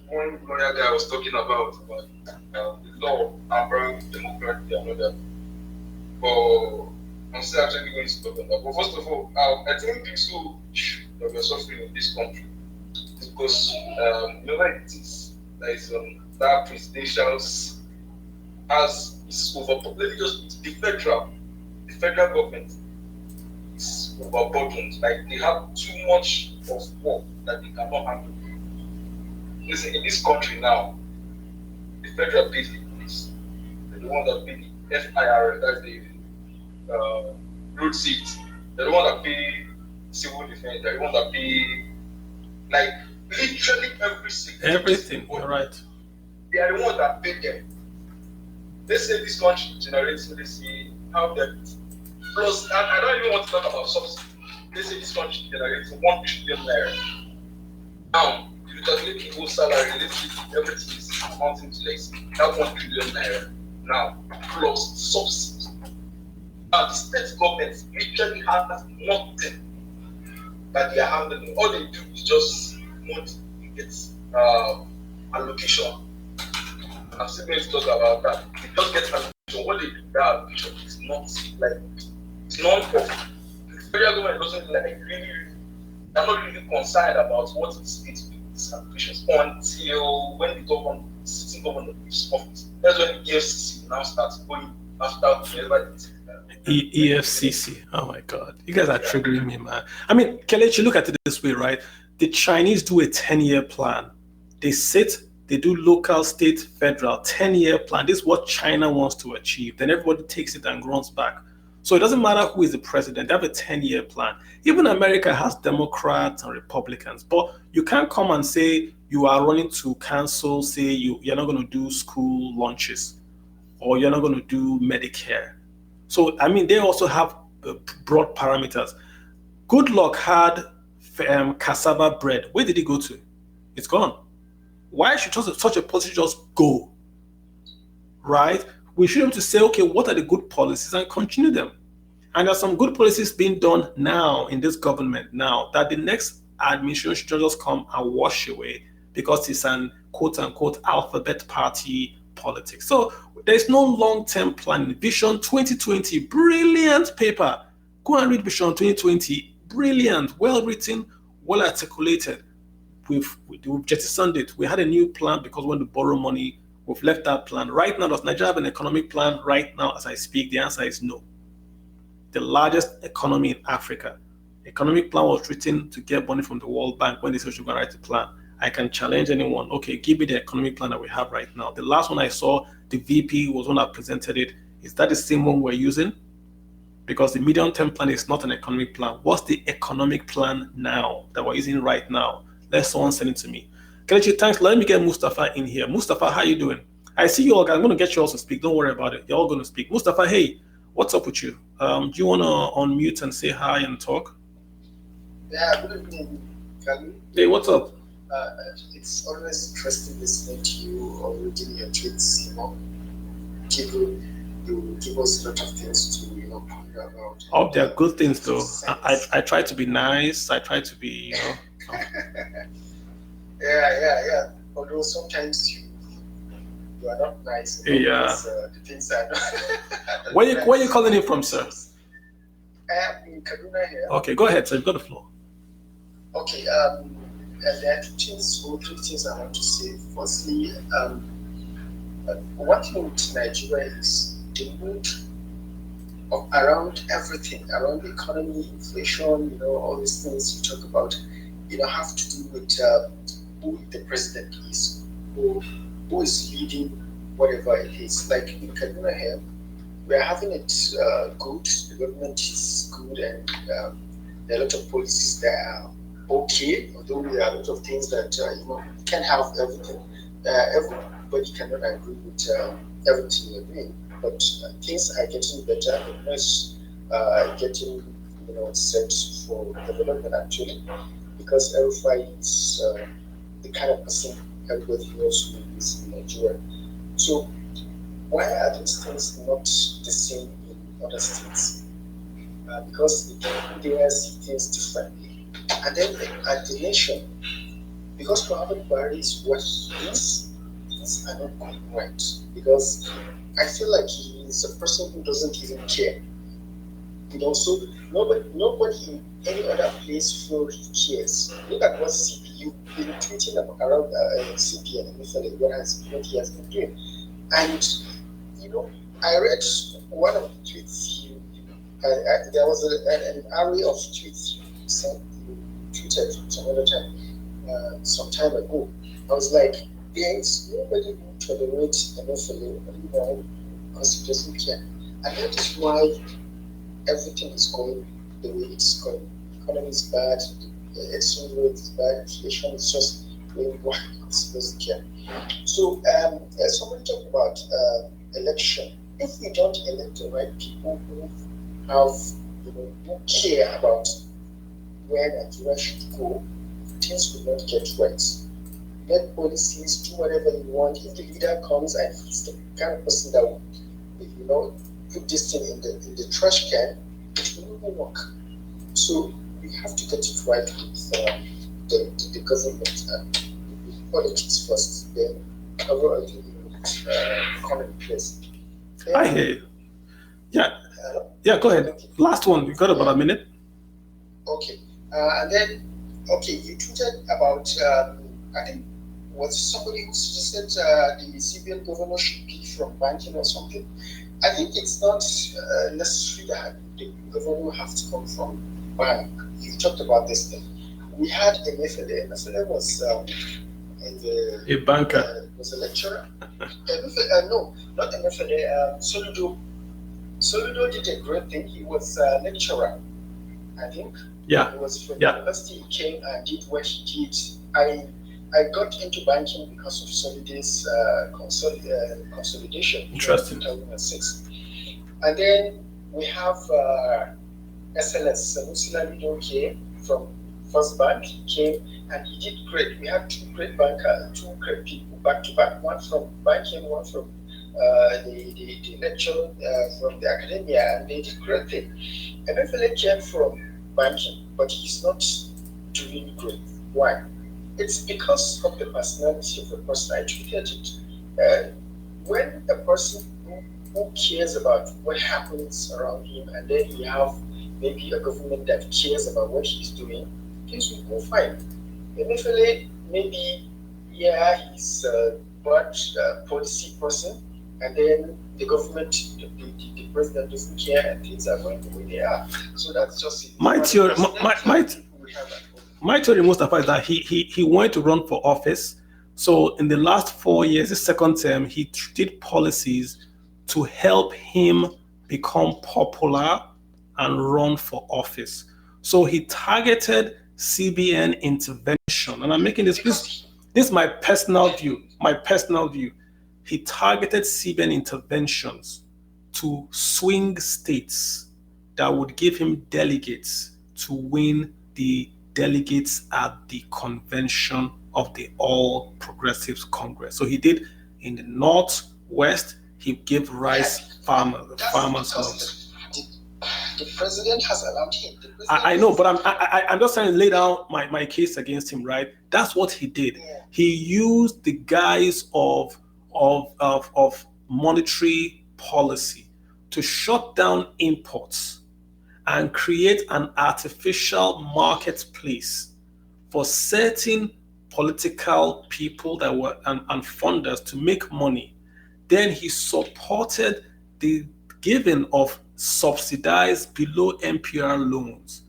one lawyer guy was talking about the law and democracy and all that. But I'm still actually going to talk about that. But first of all, I think the school issue that we're suffering in this country is because like this, there is that presidential is overpopulated. The federal government is overburdened. Like they have too much of work that they cannot handle. Listen, in this country now, the federal pays the police. They're the one that pay the FIR, that's the road safety. They're the one that pay civil defense. They're the one that pay like literally everything. You're right. They are the ones that pay them. They say this country generates, let's see how debt. Plus, I don't even want to talk about subsidy. They say this country generates 1 trillion naira. Now, if you calculate people's salary, everything is amounting to like that 1 trillion naira. Now, plus subsidy. Now, the state government literally has nothing that they are handling. All they do is just want to get allocation. I'm still going to talk about that. They just get allocation. What they do, that allocation is not like, it's non-profit. The federal government doesn't they're not really concerned about what the state with these allocations until when the sitting government leaves office. That's when the EFCC now starts going after whoever they think EFCC. Oh my God. You guys are triggering me, man. I mean, Kelechi, look at it this way, right? The Chinese do a 10-year plan. They sit, they do local, state, federal, 10-year plan. This is what China wants to achieve. Then everybody takes it and runs back. So it doesn't matter who is the president. They have a 10-year plan. Even America has Democrats and Republicans. But you can't come and say you are running to cancel, say you're not going to do school lunches or you're not going to do Medicare. So, I mean, they also have broad parameters. Goodluck had cassava bread. Where did he go to? It's gone. Why should such a policy just go? Right? We should be able to say, okay, what are the good policies and continue them. And there's some good policies being done now in this government now that the next administration should just come and wash away because it's an quote-unquote alphabet party politics. So there's no long-term planning. Vision 2020, brilliant paper. Go and read Vision 2020. Brilliant, well-written, well-articulated. We've jettisoned it. We had a new plan because we want to borrow money. We've left that plan. Right now, does Nigeria have an economic plan? Right now, as I speak, the answer is no. The largest economy in Africa. Economic plan was written to get money from the World Bank when they said we should go write a plan. I can challenge anyone. Okay, give me the economic plan that we have right now. The last one I saw, the VP was one that presented it. Is that the same one we're using? Because the medium-term plan is not an economic plan. What's the economic plan now that we're using right now? Let someone send it to me. Kelechi, thanks. Let me get Mustafa in here. Mustafa, how you doing? I see you all guys. I'm going to get you all to speak. Don't worry about it. You're all going to speak. Mustafa, hey, what's up with you? Do you want to unmute and say hi and talk? Yeah, good evening, Kalu. Hey, what's up? It's always interesting listening to you or reading your tweets. You give us a lot of things to ponder about. Oh, they're good things though. I try to be nice. I try to be, Yeah. Although sometimes you are not nice. Yeah. The things are not. Where are you calling in from, sir? I am in Kaduna here. Okay, go ahead, sir. You've got the floor. Okay. There are three things I want to say. Firstly, one thing with Nigeria is the mood around everything, around the economy, inflation, all these things you talk about, have to do with who the president is, who is leading whatever it is. Like in Kaduna here, we are having it good. The government is good, and there are a lot of policies that are okay. Although there are a lot of things that you can't have everything. Everybody cannot agree with everything you're doing, but things are getting better. The noise getting set for development actually, because everybody is the kind of person everybody knows who is in Nigeria. So why are these things not the same in other states? Because they see things differently. And then at the nation, because Muhammad Buhari is what he is, things are not going right. Because I feel like he is a person who doesn't even care. So nobody in any other place feels he cares. Look at what you've been tweeting around CP and what he has been doing. And I read one of the tweets there was an array of tweets you tweeted some other time, some time ago. I was like, there's nobody who tolerates Emefiele because he doesn't care. And that is why everything is going the way it's going. The economy is bad, the exchange rate is bad, inflation is just going wild because he doesn't care. So somebody talked about election. If we don't elect the right people who have, who care about where Nigeria should go, things will not get right. Get policies, do whatever you want. If the leader comes and he's the kind of person that will, put this thing in the trash can, it will not work. So we have to get it right with the government and politics first, then overall economy first. I hear you. Yeah, go ahead. Last one. We got about a minute. Okay. And then, you tweeted about, I think, was somebody who suggested the CBN governor should be from banking or something. I think it's not necessary that the government have to come from bank. You talked about this thing. We had Emefiele. Emefiele was a banker. Was a lecturer. No, not Emefiele. Soludo. Soludo did a great thing. He was a lecturer, I think. Yeah. He was from university. He came and did what he did. I got into banking because of Solida's consolidation. Interesting. In 2006. And then we have SLS, Sanusi Lamido came from First Bank. He came and he did great. We had two great bankers, two great people back to back, one from banking, one from the lecture from the academia, and they did great thing. And Emefiele came from banking, but he's not doing great. Why? It's because of the personality of the person. I tweeted it. When a person who cares about what happens around him, and then you have maybe a government that cares about what he's doing, things will go fine. Emefiele, maybe, he's a bad policy person, and then the government, the president doesn't care, and things are going the way they are. So that's just it. My theory, Mustafa, is that he wanted to run for office. So in the last 4 years, his second term, he did policies to help him become popular and run for office. So he targeted CBN intervention. And I'm making this is my personal view. He targeted CBN interventions to swing states that would give him delegates to win the delegates at the convention of the All Progressives Congress. So he did in the Northwest, he gave rice farmers homes. The president has allowed him. I know, but I'm just trying to lay down my case against him, right? That's what he did. Yeah. He used the guise of monetary policy to shut down imports and create an artificial marketplace for certain political people that were and funders to make money. Then he supported the giving of subsidized below MPR loans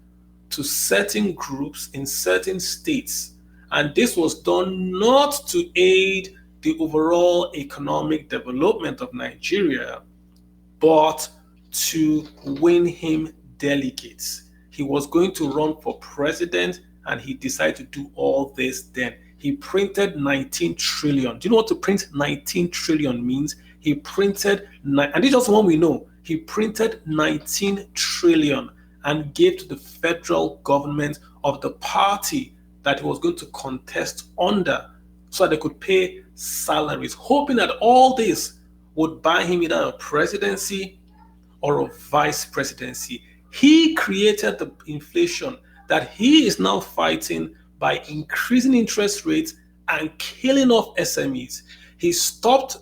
to certain groups in certain states. And this was done not to aid the overall economic development of Nigeria, but to win him delegates. He was going to run for president, and he decided to do all this then. He printed 19 trillion. Do you know what to print 19 trillion means? He printed, and this is just one we know, he printed 19 trillion and gave to the federal government of the party that he was going to contest under so that they could pay salaries, hoping that all this would buy him either a presidency or a vice presidency. He created the inflation that he is now fighting by increasing interest rates and killing off SMEs. He stopped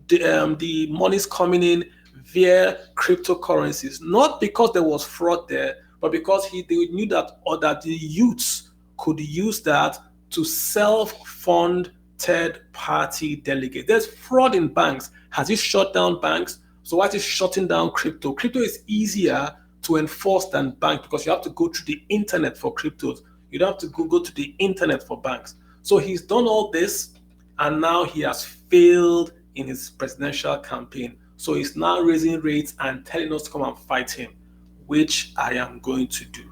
the monies coming in via cryptocurrencies, not because there was fraud there, but because they knew that the youths could use that to self-fund third-party delegates. There's fraud in banks. Has it shut down banks? So why is it shutting down crypto? Crypto is easier to enforce than bank because you have to go through the internet for cryptos. You don't have to go to the internet for banks. So he's done all this, and now he has failed in his presidential campaign. So he's now raising rates and telling us to come and fight him, which I am going to do.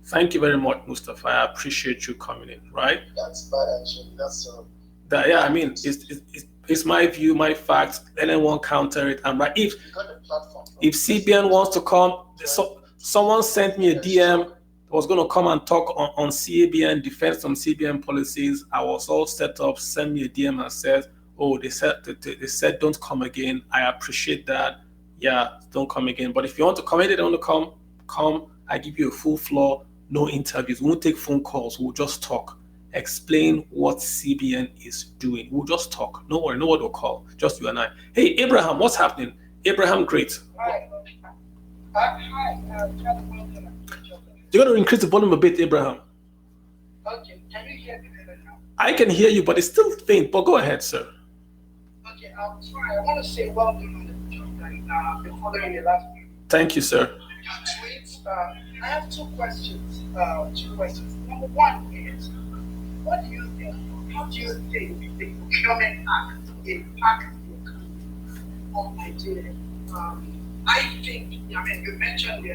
Thank you very much, Mustafa. I appreciate you coming in, right? That's bad, actually. That's it's my view, my facts. Anyone counter it, I'm right. If CBN wants to come, someone sent me a DM. Was going to come and talk on CBN, defend some CBN policies. I was all set up. Send me a DM and said, "Oh, they said don't come again." I appreciate that. Yeah, don't come again. But if you want to come in, they don't want to come. I give you a full floor, no interviews. We won't take phone calls. We'll just talk. Explain what CBN is doing. We'll just talk. No worry, no one will call. Just you and I. Hey, Abraham, what's happening? Abraham, great. Hi. You're going to increase the volume a bit, Abraham. Okay, can you hear me better now? I can hear you, but it's still faint. But go ahead, sir. Okay, I'm sorry. I want to say well done on the job and been following the last week. Thank you, sir. Tweets. I have two questions. Number one is, what do you think? How do you think the Procurement Act impacts the economy of Nigeria? I think, I mean, you mentioned the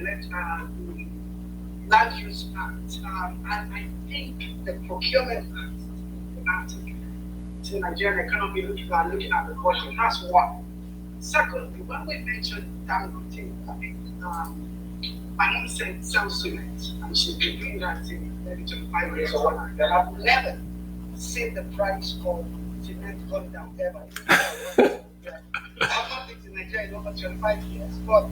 Land Use Act, and I think the Procurement Act is problematic to the Nigerian economy looking at the budget. That's one. Secondly, when we mentioned Dangote, I think my mom said sell cement, and she's been doing that since maybe 25 years or whatever. But I've never seen the price of cement going down ever. I've not been to Nigeria in over 25 years, but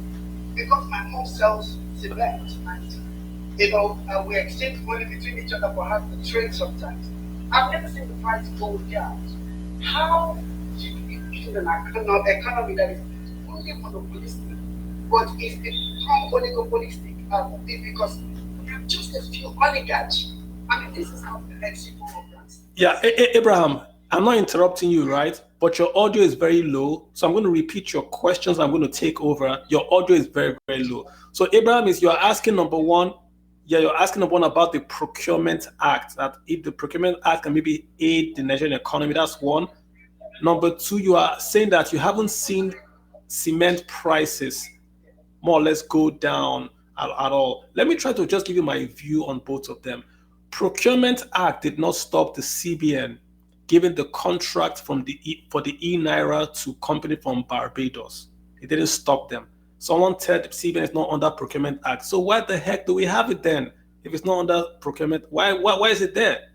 because my mom sells cement and we exchange money between each other for half the trade sometimes, I've never seen the price go down. How do you build an economy that is only monopolistic, but is become oligopolistic? Because we have just a few oligarchs. I mean, this is how the Mexico operates. Yeah, Abraham, I'm not interrupting you, right? But your audio is very low. So I'm going to repeat your questions. I'm going to take over. Your audio is very, very low. So Abraham, you're asking number one about the Procurement Act, that if the Procurement Act can maybe aid the Nigerian economy, that's one. Number two, you are saying that you haven't seen cement prices more or less go down at all. Let me try to just give you my view on both of them. Procurement Act did not stop the CBN giving the contract for the e-Naira to company from Barbados. It didn't stop them. Someone said CBN is not under Procurement Act. So why the heck do we have it then? If it's not under procurement, why is it there?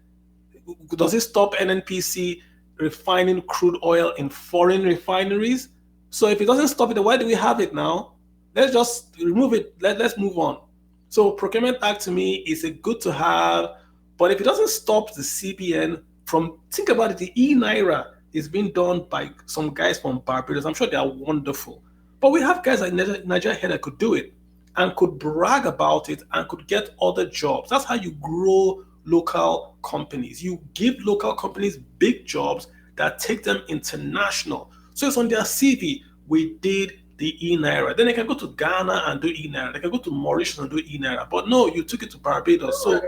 Does it stop NNPC refining crude oil in foreign refineries? So if it doesn't stop it, then why do we have it now? Let's just remove it. Let's move on. So Procurement Act to me is a good to have, but if it doesn't stop the CBN from, think about it, the e-Naira is being done by some guys from Barbados. I'm sure they are wonderful. But we have guys like Nigeria here that could do it and could brag about it and could get other jobs. That's how you grow local companies. You give local companies big jobs that take them international. So it's on their CV, we did the e-Naira. Then they can go to Ghana and do e-Naira. They can go to Mauritius and do e-Naira. But no, you took it to Barbados. So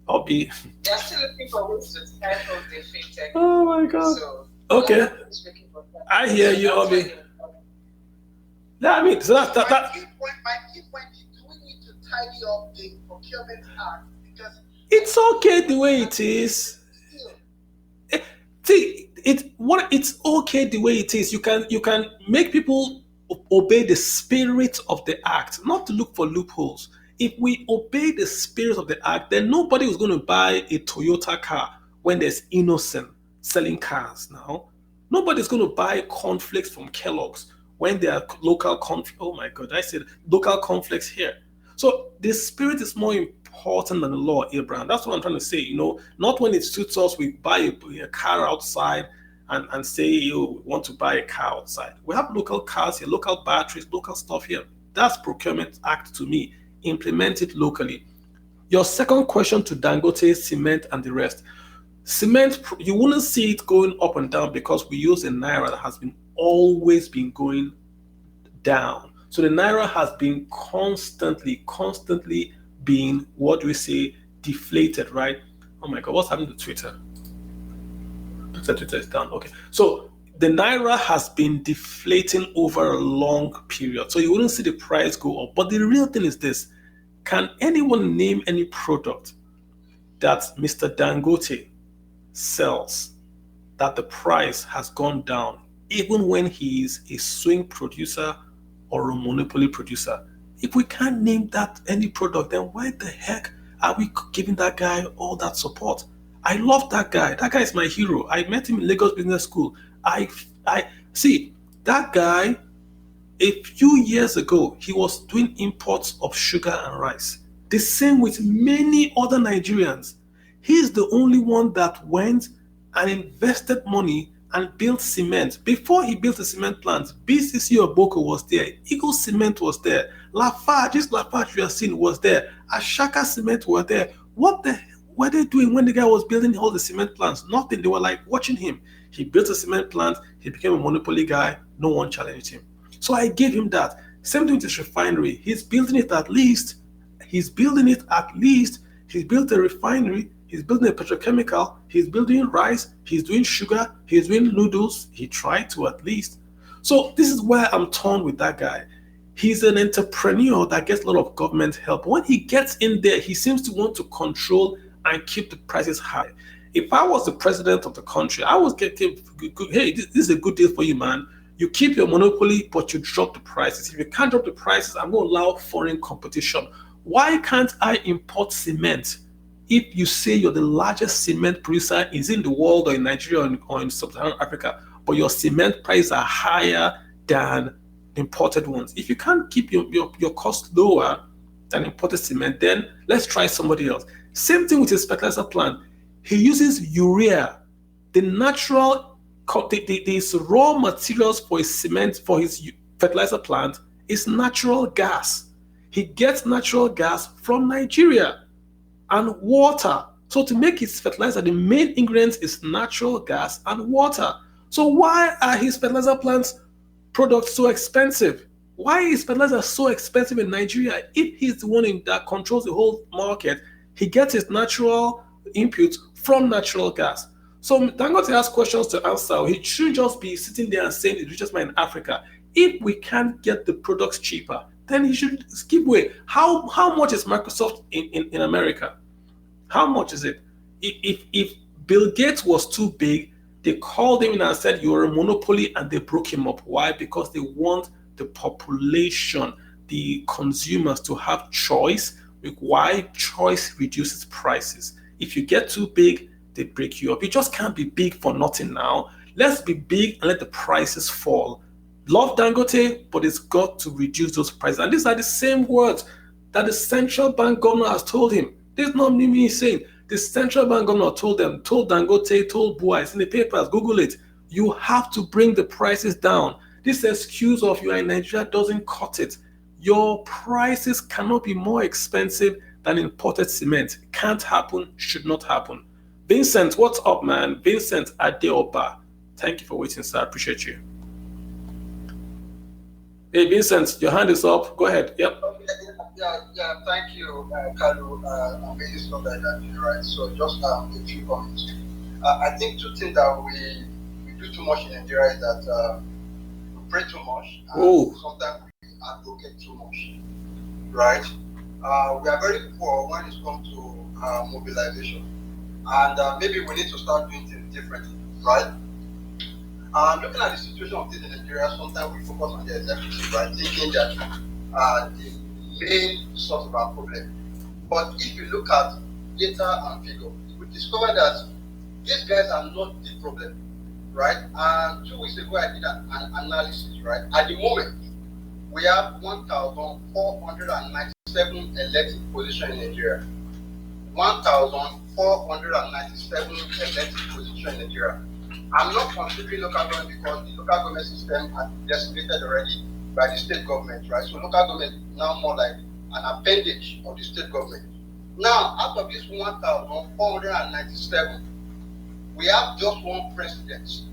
I'll be... They're still looking for ways to tackle the fintech. Oh my God. So, okay. I hear you, Obi. Yeah, I mean, so that. My key point is, do we need to tidy up the Procurement Act? Because it's okay the way it is. It's okay the way it is. You can make people obey the spirit of the act, not to look for loopholes. If we obey the spirit of the act, then nobody is going to buy a Toyota car when there's Innocent selling cars now. Nobody's going to buy cornflakes from Kellogg's when there are local conflicts. Oh my God, I said local conflicts here. So the spirit is more important than the law, Abraham. That's what I'm trying to say. Not when it suits us, we buy a car outside and say you want to buy a car outside. We have local cars here, local batteries, local stuff here. That's Procurement Act to me. Implement it locally. Your second question to Dangote, cement, and the rest. Cement, you wouldn't see it going up and down because we use a Naira that has always been going down. So the Naira has been constantly being, what do we say, deflated, right? Oh my God, what's happening to Twitter? Twitter is down. Okay. So the Naira has been deflating over a long period. So you wouldn't see the price go up. But the real thing is this. Can anyone name any product that Mr. Dangote sells that the price has gone down, even when he is a swing producer or a monopoly producer? If we can't name that any product, then why the heck are we giving that guy all that support? I love that guy. That guy is my hero. I met him in Lagos Business School. I see that guy. A few years ago, he was doing imports of sugar and rice. The same with many other Nigerians. He's the only one that went and invested money and built cement. Before he built the cement plant, BCC Oboko was there. Eagle Cement was there. Lafarge you are seeing was there. Ashaka Cement were there. What the hell were they doing when the guy was building all the cement plants? Nothing. They were like watching him. He built a cement plant. He became a monopoly guy. No one challenged him. So I gave him that. Same thing with his refinery. He's building it at least. He's building it at least. He's built a refinery. He's building a petrochemical. He's building rice. He's doing sugar. He's doing noodles. He tried to at least. So this is where I'm torn with that guy. He's an entrepreneur that gets a lot of government help. When he gets in there, he seems to want to control and keep the prices high. If I was the president of the country, I was getting, hey, this is a good deal for you, man. You keep your monopoly, but you drop the prices. If you can't drop the prices, I'm going to allow foreign competition. Why can't I import cement? If you say you're the largest cement producer is in the world or in Nigeria or in sub-Saharan Africa, but your cement prices are higher than imported ones. If you can't keep your cost lower than imported cement, then let's try somebody else. Same thing with his fertilizer plant. He uses urea, the natural, the raw materials for his cement, for his fertilizer plant is natural gas. He gets natural gas from Nigeria and water. So to make his fertilizer, the main ingredients is natural gas and water. So why are his fertilizer plants products so expensive? Why is fertilizer so expensive in Nigeria? If he's the one that controls the whole market, he gets his natural inputs from natural gas. So Dangote has questions to answer. He shouldn't just be sitting there and saying the richest man in Africa. If we can't get the products cheaper, then he should skip away. How much is Microsoft in America? How much is it? If Bill Gates was too big, they called him in and said, you're a monopoly, and they broke him up. Why? Because they want the population, the consumers to have choice. Why? Choice reduces prices. If you get too big, they break you up. You just can't be big for nothing now. Let's be big and let the prices fall. Love Dangote, but it's got to reduce those prices. And these are the same words that the central bank governor has told him. This is not me saying. The central bank governor told Dangote, told Bua, it's in the papers, Google it. You have to bring the prices down. This excuse of you are in Nigeria doesn't cut it. Your prices cannot be more expensive than imported cement. Can't happen, should not happen. Vincent, what's up, man? Vincent Adeoba. Thank you for waiting, sir. I appreciate you. Hey, Vincent, your hand is up. Go ahead. Yep. Yeah, thank you, Kalu. I'm really sorry that you're right. So just a few comments. I think two things that we do too much in Nigeria is that we pray too much and sometimes we advocate too much, right? We are very poor when it comes to mobilization, and maybe we need to start doing things differently, right? Looking at the situation of things in Nigeria, sometimes we focus on the executive, right? Thinking that the main source of our problem. But if you look at data and figure, you will discover that these guys are not the problem, right? And 2 weeks ago, I did an analysis, right? At the moment, we have 1,497 elected positions in Nigeria. 1,497 elected positions in Nigeria. I'm not considering local government because the local government system has been decimated already by the state government, right? So local government is now more like an appendage of the state government. Now, out of this 1,497, we have just one president,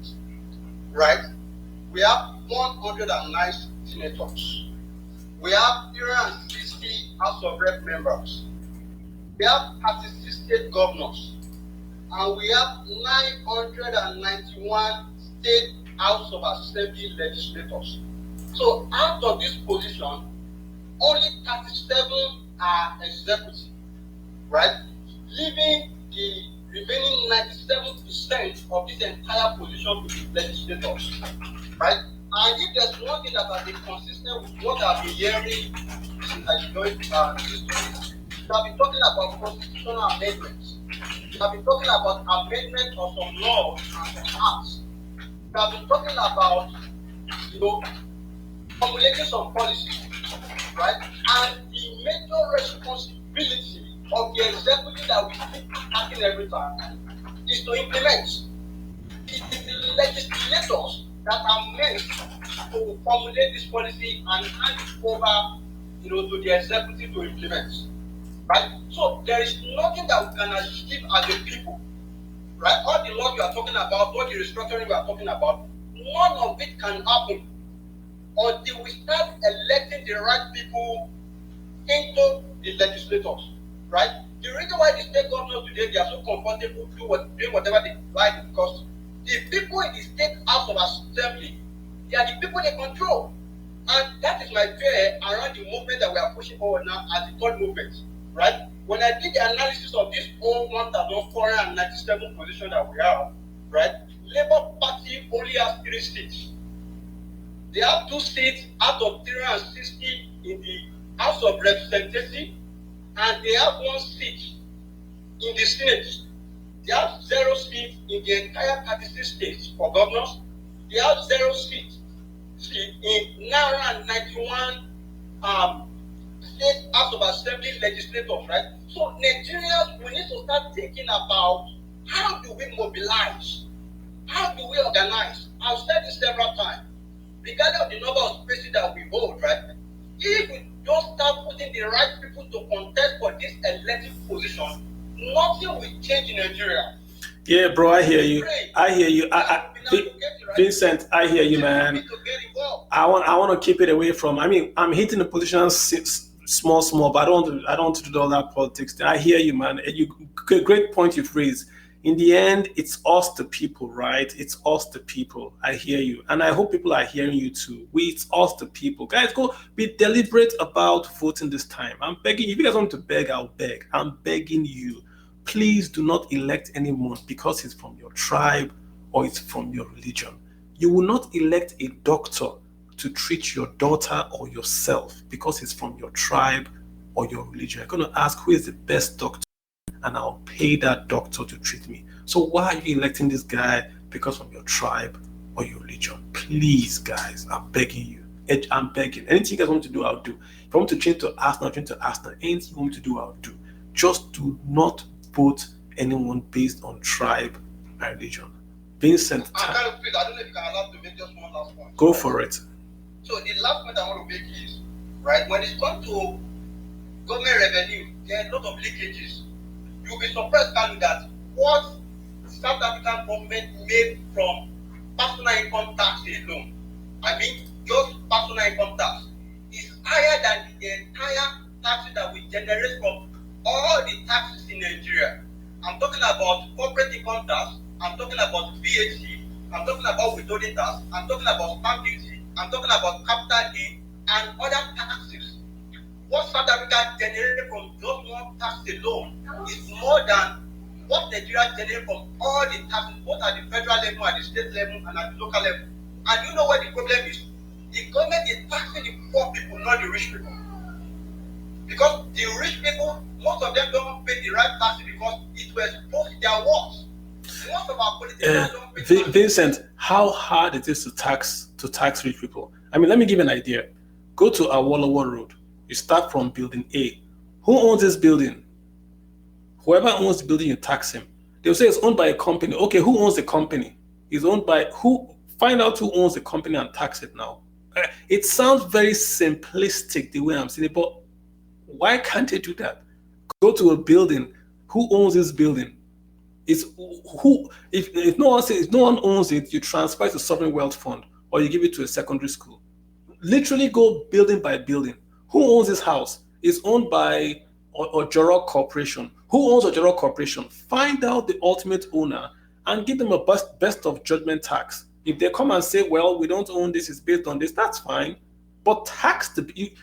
right? We have 109 senators. We have 360 House of Rep members. We have 36 state governors. And we have 991 state House of Assembly legislators. So out of this position, only 37 are executive, right? Leaving the remaining 97% of this entire position to be legislators, right? And if there's one thing that has been consistent with what I've been hearing since I joined this week, we have been talking about constitutional amendments. We have been talking about amendment of some laws and some acts. We have been talking about, formulating some policies, right? And the major responsibility of the executive that we keep attacking every time is to implement. It's the legislators that are meant to formulate this policy and hand it over, to the executive to implement. Right? So there is nothing that we can achieve as a people, right? All the law you are talking about, all the restructuring we are talking about, none of it can happen until we start electing the right people into the legislators, right? The reason why the state governors today, they are so comfortable doing whatever they like, because the people in the state house of assembly, they are the people they control. And that is my fear around the movement that we are pushing forward now as the third movement, right? When I did the analysis of this whole 1,497 position that we have, right? Labour Party only has 3 seats. They have 2 seats out of 360 in the House of Representatives, and they have 1 seat in the Senate. They have 0 seats in the entire 36 states for governors. They have 0 seats in 991 state House of Assembly legislators, right? So Nigerians, we need to start thinking about how do we mobilize? How do we organize? I've said this several times. Regardless of the number of spaces that we hold, right? If we don't start putting the right people to contest for this elective position, nothing will change in Nigeria. Yeah, bro, I hear you. I hear you. Vincent, I hear you, man. I want to keep it away from. I mean, I'm hitting the position small, but I don't want to do all that politics. I hear you, man. Great point you've raised. In the end, it's us the people, right? It's us the people. I hear you. And I hope people are hearing you too. It's us the people. Guys, go be deliberate about voting this time. I'm begging you. If you guys want to beg, I'll beg. I'm begging you. Please do not elect anyone because it's from your tribe or it's from your religion. You will not elect a doctor to treat your daughter or yourself because it's from your tribe or your religion. You're going to ask who is the best doctor, and I'll pay that doctor to treat me. So why are you electing this guy because from your tribe or your religion? Please, guys, I'm begging you. I'm begging. Anything you guys want to do, I'll do. If I want to change to Arsenal, change to Arsenal. Anything you want me to do, I'll do. Just do not vote anyone based on tribe and religion. Vincent, I don't know if you can allow to make just one last point. Go for it. So the last point I want to make is, right, when it comes to government revenue, there are a lot of leakages. You'll be surprised, Kanu, that what South African government made from personal income tax alone, I mean, just personal income tax, is higher than the entire taxes that we generate from all the taxes in Nigeria. I'm talking about corporate income tax, I'm talking about VAT, I'm talking about withholding tax, I'm talking about stamp duty, I'm talking about capital gain, and other taxes. What South Africa generated from just one tax alone is more than what Nigeria generated from all the taxes, both at the federal level, at the state level, and at the local level. And you know what the problem is? The government is taxing the poor people, not the rich people. Because the rich people, most of them don't pay the right taxes because it was both their works. Most of our politicians don't pay taxes. Vincent, how hard it is to tax rich people? I mean, let me give you an idea. Go to Awolowo Road. You start from building A. Who owns this building? Whoever owns the building, you tax him. They'll say it's owned by a company. Okay, who owns the company? It's owned by who? Find out who owns the company and tax it now. It sounds very simplistic the way I'm saying it, but why can't they do that? Go to a building. Who owns this building? It's who. If no one owns it, you transfer it to sovereign wealth fund or you give it to a secondary school. Literally go building by building. Who owns this house? It's owned by Ojoro Corporation. Who owns Ojoro Corporation? Find out the ultimate owner and give them a best of judgment tax. If they come and say, well, we don't own this, it's based on this, that's fine. But tax,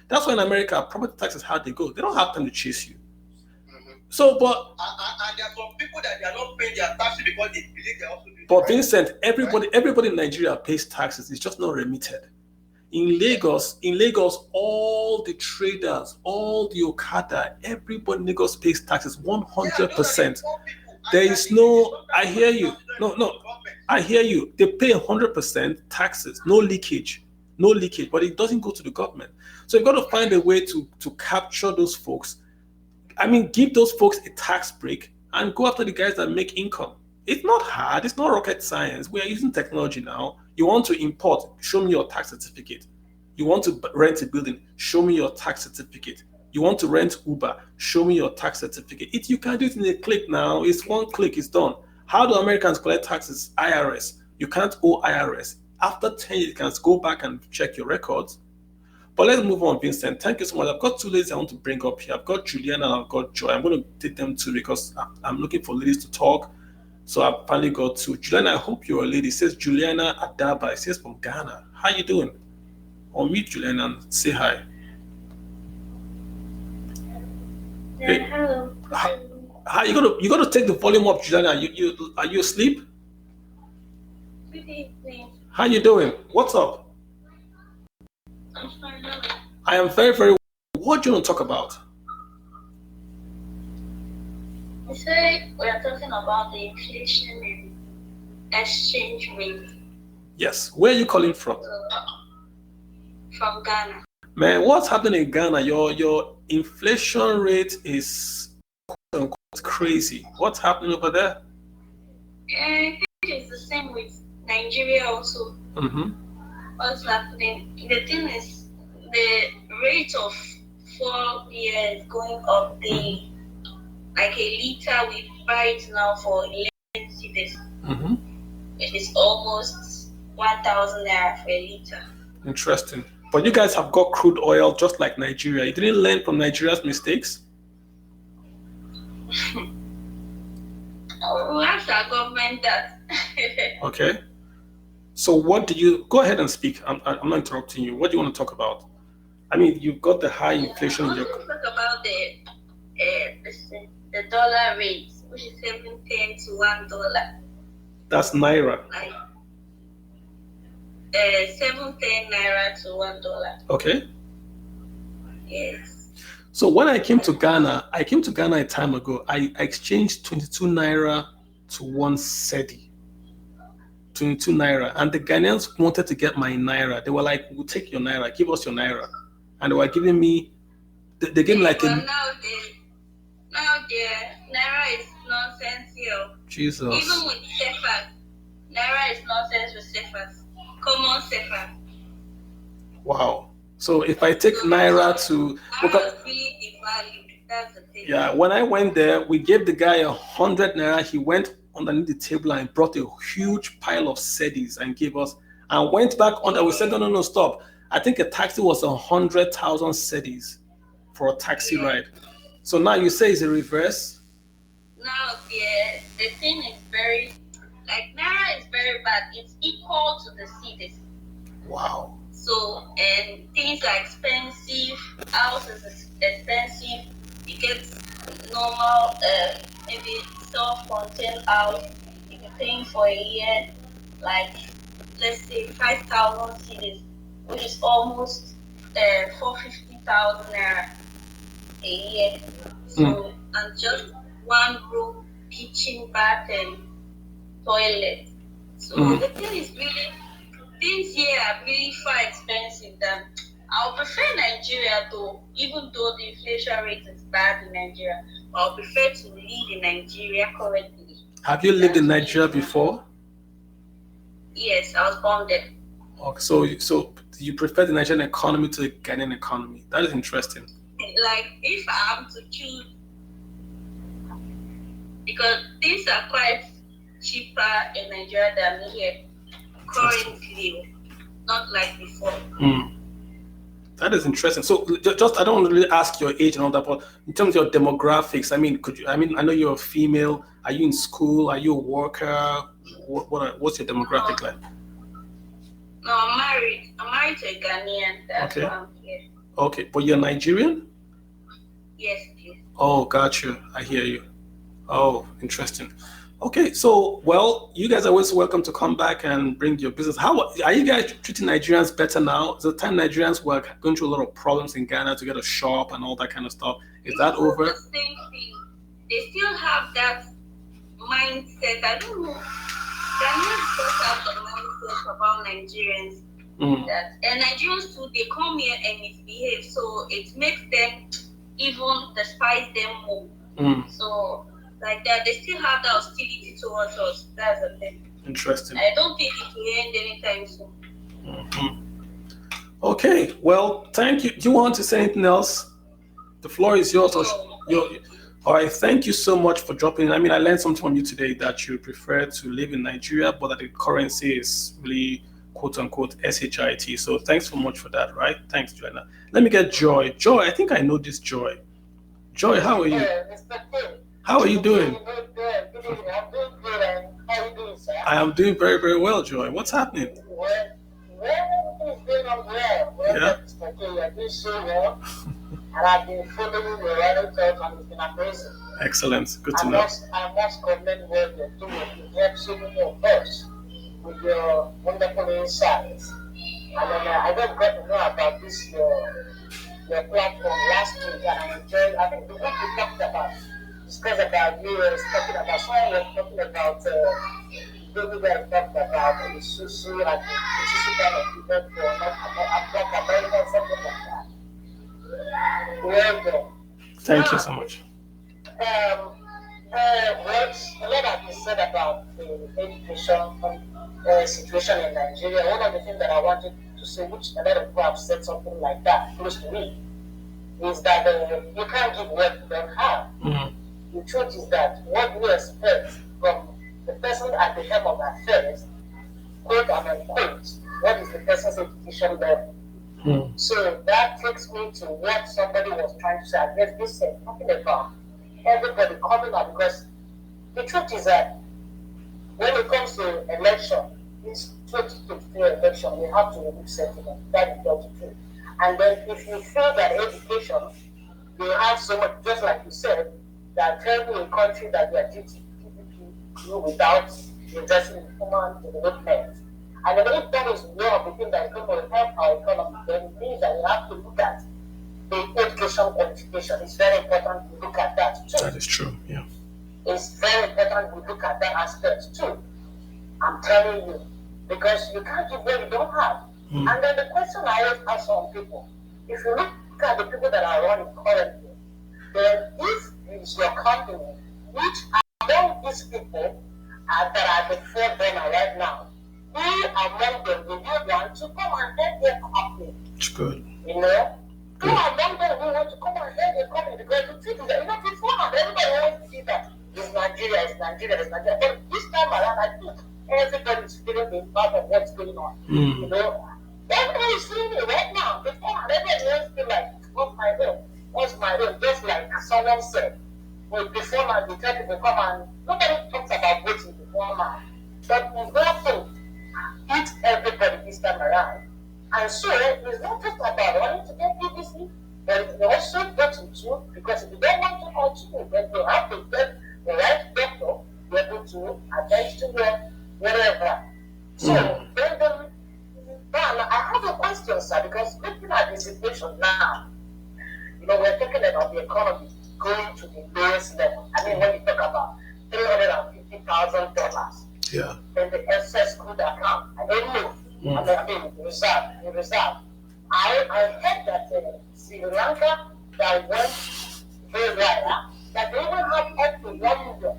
that's why in America, property tax is how they go. They don't have time to chase you. So, but... And there are some people that they are not paying their taxes because they believe they also do. But Vincent, everybody in Nigeria pays taxes. It's just not remitted. In Lagos, all the traders, all the Okada, everybody in Lagos pays taxes 100%. There is no, I hear you. No, I hear you. They pay 100% taxes, no leakage, but it doesn't go to the government. So you've got to find a way to capture those folks. I mean, give those folks a tax break and go after the guys that make income. It's not hard. It's not rocket science. We are using technology now. You want to import, show me your tax certificate. You want to rent a building, show me your tax certificate. You want to rent Uber, show me your tax certificate. You can do it in a click now. It's one click, it's done. How do Americans collect taxes? IRS. You can't owe IRS. After 10 years, you can go back and check your records. But let's move on, Vincent. Thank you so much. I've got two ladies I want to bring up here. I've got Juliana and I've got Joy. I'm going to take them too because I'm looking for ladies to talk. So I've finally got two. Juliana, I hope you're a lady. It says Juliana Adaba. It says from Ghana. How you doing? Or meet Juliana and say hi. Hey. Hello. How you gonna take the volume up, Juliana? Are you asleep? Good evening. How you doing? What's up? I'm fine. I am very, very well. What do you want to talk about? You say we are talking about the inflation and exchange rate. Yes. Where are you calling from? From Ghana. Man, what's happening in Ghana? Your inflation rate is quote unquote crazy. What's happening over there? I think it's the same with Nigeria also. Mm-hmm. What's happening? The thing is, the rate of 4 years going up. Like a liter, we buy it now for 11 cedis. Mm-hmm. It is almost 1,000 naira for a liter. Interesting. But you guys have got crude oil just like Nigeria. You didn't learn from Nigeria's mistakes? We'll ask our government that. Okay. So what do you... Go ahead and speak. I'm not interrupting you. What do you want to talk about? I mean, you've got the high inflation in your... I want to talk about the dollar rate, which is 7.10 to $1. That's Naira. Like 7.10 Naira to $1. Okay. Yes. So when I came to Ghana a time ago. I exchanged 22 Naira to 1 cedi. 22 Naira. And the Ghanaians wanted to get my Naira. They were like, we'll take your Naira. Give us your Naira. And they were giving me... They gave me like a... Now the Naira is nonsense here. Jesus. Even with Cephas, Naira is nonsense with Cephas. Common Cephas. Wow. So if I take Naira to... Naira is really devalued. That's the thing. Yeah, when I went there, we gave the guy 100 Naira. He went underneath the table and brought a huge pile of cedis and gave us... And went back on... We said, no, stop. I think a taxi was 100,000 cedis for a taxi ride. So now you say it's a reverse? Now the thing is very, like Naira is very bad. It's equal to the cedis. Wow. So, and things are expensive. House is expensive. You get normal, maybe self-contained house. If you're paying for a year, like let's say 5,000 cedis, which is almost 450,000 naira a year. So, and just one room, kitchen, bath, and toilet. So the thing is really, things here are really far expensive than. I would prefer Nigeria though, even though the inflation rate is bad in Nigeria. I would prefer to live in Nigeria currently. Have you lived in Nigeria before? Yes, I was born there. Okay, so you prefer the Nigerian economy to the Ghanaian economy? That is interesting. Like, if I am to choose, because things are quite cheaper in Nigeria than here currently, not like before. That is interesting. So, just I don't want to really ask your age and all that, but in terms of your demographics, I mean, I know you're a female. Are you in school? Are you a worker? What's your demographic like? No, I'm married. I'm married to a Ghanaian. That's why I'm here. Okay, but you're Nigerian? Yes, please. Oh, got you. I hear you. Oh, interesting. Okay, so, well, you guys are always welcome to come back and bring your business. How are you guys treating Nigerians better now? The time Nigerians were going through a lot of problems in Ghana to get a shop and all that kind of stuff. Is that over? The same thing. They still have that mindset. I don't know. Ghanaians still have the mindset about Nigerians. And Nigerians too, they come here and misbehave. So it makes them even despise them more. So like that, they still have that hostility towards us. That's the thing. Interesting. I don't think it will end anytime soon. Okay, well, thank you. Do you want to say anything else? The floor is yours. All right, thank you so much for dropping in. I mean, I learned something from you today that you prefer to live in Nigeria, but that the currency is really quote unquote SHIT. So thanks so much for that, right? Thanks, Joanna. Let me get Joy. Joy, I think I know this Joy. Joy, how are you? How are you doing? I am doing very, very well, Joy. What's happening? Yeah. And I've been following your radio talk and it's been amazing. Excellent. Good to know. I must commend what you're doing. You help so many of us with your wonderful insights. And then I just got to know about this your platform last week and I enjoyed. I think the week we talked about discussed about US, talking about someone was talking about baby guys talked about the susu and the susu kind of event for Black America, something like that. Well done. Thank you so much. A lot has been said about the education situation in Nigeria. One of the things that I wanted to say, which a lot of people have said something like that close to me, is that you can't give what you don't have. The truth is that what we expect from the person at the helm of affairs, quote and unquote, what is the person's education level? So that takes me to what somebody was trying to say. I guess this is talking about everybody coming up, because the truth is that when it comes to election, this 2023 election, we have to remove sentiment. That is the truth. And then if you feel that education, you have so much, just like you said, that telling a country that they are GDP without investing in human development. And then if that is one of the things that is going to help our economy, then it means that we have to look at the education qualification. It's very important we look at that too. That is true, yeah. It's very important we look at that aspect too. I'm telling you, because you can't give what you don't have. And then the question I always ask some people, if you look at the people that are running currently, then if it's your company, which among these people that are the foreburner right now, who among them will you want to come and help their company? It's good. You know? Who among them will want to come and help their company? Because the truth is that, you know, before now, everybody always see that it's Nigeria, it's Nigeria, it's Nigeria. But this time around, I think everybody is feeling the impact of what's going on. You know? Everybody is feeling it right now. Before now, everybody always feel like, what's my role? What's my role? Just like someone said. Well, before now, they tell people come and nobody talks about voting before now. But it's not hit everybody this time around. And so it's not just about running to get BBC, but it's also getting to, because if you don't want to continue, then you have to get the right doctor be able to attend to your whatever. So then I have a question, sir, because looking at the situation now, you know, we're talking about the economy going to the lowest level. I mean, when you talk about $350,000. Yeah. In the excess good account. I don't know. I mean, reserve. I heard that Sri Lanka that went very well, that they will have up to 1 million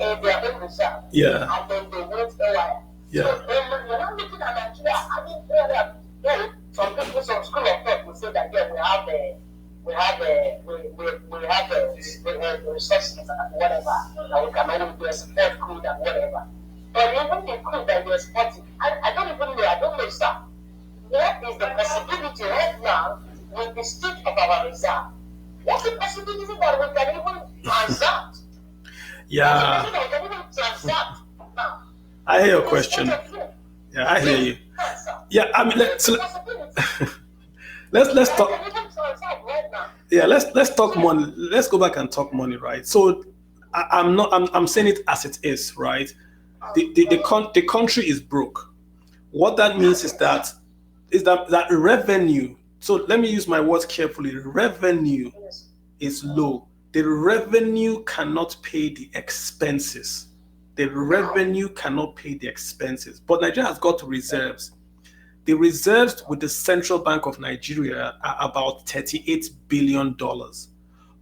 in their own reserve. Yeah. And then they went away. Yeah. So when you're not looking at Nigeria, I mean, some people, some school of thought will say that we have the resources and whatever, and we can only do export crude and whatever. But even the crude that we're exporting, I don't even know, I don't know, sir. What is the possibility right now with the state of our reserve? What's the possibility that we can even transact? Yeah. We can even transact now. I hear your question. Yeah, I hear you. Yeah, I mean, let's talk. Yeah, let's talk money. Let's go back and talk money, right? So I'm saying it as it is, right? The country is broke. What that means is that revenue. So let me use my words carefully. Revenue is low. The revenue cannot pay the expenses. The revenue cannot pay the expenses. But Nigeria has got reserves. The reserves with the Central Bank of Nigeria are about $38 billion.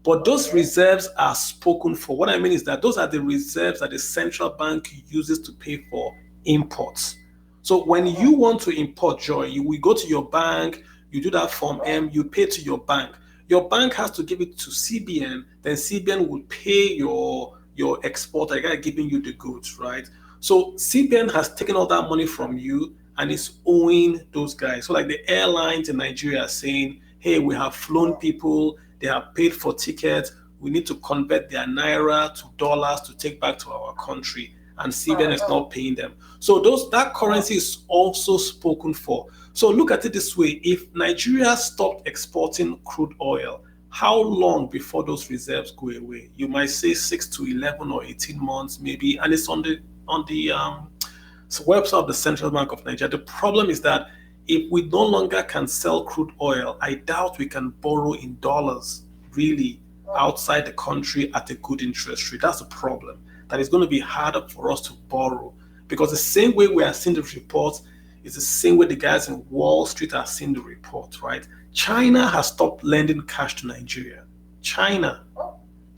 But those reserves are spoken for. What I mean is that those are the reserves that the central bank uses to pay for imports. So when you want to import, Joy, we go to your bank, you do that Form M, you pay to your bank. Your bank has to give it to CBN, then CBN will pay your exporter, giving you the goods, right? So CBN has taken all that money from you and it's owing those guys. So like the airlines in Nigeria are saying, hey, we have flown people, they have paid for tickets, we need to convert their naira to dollars to take back to our country, and CBN is not paying them. So that currency is also spoken for. So look at it this way: if Nigeria stopped exporting crude oil, how long before those reserves go away? You might say 6 to 11 or 18 months, maybe, and it's on the website of the Central Bank of Nigeria. The problem is that if we no longer can sell crude oil, I doubt we can borrow in dollars really outside the country at a good interest rate. That's the problem. That it's going to be harder for us to borrow, because the same way we are seeing the reports is the same way the guys in Wall Street are seeing the report, right? China has stopped lending cash to Nigeria. China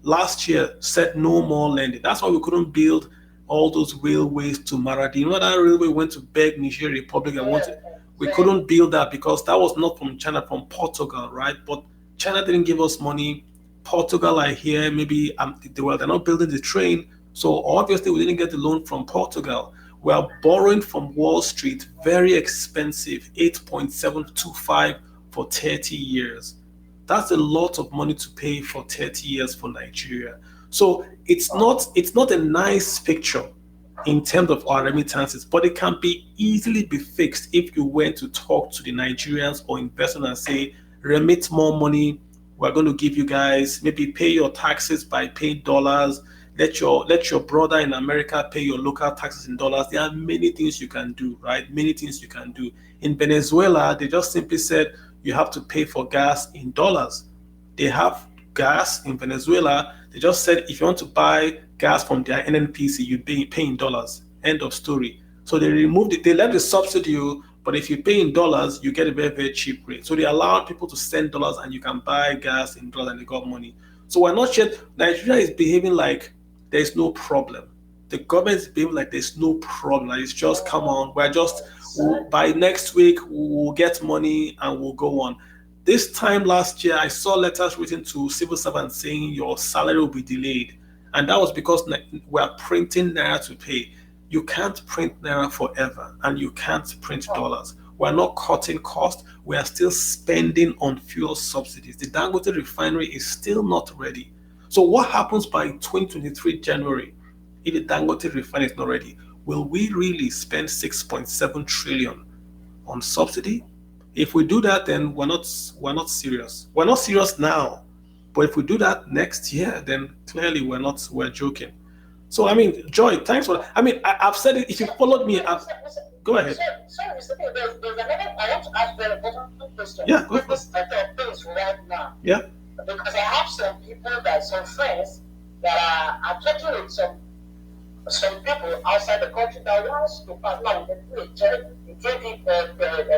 last year said no more lending. That's why we couldn't build all those railways to Maradi. You know that railway went to beg Nigeria Republic and wanted. We couldn't build that because that was not from China, from Portugal, right? But China didn't give us money. Portugal, I hear, maybe they're not building the train. So obviously we didn't get the loan from Portugal. We are borrowing from Wall Street, very expensive, 8.725 for 30 years. That's a lot of money to pay for 30 years for Nigeria. So it's not a nice picture in terms of our remittances, but it can easily be fixed if you went to talk to the Nigerians or investors and say, remit more money, we're going to give you guys, maybe pay your taxes by paying dollars, let your brother in America pay your local taxes in dollars. There are many things you can do, right? Many things you can do. In Venezuela, they just simply said you have to pay for gas in dollars. They have gas in Venezuela. They just said if you want to buy gas from their NNPC, you pay in dollars. End of story. So they removed it. They left the subsidy, but if you pay in dollars, you get a very, very cheap rate. So they allowed people to send dollars and you can buy gas in dollars and they got money. So we're not yet, Nigeria is behaving like there's no problem. The government is behaving like there's no problem. Like it's just, come on, by next week, we'll get money and we'll go on. This time last year, I saw letters written to civil servants saying your salary will be delayed. And that was because we're printing naira to pay. You can't print naira forever, and you can't print dollars. We're not cutting costs. We are still spending on fuel subsidies. The Dangote refinery is still not ready. So what happens by 2023 January if the Dangote refinery is not ready? Will we really spend 6.7 trillion on subsidy? If we do that, then we're not serious. We're not serious now. But if we do that next year, then clearly we're joking. So, I mean, Joy, thanks for that. I mean, I've said it. If you followed me, go ahead. Sorry, Mr. P, there's another, I want to ask very important question. Yeah, go with for the state of things right now. Yeah. Because I have some people some friends that are talking with some people outside the country that wants to partner with the JD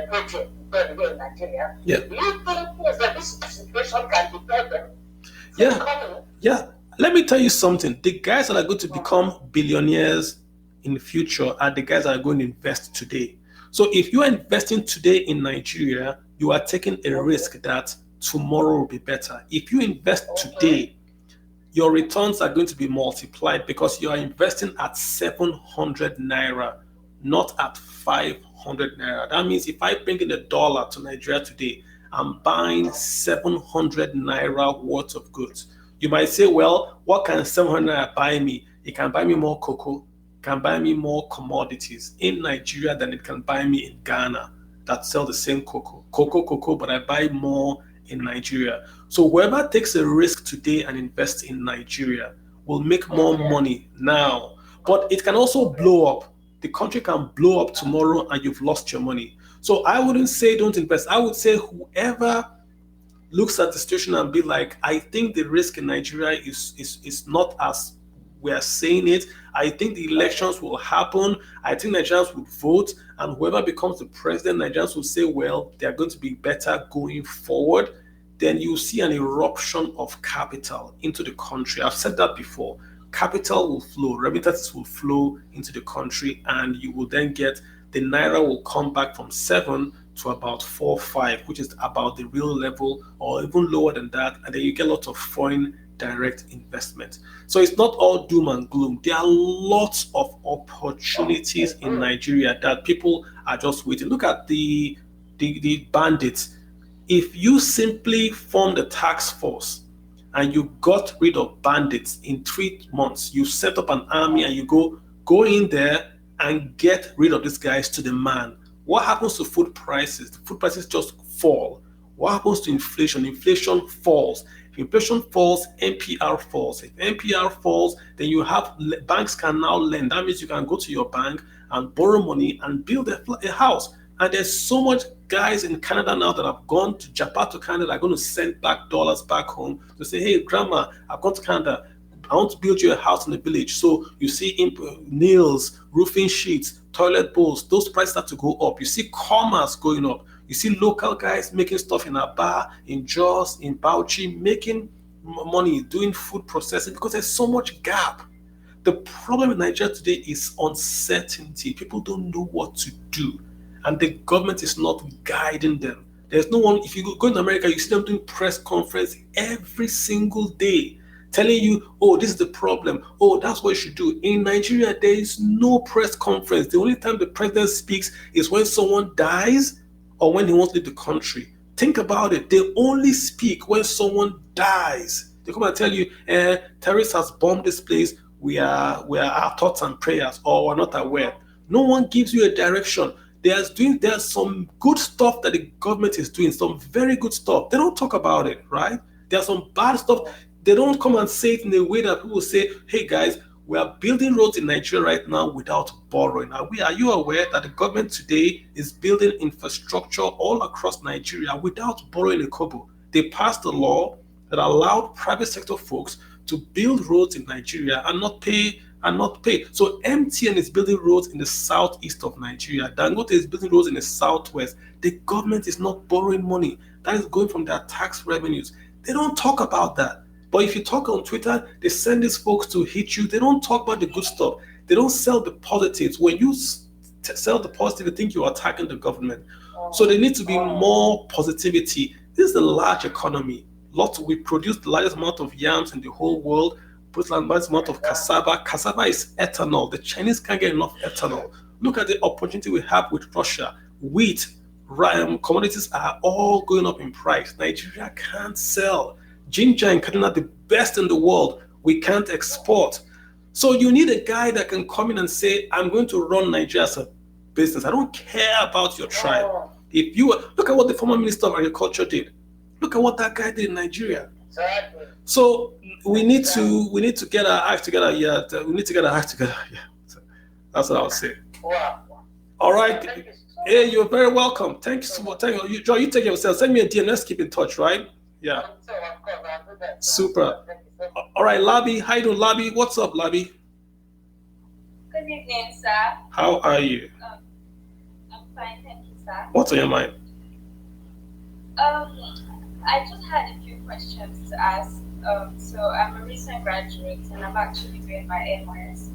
project in Nigeria. Yeah. Do you think that this situation can deter them? Yeah. Let me tell you something. The guys that are going to become billionaires in the future are the guys that are going to invest today. So if you are investing today in Nigeria, you are taking a risk that tomorrow will be better. If you invest today, your returns are going to be multiplied because you are investing at 700 naira, not at 500 naira. That means if I bring in $1 to Nigeria today, I'm buying 700 naira worth of goods. You might say, well, what can 700 naira buy me? It can buy me more cocoa, can buy me more commodities in Nigeria than it can buy me in Ghana that sell the same cocoa, but I buy more in Nigeria. So whoever takes a risk today and invests in Nigeria will make more money now. But it can also blow up. The country can blow up tomorrow and you've lost your money. So I wouldn't say don't invest. I would say whoever looks at the situation and be like, I think the risk in Nigeria is not as we are saying it. I think the elections will happen. I think Nigerians will vote, and whoever becomes the president, Nigerians will say, well, they're going to be better going forward. Then you see an eruption of capital into the country. I've said that before. Capital will flow, remittances will flow into the country, and you will then get the naira will come back from 7 to about 4, 5, which is about the real level, or even lower than that, and then you get lots of foreign direct investment. So it's not all doom and gloom. There are lots of opportunities in Nigeria that people are just waiting. Look at the bandits. If you simply form the task force and you got rid of bandits in 3 months, you set up an army and you go in there and get rid of these guys to the man. What happens to food prices? The food prices just fall. What happens to inflation? Inflation falls. If inflation falls, NPR falls. If NPR falls, then you have banks can now lend. That means you can go to your bank and borrow money and build a house. And there's so much guys in Canada now that have gone to Japan to Canada are going to send back dollars back home to say, hey, grandma, I've gone to Canada. I want to build you a house in the village. So you see nails, roofing sheets, toilet bowls, those prices start to go up. You see commerce going up. You see local guys making stuff in Aba, in Jos, in Bauchi, making money, doing food processing because there's so much gap. The problem in Nigeria today is uncertainty. People don't know what to do, and the government is not guiding them. There's no one. If you go in America, you see them doing press conference every single day, telling you, oh, this is the problem. Oh, that's what you should do. In Nigeria, there is no press conference. The only time the president speaks is when someone dies or when he wants to leave the country. Think about it. They only speak when someone dies. They come and tell you, terrorists has bombed this place. We are our thoughts and prayers, or we're not aware. No one gives you a direction. There's some good stuff that the government is doing, some very good stuff. They don't talk about it, right? There's some bad stuff. They don't come and say it in a way that people say, hey guys, we are building roads in Nigeria right now without borrowing. Are you aware that the government today is building infrastructure all across Nigeria without borrowing a kobo? They passed a law that allowed private sector folks to build roads in Nigeria and not pay. So MTN is building roads in the southeast of Nigeria. Dangote is building roads in the southwest. The government is not borrowing money. That is going from their tax revenues. They don't talk about that. But if you talk on Twitter, they send these folks to hit you. They don't talk about the good stuff. They don't sell the positives. When you sell the positive, they think you're attacking the government. So there needs to be more positivity. This is a large economy. We produce the largest amount of yams in the whole world. Produce the largest amount of cassava. Cassava is ethanol. The Chinese can't get enough ethanol. Look at the opportunity we have with Russia. Wheat, commodities are all going up in price. Nigeria can't sell. Ginger and Kaduna, the best in the world. We can't export. So you need a guy that can come in and say, I'm going to run Nigeria as a business. I don't care about your tribe. If you look at what the former Minister of Agriculture did. Look at what that guy did in Nigeria. Exactly. So we need to get our act together. Yeah, we need to get our act together. Yeah, so that's what I would say. Wow. All right. Hey, you're very welcome. Thank you so much. Thank you. Joy, you take care of yourself. Send me a DM. Let's keep in touch, right? Yeah. Super. All right, Labi. How you doing, Labi? What's up, Labi? Good evening, sir. How are you? I'm fine, thank you, sir. What's on your mind? I just had a few questions to ask. So I'm a recent graduate and I'm actually doing my NYS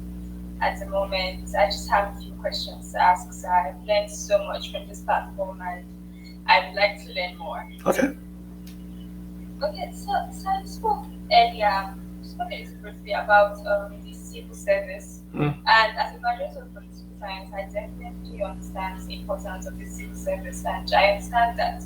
at the moment. I just have a few questions to ask, sir. I've learned so much from this platform and I'd like to learn more. Okay. Okay, so I spoke earlier, briefly about the civil service. And as a graduate of political science, I definitely understand the importance of the civil service, and I understand that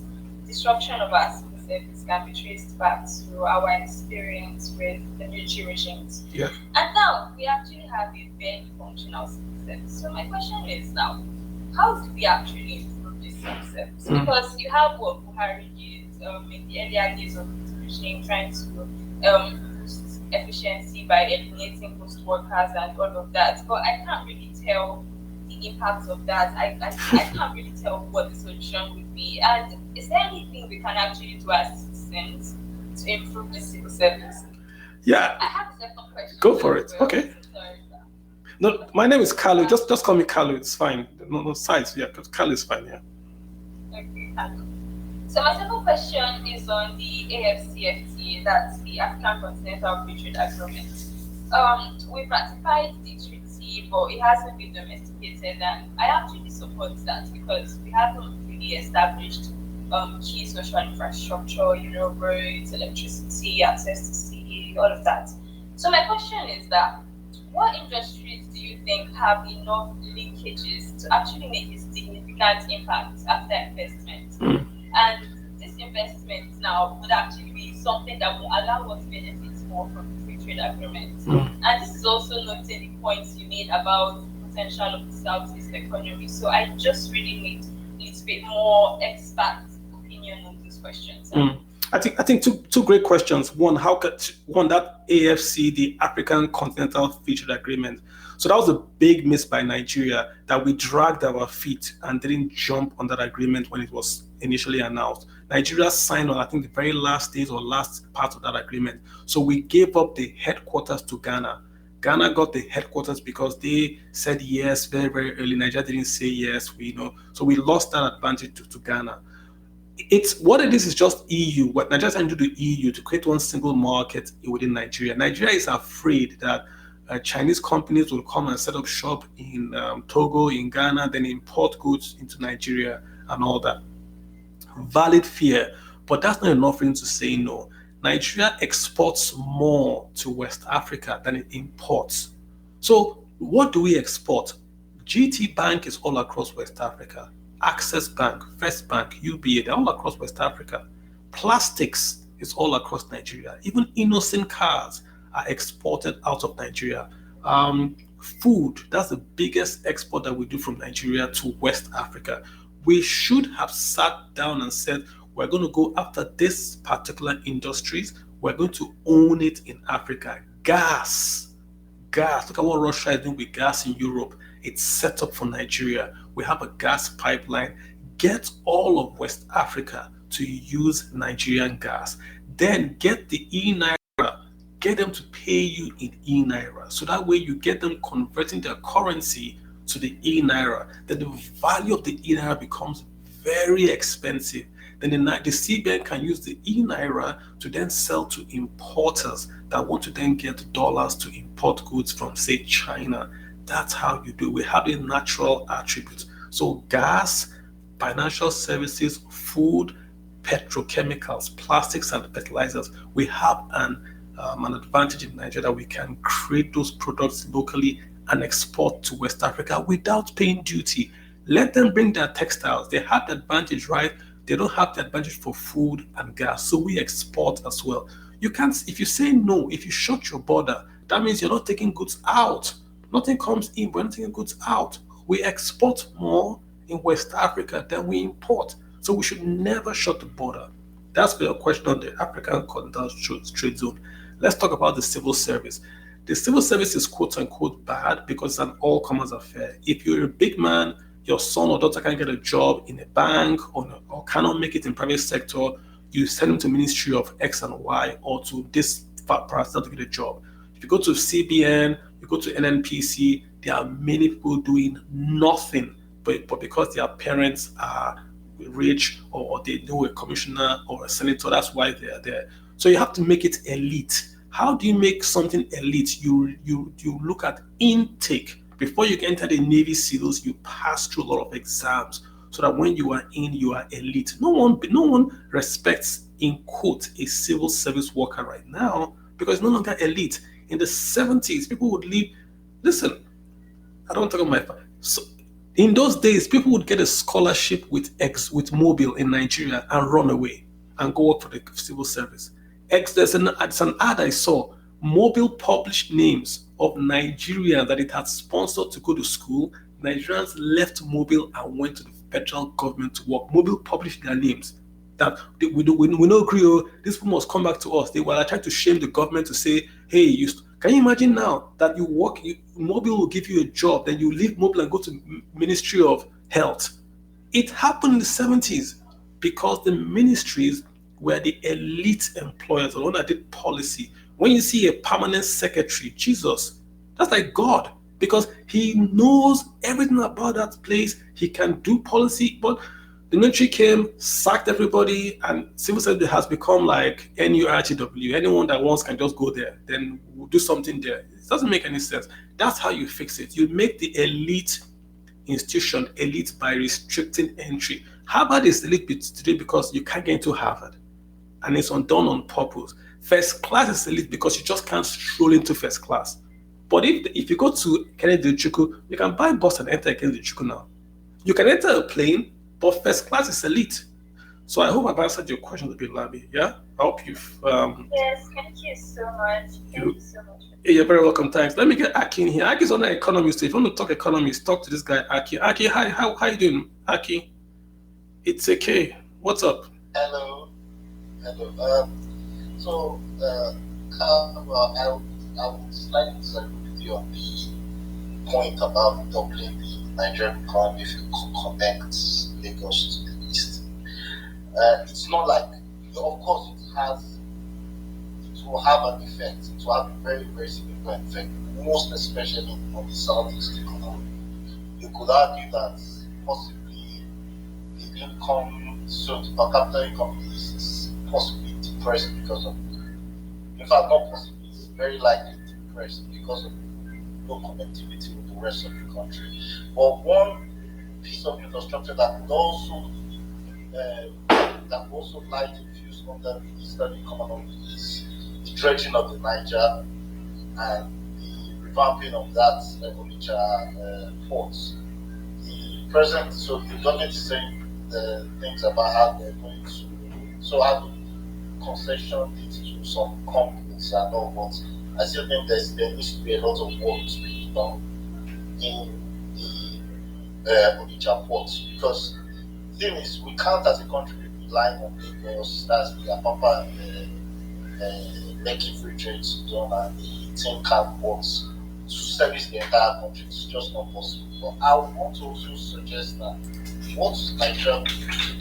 disruption of our civil service can be traced back to our experience with the military regimes. Yeah. And now we actually have a very functional civil service. So my question is now, how do we actually improve this civil service? Because you have what Buhari did in the earlier days of the regime, trying to boost efficiency by eliminating ghost workers and all of that. But I can't really tell the impact of that. I can't really tell what the solution would be. And is there anything we can actually do as citizens to improve the civil service? Yeah. I have a second question. Go for it. Well. Okay. No, my name is Kalu. Just call me Kalu. It's fine. No sides. Yeah, Kalu is fine. Yeah. Okay, Kalu. So my second question is on the AFCFTA, that's the African Continental Free Trade Agreement. We've ratified the treaty, but it hasn't been domesticated, and I actually support that because we haven't really established key social infrastructure, roads, electricity, access to sea, all of that. So my question is that, what industries do you think have enough linkages to actually make a significant significant impact after investment. And this investment now would actually be something that will allow us benefits more from the free trade agreement. And this is also noting the points you made about potential of the Southeast economy. So I just really need a little bit more expert opinion on these questions. I think two great questions. One, that AFC, the African Continental Free Trade Agreement. So that was a big miss by Nigeria, that we dragged our feet and didn't jump on that agreement when it was initially announced. Nigeria signed on, I think, the very last days or last part of that agreement. So we gave up the headquarters to Ghana. Ghana got the headquarters because they said yes very, very early. Nigeria didn't say yes. So we lost that advantage to Ghana. It's what it is just EU. What Nigeria is trying to do to EU to create one single market within Nigeria. Nigeria is afraid that Chinese companies will come and set up shop in Togo, in Ghana, then import goods into Nigeria and all that. Valid fear, but that's not enough for him to say no. Nigeria exports more to West Africa than it imports. So what do we export? GT Bank is all across West Africa. Access Bank, First Bank, UBA, they're all across West Africa. Plastics is all across Nigeria. Even innocent cars are exported out of Nigeria. Food, that's the biggest export that we do from Nigeria to West Africa. We should have sat down and said, we're going to go after this particular industries. We're going to own it in Africa. Gas. Look at what Russia is doing with gas in Europe. It's set up for Nigeria. We have a gas pipeline. Get all of West Africa to use Nigerian gas. Then get the e-Naira. Get them to pay you in e-Naira. So that way you get them converting their currency to the e-Naira. Then the value of the e-Naira becomes very expensive. Then the CBN can use the e-Naira to then sell to importers that want to then get dollars to import goods from, say, China. That's how you do. We have a natural attribute. So gas, financial services, food, petrochemicals, plastics, and fertilizers. We have an advantage in Nigeria that we can create those products locally and export to West Africa without paying duty. Let them bring their textiles. They have the advantage, right? They don't have the advantage for food and gas. So we export as well. You can't, if you say no, if you shut your border, that means you're not taking goods out. Nothing comes in, but we're not taking goods out. We export more in West Africa than we import. So we should never shut the border. That's the question on the African Continental Trade Zone. Let's talk about the civil service. The civil service is quote unquote bad because it's an all-comers affair. If you're a big man, your son or daughter can get a job in a bank or cannot make it in private sector, you send them to Ministry of X and Y or to this person to get a job. If you go to CBN, you go to NNPC, there are many people doing nothing, but because their parents are rich or they know a commissioner or a senator, that's why they're there. So you have to make it elite. How do you make something elite? You look at intake. Before you enter the Navy SEALs, you pass through a lot of exams so that when you are in, you are elite. No one respects, in quote, a civil service worker right now because it's no longer elite. In the 70s, people would leave. Listen, I don't talk about my father. So in those days, people would get a scholarship with Mobile in Nigeria and run away and go work for the civil service. There's an ad I saw. Mobile published names of Nigerians that it had sponsored to go to school. Nigerians left Mobile and went to the federal government to work. Mobile published their names. That we don't agree. These people must come back to us. They were trying to shame the government to say, "Hey, can you imagine now that you work? Mobile will give you a job, then you leave Mobile and go to Ministry of Health." It happened in the 70s because the ministries were the elite employers, the one that did policy. When you see a permanent secretary, Jesus, that's like God because he knows everything about that place. He can do policy, but the military came, sacked everybody, and civil service has become like NURTW. Anyone that wants can just go there. Then we'll do something there. It doesn't make any sense. That's how you fix it. You make the elite institution elite by restricting entry. Harvard is elite today because you can't get into Harvard. And it's done on purpose. First class is elite because you just can't stroll into first class. But if you go to Kennedy Chukwu, you can buy bus and enter Kennedy Chukwu now. You can enter a plane, but first class is elite. So I hope I've answered your question a bit, Labi. Yeah, I hope you've. Yes, thank you so much. Thank you so much. Yeah, you're very welcome. Thanks. Let me get Aki in here. Aki's on the economist. So if you want to talk economics, talk to this guy, Aki. Aki, hi. How you doing, Aki? It's okay. What's up? Hello. I would slightly disagree with you on the point about doubling the Nigerian economy if you connect Lagos to the east. It's not like, of course, it will have an effect. It will have a very, very significant effect, most especially on the southeast economy. You could argue that possibly the income, so the per capita income is possibly depressed because of, in fact, not possibly, it's very likely depressed because of no connectivity with the rest of the country. But one piece of infrastructure that would also light a fuse under the eastern economy is the dredging of the Niger and the revamping of that Onitsha port. The government is saying things about how they're going to have concession it to some companies and all, but I still think there needs to be a lot of work to be done in the Onitsha port, because the thing is, we can't as a country be relying on Lagos, that's the Apapa and the Lekki Free Trade Zone and the Tin Can ports to service the entire country. It's just not possible. But I would want to also suggest that what Nigeria would do,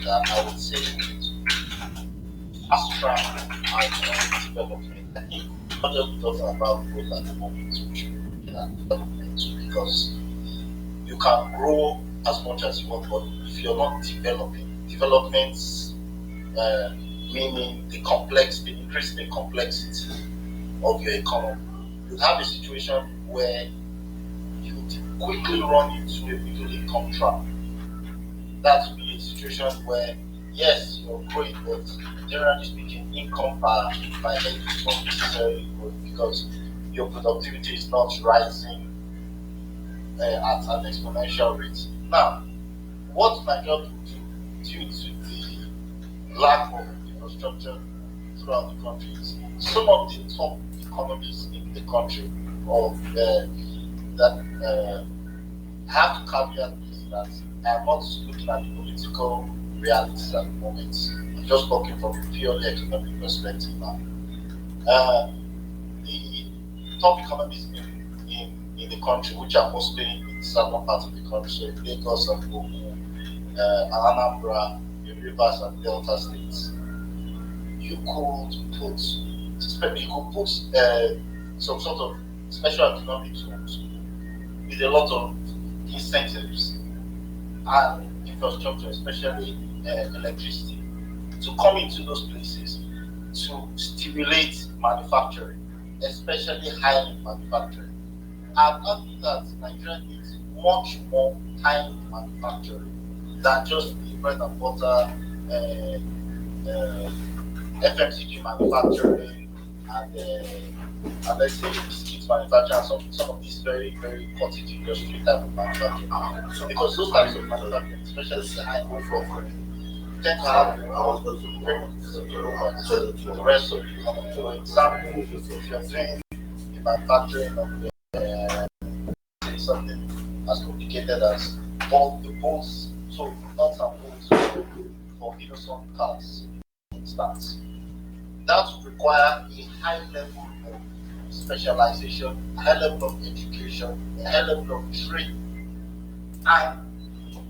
that I would say fast track our economic development. I think we're not just talking about growth at the moment, development, because you can grow as much as you want, but if you're not development meaning increase the complexity of your economy, you have a situation where you quickly run into a middle income trap. That would be a situation where, yes, you're growing, but generally speaking, income per head is not necessarily growing because your productivity is not rising at an exponential rate. Now, what Nigeria will do due to the lack of infrastructure throughout the country is some of the top economies in the country that have to caveat this, that I'm not looking at the political realities at the moment. I'm just talking from a purely economic perspective now. The top economies in the country, which are mostly in the southern part of the country, so in Lagos and Ogun, Anambra, the Rivers and Delta states, you could put some sort of special economic zones with a lot of incentives and infrastructure, especially electricity, to come into those places to stimulate manufacturing, especially high-end manufacturing. I've argued that Nigeria needs much more high-end manufacturing than just the bread and butter FMCG manufacturing and let's say biscuits manufacturing and some of these very, very cottage industry type of manufacturing. So because those types of manufacturing, especially the high-end manufacturing, tend to have very to the rest of the economy. For example, if you're doing the manufacturing of something as complicated as all the bolts, so nuts and bolts for innocent cars, for instance, that would require a high level of specialization, a high level of education, a high level of training. And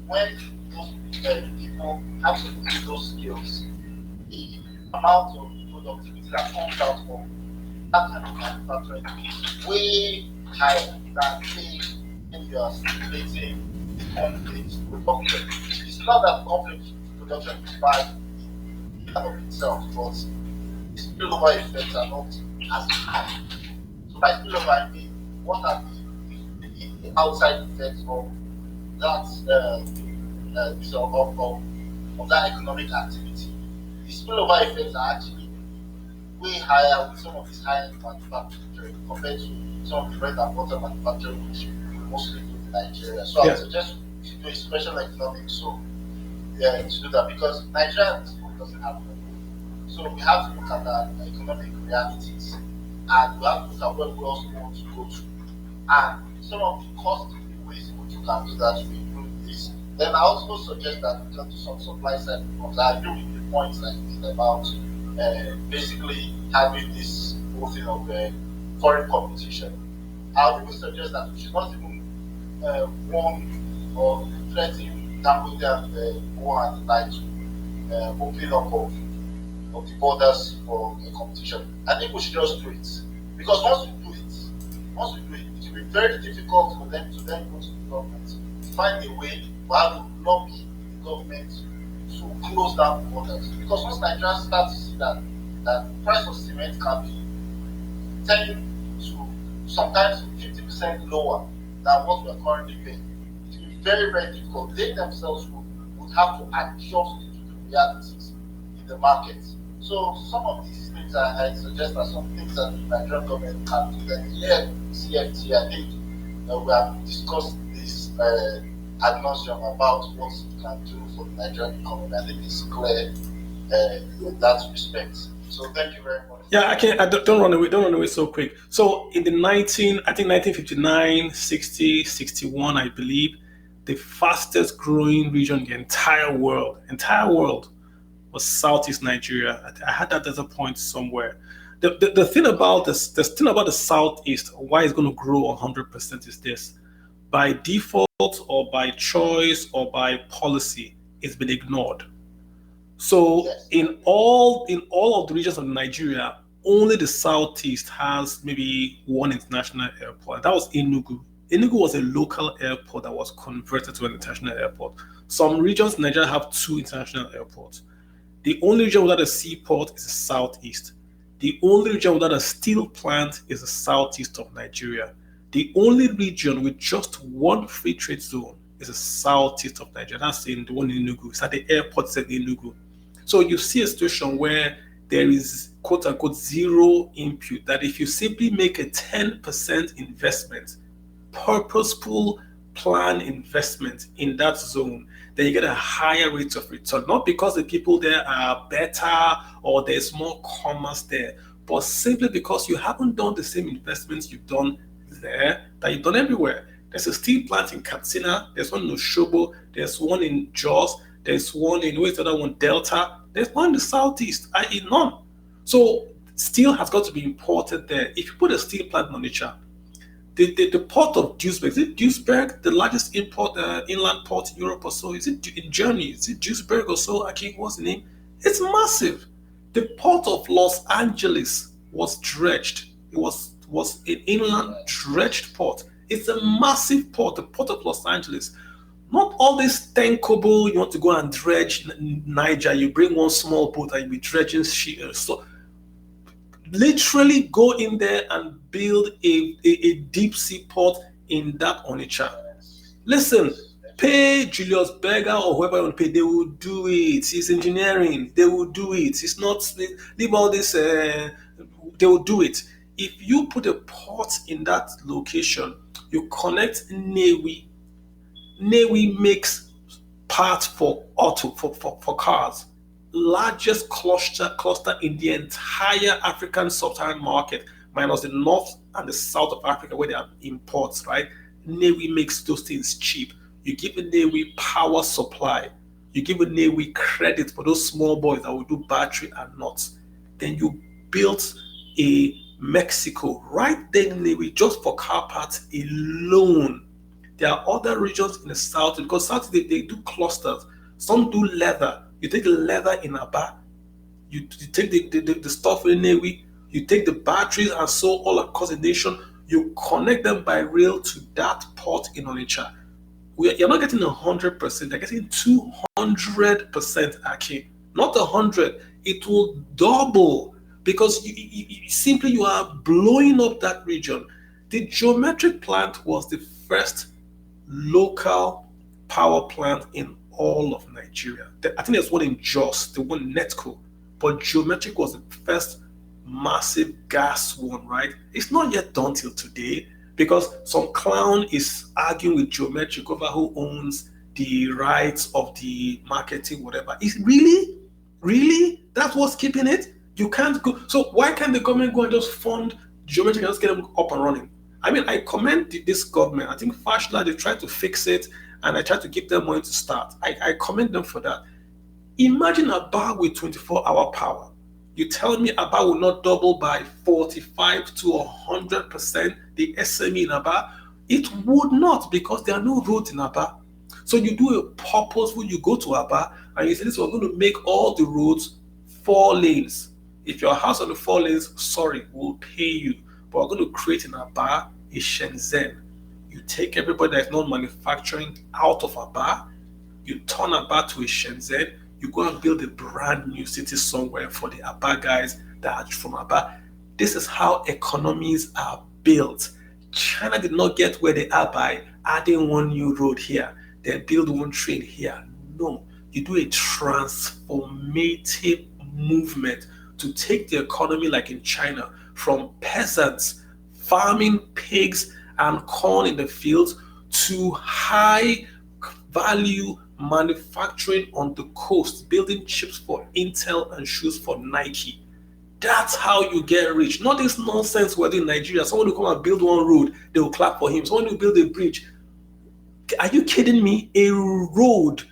when those people have to do those skills, the amount of productivity that comes out of that kind of manufacturing is way higher than say when you are stimulating conflict production. It's not that conflict production is bad in and of itself, but the spillover effects are not as high. So by spillover, I mean, what are the outside effects of that of that economic activity? The spillover effects are actually way higher with some of these high-end manufacturing compared to some of the bread and butter manufacturing which we mostly do in Nigeria. So I would suggest should do a special economic zone to do that, because Nigeria doesn't have money. So we have to look at our economic realities, and we have to look at where we also want to go to. And some of the cost ways in which you can do that to improve this. Then I also suggest that we can do some supply side reforms. I agree with the points that you made about basically having this whole thing of foreign competition. I would even suggest that we should not even warn or threaten Dangote and go and like to open up of the borders for competition. I think we should just do it, because once we do it, it will be very difficult for them to then go to the government to find a way for how to lobby the government to close down the borders. Because once Nigerians start to see that the price of cement can be 10 to sometimes 50% lower than what we are currently paying, it will be very, very difficult. They themselves would have to adjust to the realities in the market. So some of these things I suggest are some things that the Nigerian government can do. Then here, CFT, I think we have discussed this ad nauseum about what it can do for the Nigerian economy. I think it's clear in that respect. So thank you very much. Yeah, I don't run away. Don't run away so quick. So in the 1959, 60, 61, I believe, the fastest growing region in the entire world was Southeast Nigeria. I had that data point somewhere. The thing about this, the thing about the Southeast, why it's going to grow 100% is this: by default or by choice or by policy, it's been ignored. So in all of the regions of Nigeria, only the Southeast has maybe one international airport. That was Enugu. Enugu was a local airport that was converted to an international airport. Some regions in Nigeria have 2 international airports. The only region without a seaport is the Southeast. The only region without a steel plant is the Southeast of Nigeria. The only region with just one free trade zone is the Southeast of Nigeria. That's in the one in Enugu. It's at the airport in Enugu. So you see a situation where there is quote unquote zero input, that if you simply make a 10% investment, purposeful plan investment in that zone, then you get a higher rate of return. Not because the people there are better or there's more commerce there, but simply because you haven't done the same investments you've done there that you've done everywhere. There's a steel plant in Katsina, there's one in Oshobo, there's one in Jos, there's one in, where's the other one, Delta, there's one in the Southeast, i.e. none. So steel has got to be imported there. If you put a steel plant in Onitsha, the port of Duisburg, is it Duisburg, the largest inland port in Europe or so? Is it in Germany? Is it Duisburg or so? I can't, what's the name? It's massive. The port of Los Angeles was dredged. It was an inland dredged port. It's a massive port, the port of Los Angeles. Not all this Tenkobo, you want to go and dredge Niger, you bring one small boat and you be dredging shit. So literally go in there and build a deep sea port in that Onitsha. Listen, pay Julius Berger or whoever you want to pay, they will do it. It's engineering, they will do it. It's not, leave all this, they will do it. If you put a port in that location, you connect Nnewi. Nnewi makes parts for for cars. Largest cluster in the entire African sub-Saharan market, minus the north and the south of Africa where they have imports, right? Nnewi makes those things cheap. You give a Nnewi power supply. You give a Nnewi credit for those small boys that will do battery and nuts. Then you built a Mexico right there in Nnewi just for car parts alone. There are other regions in the south, because south they do clusters. Some do leather. You take the leather in Aba, you take the stuff in Nnewi, you take the batteries and so all across the nation, you connect them by rail to that port in Onitsha. You're not getting 100%, you're getting 200%, Aki. Not 100, it will double, because you are blowing up that region. The geometric plant was the first local power plant in all of Nigeria. I think there's one in Jos, the one in Netco, but geometric was the first massive gas one, right? It's not yet done till today, because some clown is arguing with Geometric over who owns the rights of the marketing, whatever. Is really that's what's keeping it? You can't go. So why can't the government go and just fund Geometric and just get them up and running? I mean, I commend this government. I think Fashla, they tried to fix it, and I tried to give them money to start. I commend them for that. Imagine a bar with 24-hour power. You tell me Aba will not double by 45 to 100% the SME in Aba? It would not, because there are no roads in Aba. So you do a purposeful, you go to Aba and you say, listen, we're going to make all the roads 4 lanes. If your house on the 4 lanes, sorry, we'll pay you. But we're going to create in Aba a Shenzhen. You take everybody that is not manufacturing out of Aba, you turn Aba to a Shenzhen, you go and build a brand new city somewhere for the Aba guys that are from Aba. This is how economies are built. China did not get where they are by adding 1 new road here, then build 1 train here. No, you do a transformative movement to take the economy, like in China, from peasants farming pigs and corn in the fields to high value manufacturing on the coast, building chips for Intel and shoes for Nike. That's how you get rich. Not this nonsense where in Nigeria, someone will come and build 1 road, they will clap for him. Someone will build a bridge. Are you kidding me? A road.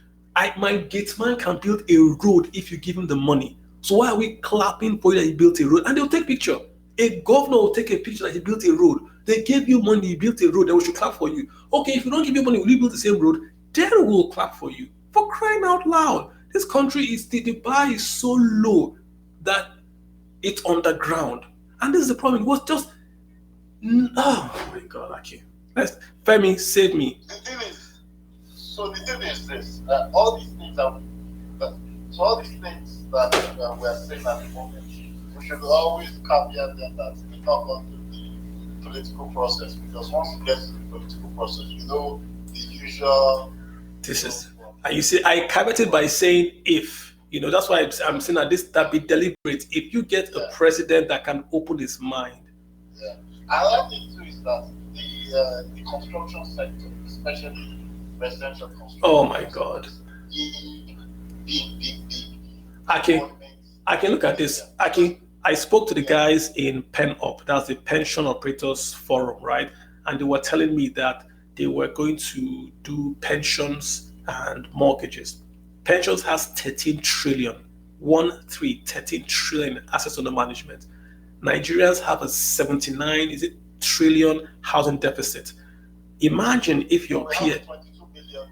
My gate man can build a road if you give him the money. So why are we clapping for you that he built a road? And they'll take picture. A governor will take a picture that he built a road. They gave you money, you built a road, then we should clap for you. Okay, if you don't give you money, will you build the same road? Then we'll clap for you. For crying out loud. This country is, the bar is so low that it's underground. And this is the problem. It was just, oh my God, Aki. Femi, save me. The thing is this, all these things that we are saying at the moment, we should always caveat them that it's not going to be political process, because once you get to the political process, you know the usual. This is, you see, I caveated by saying if, that's why I'm saying that be deliberate. If you get a president that can open his mind. Yeah. Another thing too is that the construction sector, especially residential construction. Oh my God. Big. I can look at this. I spoke to the guys in PenUp, that's the Pension Operators Forum, right? And they were telling me that they were going to do pensions and mortgages. Pensions has 13 trillion, 13 trillion assets under management. Nigerians have a 79 trillion housing deficit. Imagine if your peer, 22 billion.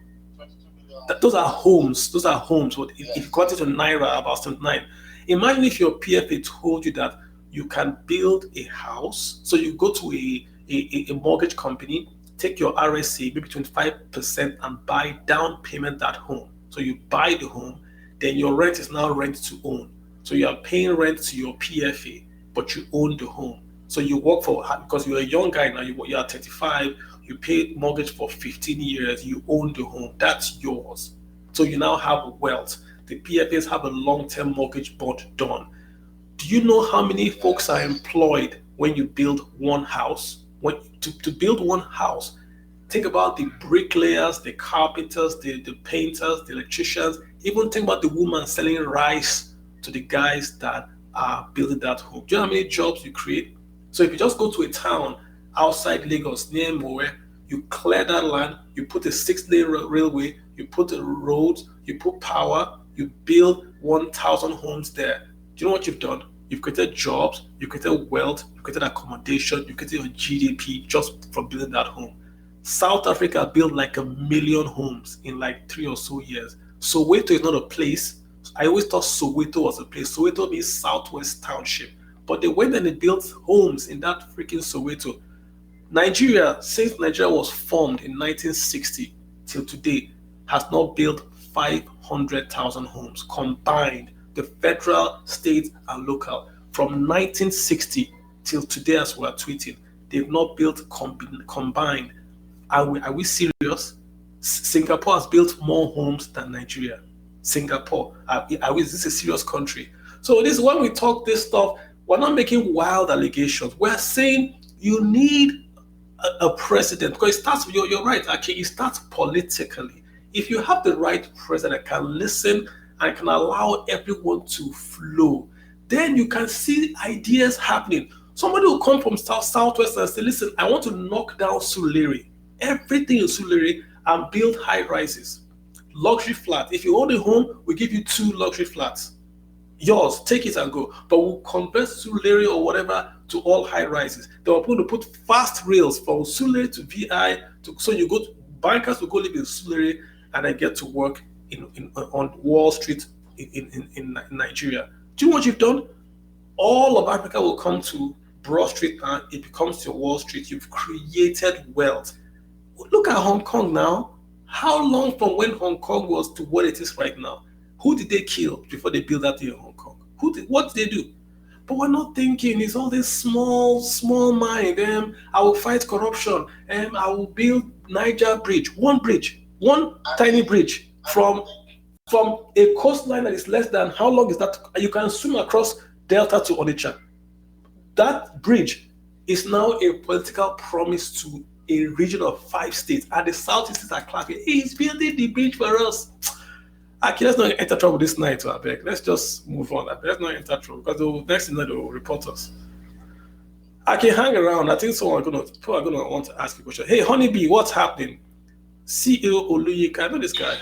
those are homes. But if you got it to Naira, about 79. Imagine if your PFA told you that you can build a house. So you go to a mortgage company, take your RSA, maybe 25%, and buy down payment that home. So you buy the home, then your rent is now rent to own. So you are paying rent to your PFA, but you own the home. So you work for, because you're a young guy now, you are 35, you pay mortgage for 15 years, you own the home, that's yours. So you now have wealth. The PFAs have a long-term mortgage bond done. Do you know how many folks are employed when you build one house? To build one house, think about the bricklayers, the carpenters, the painters, the electricians, even think about the woman selling rice to the guys that are building that home. Do you know how many jobs you create? So if you just go to a town outside Lagos, near Mowe, you clear that land, you put a 6-lane railway, you put a road, you put power, you build 1,000 homes there. Do you know what you've done? You've created jobs, you created wealth, you created accommodation, you created your GDP just from building that home. South Africa built like 1 million homes in like 3 or so years. Soweto is not a place. I always thought Soweto was a place. Soweto means Southwest Township. But they went and they built homes in that freaking Soweto. Nigeria, since Nigeria was formed in 1960 till today, has not built 500,000 homes combined, the federal, state, and local. From 1960 till today, as we are tweeting, they've not built combined. Are we serious? Singapore has built more homes than Nigeria. Singapore, is this a serious country? So this, when we talk this stuff, we're not making wild allegations. We're saying you need a president, because it starts, you're right, okay, it starts politically. If you have the right president that can listen and can allow everyone to flow, then you can see ideas happening. Somebody will come from southwest and say, listen, I want to knock down Suliri, everything in Suliri, and build high rises. Luxury flat. If you own a home, we give you 2 luxury flats. Yours, take it and go. But we'll convert Suliri or whatever to all high rises. They were going to put fast rails from Suliri to VI, so you go to, bankers will go live in Suliri and then get to work on Wall Street in Nigeria. Do you know what you've done? All of Africa will come to Broad Street and it becomes your Wall Street. You've created wealth. Look at Hong Kong now. How long from when Hong Kong was to what it is right now? Who did they kill before they built that thing in Hong Kong? What did they do? But we're not thinking. It's all this small mind. I will fight corruption. I will build Niger bridge, one tiny bridge from a coastline that is less than, how long is that? You can swim across Delta to Onitsha. That bridge is now a political promise to a region of 5 states, and the Southeast states are clapping. He's building the bridge for us. Okay, let's not enter trouble this night, I beg. Let's just move on. Let's not enter trouble, because the next thing they will report us. I can hang around. I think people are gonna want to ask you a question. Hey, Honeybee, what's happening? CEO Oluyika, I know this guy.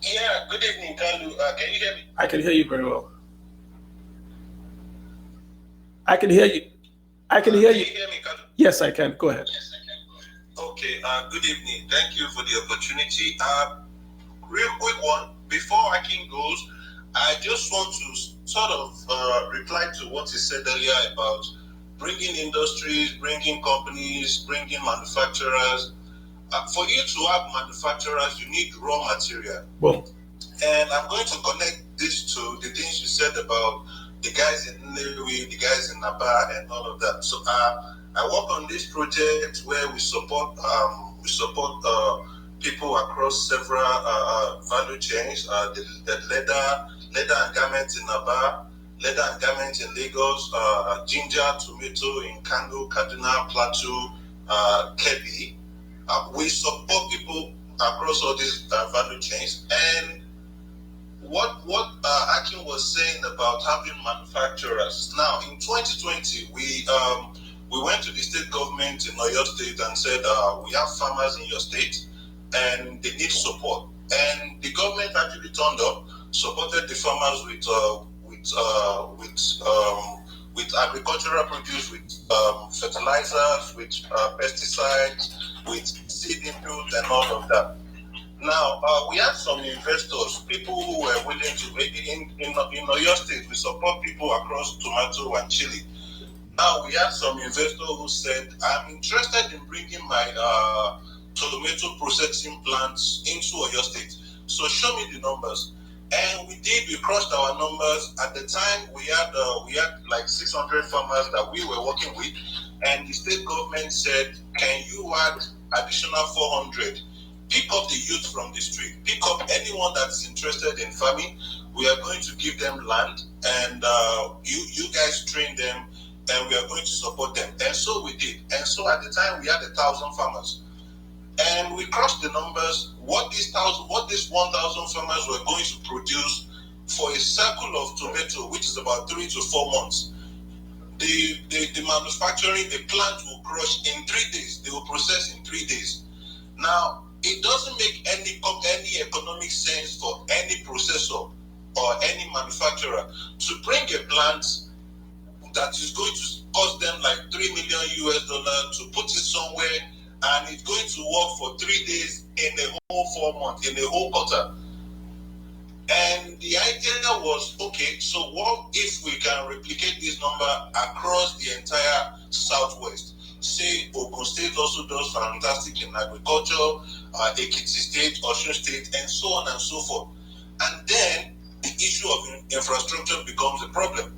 Yeah, good evening, Kalu. Can you hear me? I can hear you very well. I can hear you. Can you hear me, Kalu? Yes, I can. Go ahead. Okay, good evening. Thank you for the opportunity. Real quick one, before Akin goes, I just want to sort of reply to what he said earlier about bringing industries, bringing companies, bringing manufacturers. For you to have manufacturers, you need raw material. Well, and I'm going to connect this to the things you said about the guys in Nnewi, the guys in Aba, and all of that. So I work on this project where we support people across several value chains. The leather and garments in Aba, leather and garments in Lagos, ginger, tomato in Kano, Kaduna, Plateau, Kebbi. We support people across all these value chains. And what Akin was saying about having manufacturers. Now, in 2020, we went to the state government in Oyo State and said, we have farmers in your state and they need support. And the government actually turned up, supported the farmers with agricultural produce, with fertilizers, with pesticides, with seed input and all of that. Now, we had some investors, people who were willing to make it in Oyo State. We support people across tomato and chili. Now, we had some investors who said, I'm interested in bringing my tomato processing plants into Oyo State. So show me the numbers. And we did. We crossed our numbers. At the time, we had like 600 farmers that we were working with, and the state government said, "Can you add additional 400? Pick up the youth from the street. Pick up anyone that's interested in farming. We are going to give them land, and you guys train them, and we are going to support them." And so we did. And so at the time, we had 1,000 farmers. And we crossed the numbers. What these 1,000 farmers were going to produce for a circle of tomato, which is about 3 to 4 months. The manufacturing, the plant will crush in 3 days. They will process in 3 days. Now, it doesn't make any economic sense for any processor or any manufacturer to bring a plant that is going to cost them like $3 million to put it somewhere, and it's going to work for 3 days in a whole 4 months, in a whole quarter. And the idea was, okay, so what if we can replicate this number across the entire Southwest? Say Ogun State also does fantastic in agriculture, Ekiti State, Osun State, and so on and so forth. And then the issue of infrastructure becomes a problem.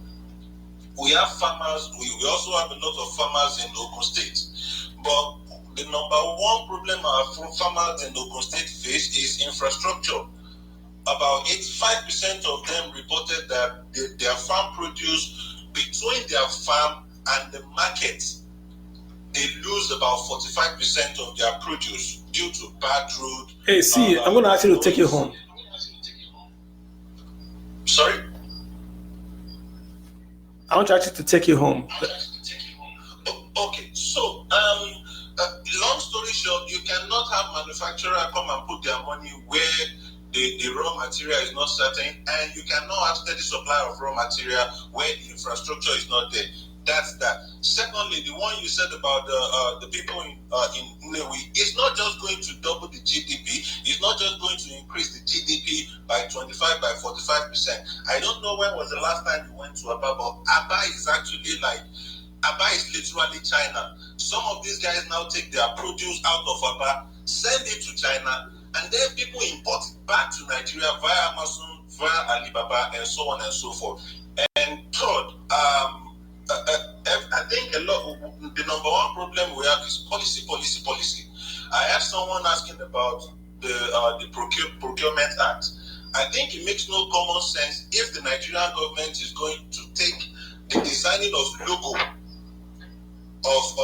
We have farmers, we also have a lot of farmers in Ogun State, but the number one problem our farmers in Ogun State face is infrastructure. About 85% of them reported that their farm produce, between their farm and the market, they lose about 45% of their produce due to bad road. Hey, see, I'm going to ask you to take you home. Sorry? I want you actually to take you home. Okay, so long story short, you cannot have manufacturer come and put their money where the raw material is not certain, and you cannot have steady supply of raw material where the infrastructure is not there. That's that. Secondly, the one you said about the people in Nnewi, it's not just going to double the GDP. It's not just going to increase the GDP by 25, by 45%. I don't know when was the last time you went to Aba, but Aba is actually like, Aba is literally China. Some of these guys now take their produce out of Aba, send it to China, and then people import it back to Nigeria via Amazon, via Alibaba, and so on and so forth. And third, I think the number one problem we have is policy. I had someone asking about the Procurement Act. I think it makes no common sense if the Nigerian government is going to take the designing of logo of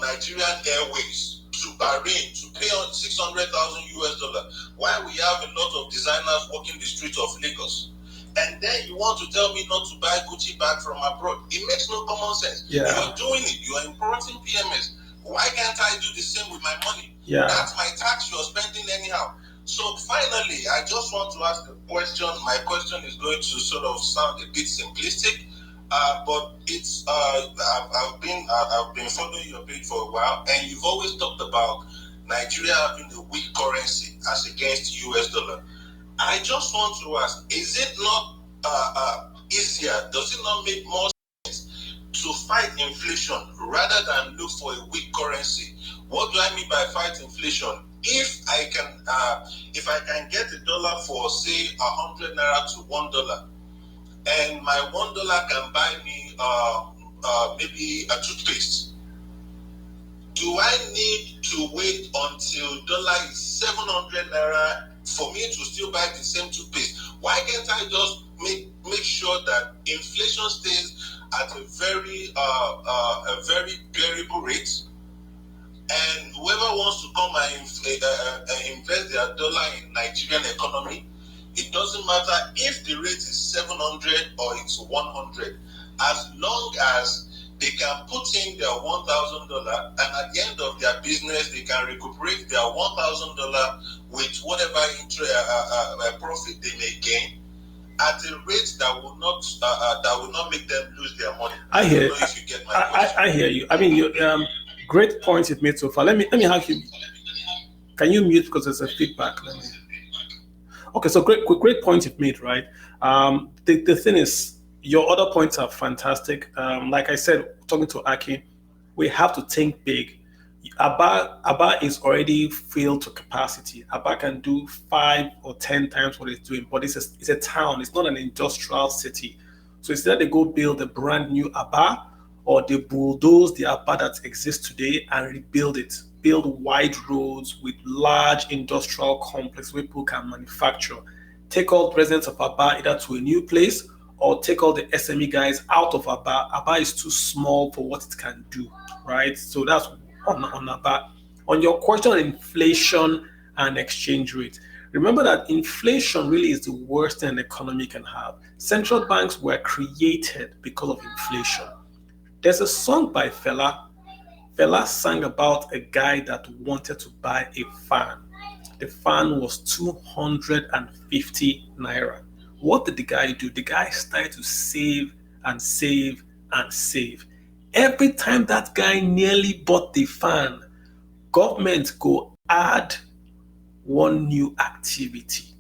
Nigerian Airways to Bahrain to pay on $600,000 while we have a lot of designers walking the streets of Lagos. And then you want to tell me not to buy Gucci bag from abroad. It makes no common sense. Yeah. You're doing it. You're importing PMS. Why can't I do the same with my money? Yeah. That's my tax you're spending anyhow. So finally, I just want to ask a question. My question is going to sort of sound a bit simplistic, but it's I've been following your page for a while, and you've always talked about Nigeria having a weak currency as against US dollar. I just want to ask, is it not easier? Does it not make more sense to fight inflation rather than look for a weak currency? What do I mean by fight inflation? If I can get a dollar for say 100 naira to $1, and my $1 can buy me maybe a toothpaste, do I need to wait until dollar is 700 naira for me to still buy the same toothpaste? Why can't I just make sure that inflation stays at a very bearable rate, and whoever wants to come and invest their dollar in Nigerian economy, it doesn't matter if the rate is 700 or it's 100, as long as they can put in their $1,000, and at the end of their business, they can recuperate their $1,000 with whatever profit they may gain at a rate that will not make them lose their money. I hear. don't know if you get my question. I hear you. I mean, you great points you've made so far. Let me ask you. Can you mute because there's a feedback? Okay, so great point you've made, right? The thing is, your other points are fantastic. Like I said, talking to Aki, we have to think big. Aba is already filled to capacity. Aba can do 5 or 10 times what it's doing, but it's a town. It's not an industrial city. So instead they go build a brand new Aba, or they bulldoze the Aba that exists today and rebuild it. Build wide roads with large industrial complex where people can manufacture. Take all the residents of Aba either to a new place, or take all the SME guys out of Aba. Aba is too small for what it can do, right? So that's on Aba. On your question on inflation and exchange rate, remember that inflation really is the worst thing an economy can have. Central banks were created because of inflation. There's a song by Fela. Fela sang about a guy that wanted to buy a fan. The fan was 250 naira. What did the guy do? The guy started to save and save and save. Every time that guy nearly bought the fan, government go add one new activity.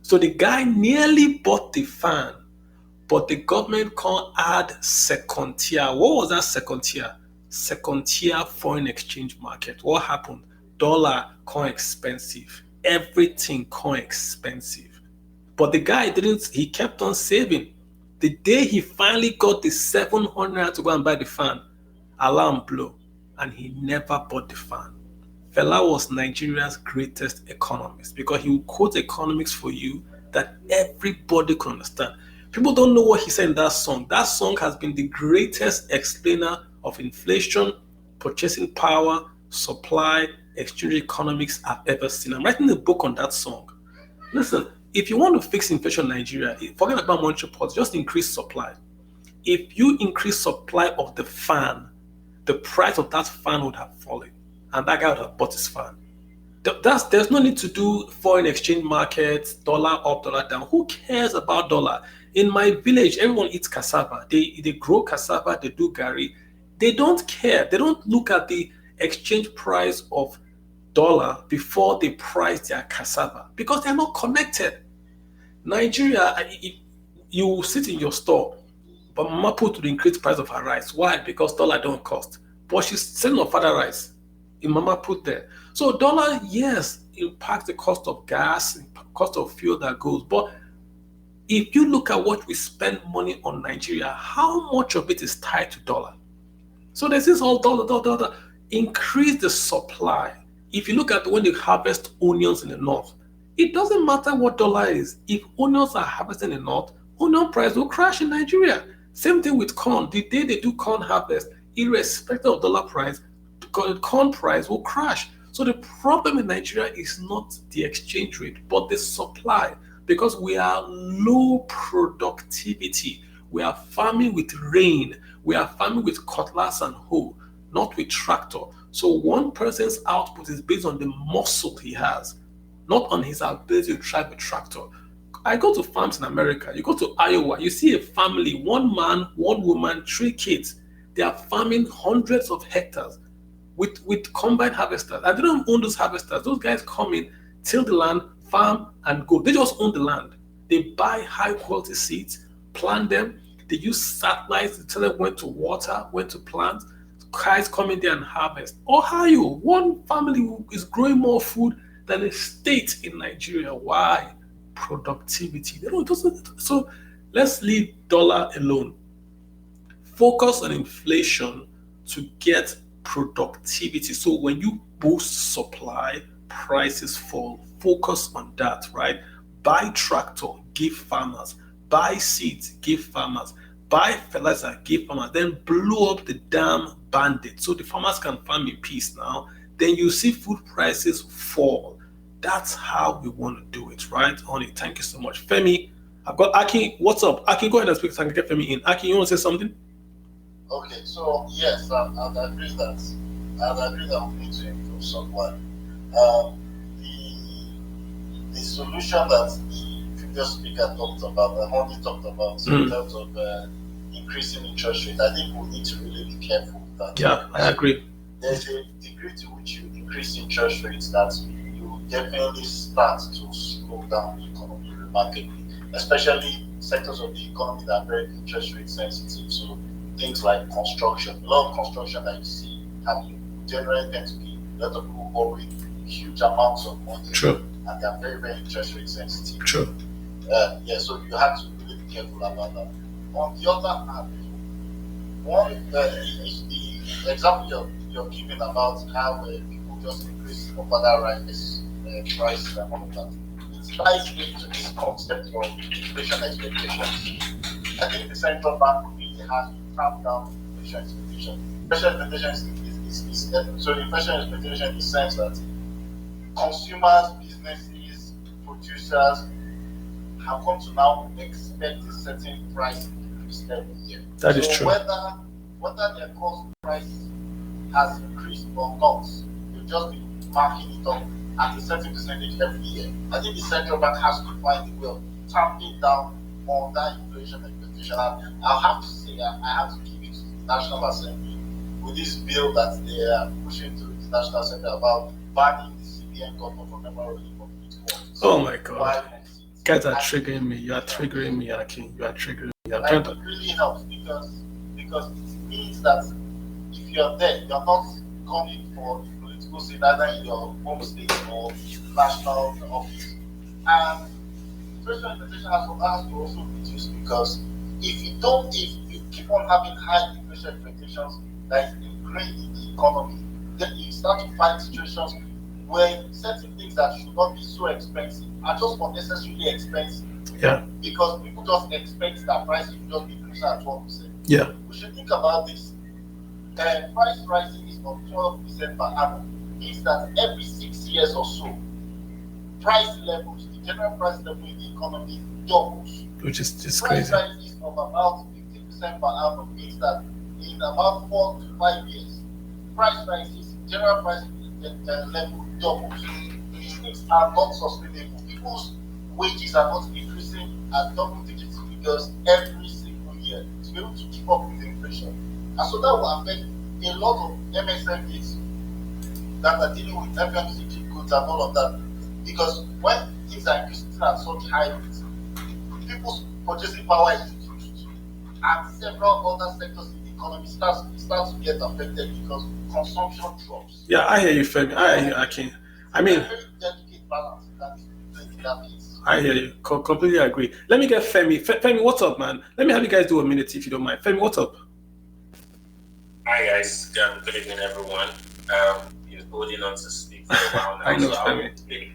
So the guy nearly bought the fan, but the government can't add second tier. What was that second tier? Second tier foreign exchange market. What happened? Dollar come expensive. Everything come expensive. But the guy didn't, he kept on saving. The day he finally got the 700 to go and buy the fan, alarm blew, and he never bought the fan. Fela was Nigeria's greatest economist because he would quote economics for you that everybody could understand. People don't know what he said in that song. That song has been the greatest explainer of inflation, purchasing power, supply, exchange economics I've ever seen. I'm writing a book on that song. Listen, if you want to fix inflation in Nigeria, forget about monetary policy, just increase supply. If you increase supply of the fan, the price of that fan would have fallen, and that guy would have bought his fan. There's no need to do foreign exchange markets, dollar up, dollar down. Who cares about dollar? In my village, everyone eats cassava. They grow cassava, they do gari. They don't care. They don't look at the exchange price of dollar before they price their cassava because they're not connected. Nigeria, you sit in your store, but mama put to the increased price of her rice. Why? Because dollar don't cost. But she's selling her father rice. In mama put there. So dollar, yes, impacts the cost of gas, cost of fuel that goes. But if you look at what we spend money on Nigeria, how much of it is tied to dollar? So there's this all dollar. Increase the supply. If you look at when they harvest onions in the north, it doesn't matter what dollar is. If onions are harvested in the north, onion price will crash in Nigeria. Same thing with corn. The day they do corn harvest, irrespective of dollar price, corn price will crash. So the problem in Nigeria is not the exchange rate, but the supply, because we are low productivity. We are farming with rain. We are farming with cutlass and hoe, not with tractor. So one person's output is based on the muscle he has, not on his ability to drive a tractor. I go to farms in America. You go to Iowa, you see a family, one man, one woman, 3 kids. They are farming hundreds of hectares with combine harvesters. And they don't own those harvesters. Those guys come in, till the land, farm, and go. They just own the land. They buy high quality seeds, plant them. They use satellites to tell them when to water, when to plant. Guys come in there and harvest. Ohio, one family is growing more food than a state in Nigeria. Why? Productivity. So let's leave dollar alone. Focus on inflation to get productivity. So when you boost supply, prices fall. Focus on that, right? Buy tractor, give farmers. Buy seeds, give farmers. Buy fertilizer, give farmers. Then blow up the damn bandit so the farmers can farm in peace now. Then you see food prices fall. That's how we want to do it, right? Honey, thank you so much. Femi, I've got Aki. What's up? Aki, go ahead and speak so I can get Femi in. Aki, you want to say something? Okay, so yes, I'd agree that we need to improve supply. The solution that the previous speaker talked about, the honey talked about, in terms of increasing interest rate, I think we need to really be careful with that. Yeah, I agree. There's a degree to which you increase interest rates that you definitely start to slow down the economy remarkably, especially sectors of the economy that are very interest rate sensitive. So things like construction, a lot of construction that you see generally tend to be a lot of people borrowing huge amounts of money. True. And they are very, very interest rate sensitive. True. So you have to really be careful about that. On the other hand, the example you're giving about how people just increase for further rises prices and all of that, it ties into this concept of inflation expectations. I think the central bank really has to calm down inflation expectations. Inflation expectation so inflation expectation in the sense that consumers, businesses, producers have come to now expect a certain price increase every year. That is true. Whether their cost price has increased or not, they'll just be marking it up at a certain percentage every year. I think the central bank has to find a way of tamping down on that inflation expectation. And I'll have to say, I have to give it to the National Assembly with this bill that they are pushing to the National Assembly about banning the CBN government from ever rolling from it. Oh my God. Guys are triggering me. You are triggering me, Aki. You are triggering me. It really helps because it means that if you're there, you're not coming for the political seat either in your home state or national office. And inflation expectation has to also reduce because if you keep on having high inflation expectations that is ingrained in the economy, then you start to find situations where certain things that should not be so expensive are just unnecessarily expensive. Yeah. Because people just expect that prices should just be increased at 1%. Yeah. We should think about this. price rising is of 12% per annum. Means that every 6 years or so, price levels, the general price level in the economy doubles. Which is just price crazy. rises of about 50% per annum means that in about 4 to 5 years, price rises, general price level doubles. These things are not sustainable. People's wages are not increasing at double-digit figures every single year to be able to keep up with inflation. And so that will affect a lot of MSMEs that are dealing with FMCG goods and all of that. Because when things are increasing at such high rates, people's purchasing power is reduced. And several other sectors in the economy start to get affected because consumption drops. Yeah, I hear you, Femi. I hear you, Akin. I mean, very delicate balance in that case. I hear you. Completely agree. Let me get Femi. Femi, what's up, man? Let me have you guys do a minute if you don't mind. Femi, what's up? Hi, guys. Good evening, everyone. Been holding on to speak for a while now. I know, Femi.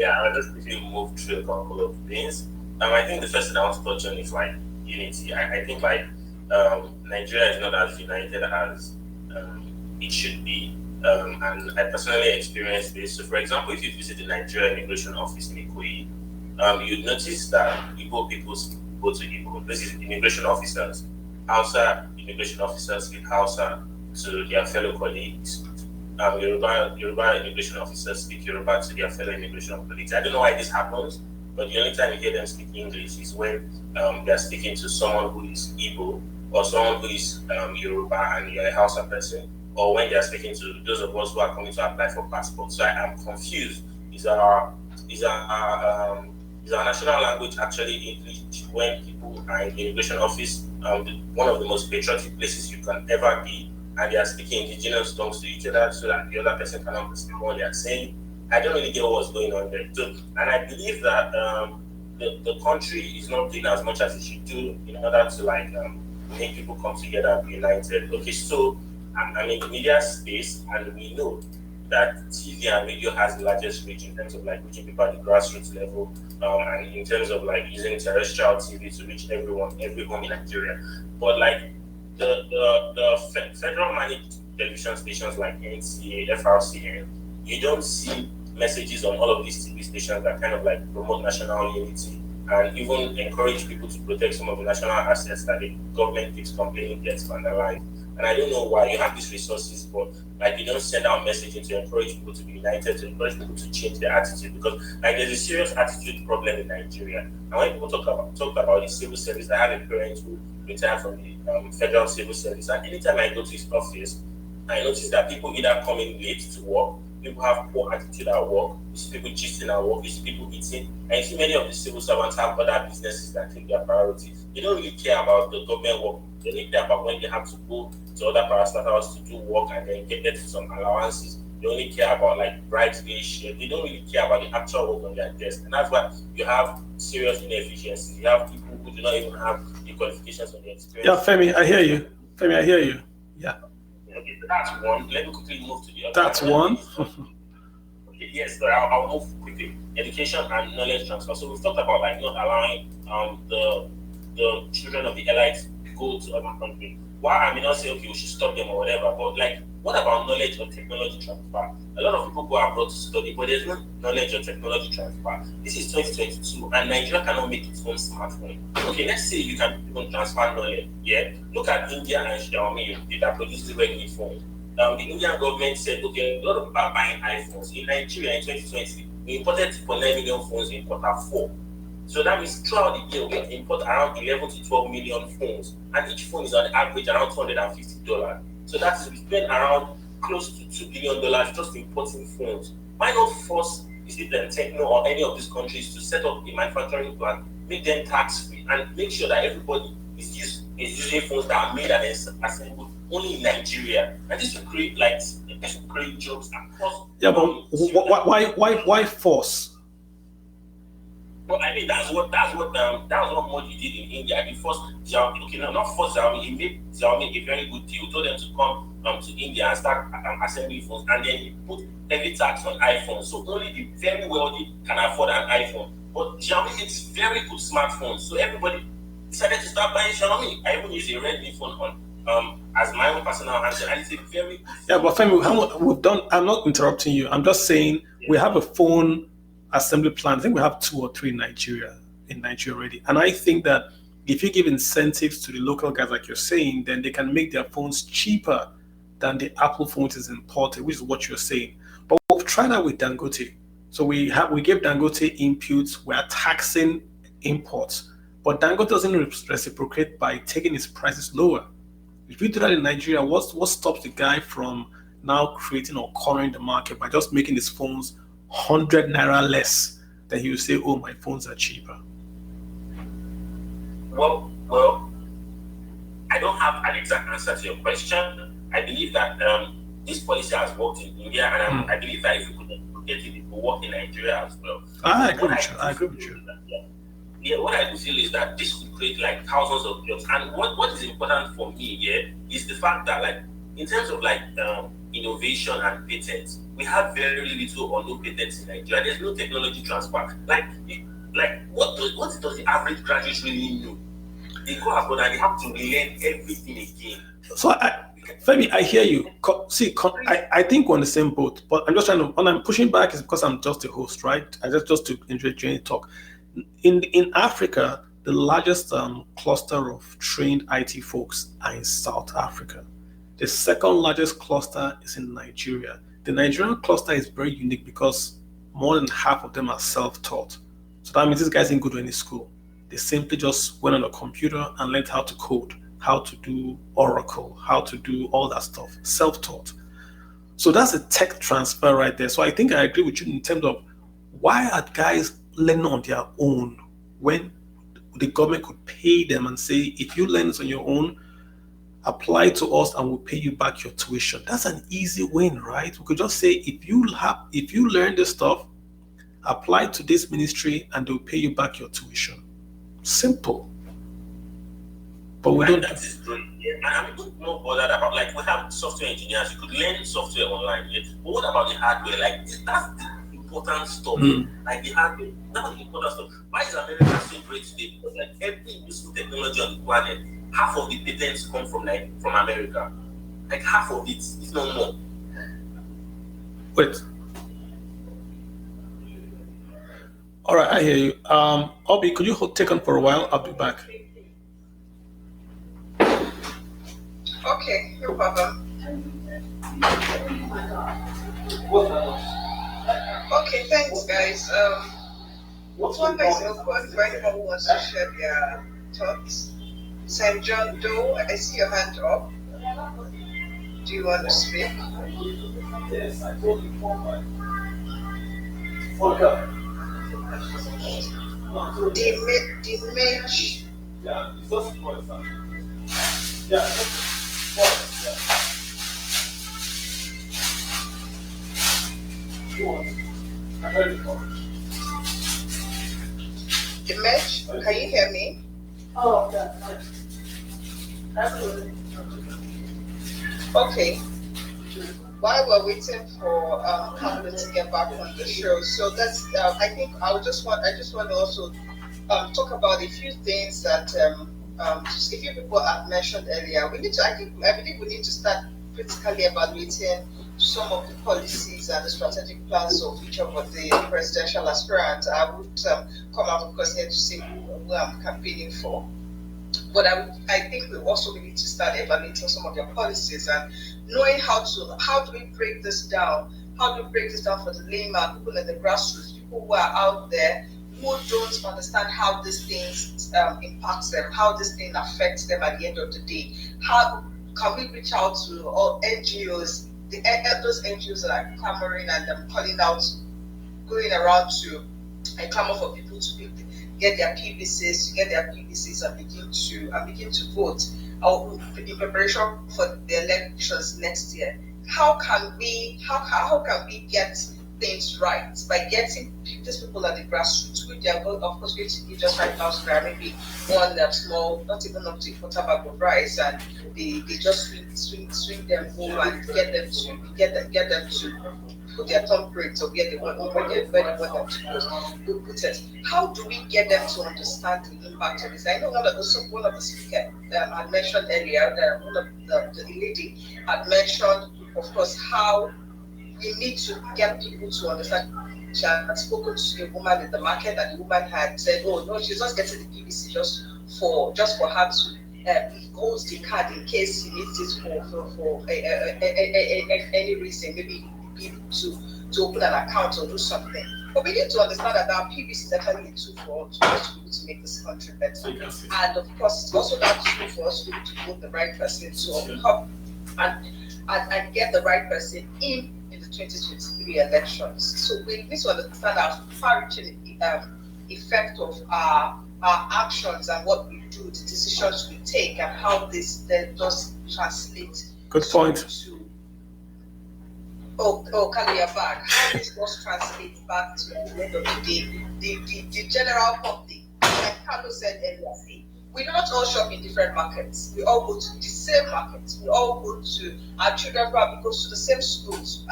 I'll just quickly move through a couple of things. I think the first thing I want to touch on is like unity. I think like Nigeria is not as united as it should be. And I personally experienced this. So, for example, if you visit the Nigerian immigration office in Ikoyi, you'd notice that Igbo people go to Igbo. This is immigration officers. Hausa immigration officers speak Hausa to their fellow colleagues. Yoruba immigration officers speak Yoruba to their fellow immigration colleagues. I don't know why this happens, but the only time you hear them speak English is when they're speaking to someone who is Igbo or someone who is Yoruba and you're a Hausa person, or when they're speaking to those of us who are coming to apply for passports. So I am confused. Is our national language actually English when people are in the immigration office? One of the most patriotic places you can ever be, and they are speaking indigenous tongues to each other so that the other person can understand what they are saying. I don't really get what's going on there. So, and I believe that the country is not doing as much as it should do in order to make people come together and be united. Okay, so I'm in the media space, and we know that TV and radio has the largest reach in terms of reaching people at the grassroots level, and in terms of using terrestrial TV to reach everyone, every home in Nigeria. But the federal managed television stations like NTA, FRCN, you don't see messages on all of these TV stations that kind of promote national unity and even encourage people to protect some of the national assets that the government keeps complaining gets vandalized. And I don't know why you have these resources, but you don't send out messaging to encourage people to be united, to encourage people to change their attitude, because there's a serious attitude problem in Nigeria. And when people talk about the civil service, I have a parent who retired from the federal civil service, and anytime I go to his office, I notice that people either coming late to work, people have poor attitude at work, you see people gisting at work, you see people eating, and you see many of the civil servants have other businesses that take their priority. They don't really care about the government work. They only care about when they have to go to other parastatals to do work and then get some allowances. They only care about bridesmaid share. They don't really care about the actual work on their desk. And that's why you have serious inefficiencies. You have people who do not even have the qualifications or the experience. Yeah, Femi, I hear you. Femi, I hear you. Yeah. Okay, so that's one. Let me quickly move to the other. That's one. Okay, yes, so I'll move quickly. Education and knowledge transfer. So we've talked about not allowing the children of the elites to go to other countries. Why I may not say okay we should stop them or whatever, but what about knowledge or technology transfer? A lot of people go abroad to study, but there's no knowledge or technology transfer. This is 2022, and Nigeria cannot make its own smartphone. Okay, let's say you can even transfer knowledge. Yeah, look at India and Xiaomi. They are producing Redmi phone. The Indian government said, okay, a lot of people are buying iPhones. In Nigeria in 2020, we imported 2.9 million phones in Q4. So that means throughout the year, we import around 11 to 12 million phones, and each phone is on average around $250. So that is we spend around close to $2 billion just importing phones. Why not force Techno or any of these countries to set up a manufacturing plant, make them tax-free, and make sure that everybody is using phones that are made and assembled only in Nigeria, and this will create jobs across. Yeah, but why force? Well, I mean that's what Modi did in India. He forced Xiaomi. Okay, no, not forced Xiaomi. He made Xiaomi a very good deal. He told them to come to India and start assembling phones, and then he put heavy tax on iPhones. So only the very wealthy can afford an iPhone. But Xiaomi makes very good smartphones, so everybody decided to start buying Xiaomi. I even use a Redmi phone on as my own personal answer, and it's a very good Yeah, but Femi, we've done. I'm not interrupting you. I'm just saying we have a phone assembly plant. I think we have 2 or 3 in Nigeria already, and I think that if you give incentives to the local guys, like you're saying, then they can make their phones cheaper than the Apple phone which is imported, which is what you're saying. But we've tried that with Dangote. So we give Dangote inputs. We are taxing imports, but Dangote doesn't reciprocate by taking its prices lower. If you do that in Nigeria, what stops the guy from now creating or cornering the market by just making his phones 100 naira less? Then he will say, "Oh, my phones are cheaper." Well, I don't have an exact answer to your question. I believe that this policy has worked in India, and I believe that if we could get it, it will work in Nigeria as well. I agree with you. Yeah, what I do feel is that this will create like thousands of jobs. And what is important for me here is the fact that, like, in terms of like innovation and patents, we have very little or no patents in Nigeria. There's no technology transfer. What does the average graduate really know? They go abroad and they have to relearn everything again. So Femi, I hear you. I think we're on the same boat, but I'm just trying to. When I'm pushing back, is because I'm just a host, right? I just to enjoy talk. In Africa, the largest cluster of trained IT folks are in South Africa. The second largest cluster is in Nigeria. The Nigerian cluster is very unique because more than half of them are self-taught. So that means these guys didn't go to any school. They simply just went on a computer and learned how to code, how to do Oracle, how to do all that stuff, self-taught. So that's a tech transfer right there. So I think I agree with you in terms of why are guys learning on their own when the government could pay them and say, if you learn this on your own, apply to us and we'll pay you back your tuition. That's an easy win, right? We could just say, if you learn this stuff, apply to this ministry and they'll pay you back your tuition. Simple. But we don't. That is good. Yeah. And I'm not bothered about, like, we have software engineers. You could learn software online. Yeah? But what about the hardware? Like, that's the important stuff. Like the hardware, that's the important stuff. Why is America so great today? Because like every useful technology on the planet, half of the patents come from America. Like half of it, if not more. Wait. All right, I hear you. Obi, could you take on for a while? I'll be back. Okay, no problem. Okay, thanks, guys. One person open for anyone who wants to share their thoughts. St. John Doe, I see your hand up. Do you want to speak? Yes, I told you for my Dimage. Yeah, it's just for example. Yeah, Dimage, can you hear me? Oh, yeah. Absolutely. Okay. While we're waiting for Camden to get back on the show, so that's I think I just want to also talk about a few things that a few people have mentioned earlier. I believe we need to start critically evaluating some of the policies and the strategic plans of each of the presidential aspirants. I would come out, of course, here to say who I'm campaigning for. But I think we also need to start evaluating some of their policies and knowing how do we break this down? How do we break this down for the layman, people in the grassroots, people who are out there who don't understand how these things impact them, how this thing affects them at the end of the day? How can we reach out to all NGOs, those NGOs that are clamoring and calling out, going around to clamor for people to get their PVCs and begin to vote in preparation for the elections next year. How can we get things right by getting these people at the grassroots, which they are of course going to give just 5,000 naira, maybe one small, not even up to a quarter bag of rice, and they just swing them home and get them to for their thumbprint or where they want them to go put it. How do we get them to understand the impact of this? I know one of the speakers had mentioned earlier, one of the lady had mentioned, of course, how we need to get people to understand. She had spoken to a woman in the market, and the woman had said, "Oh no, she's just getting the PVC just for her to holds the card in case he needs it for any reason, maybe to open an account or do something." But we need to understand that our PVC is actually a tool for us to be able to make this country better. And of course, it's also that tool for us to be able to vote the right person to help and get the right person in the 2023 elections. So we need to understand our far-reaching effect of our actions and what we do, the decisions we take, and how this then does translate. Good point. Kaliaban, how this does translate back to the end of the day, the general public. Like Carlos said earlier, we don't all shop in different markets. We all go to the same markets. We all go to, our children probably goes to the same schools.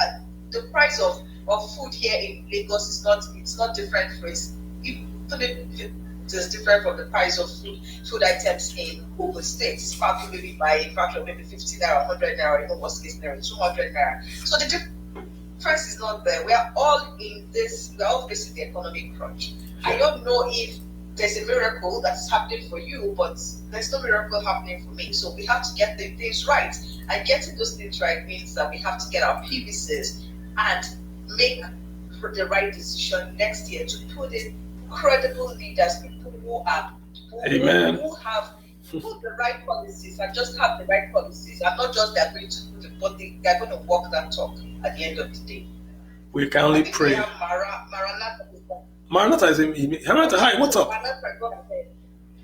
The price of food here in Lagos is not different for us. It's different from the price of food items in Ogun State. It's probably maybe by a factor of maybe 50 naira, 100 naira, even worst case naira, 200 naira. So the difference is not there. We are all facing the economic crunch. I don't know if there's a miracle that's happening for you, but there's no miracle happening for me. So we have to get the things right. And getting those things right means that we have to get our PVCs and make the right decision next year to put in credible leaders, people who have put the right policies and just have the right policies and not just they're going to put it, but they're going to walk that talk at the end of the day. We can only pray. Maranatha is in. Maranatha, hi, what's up?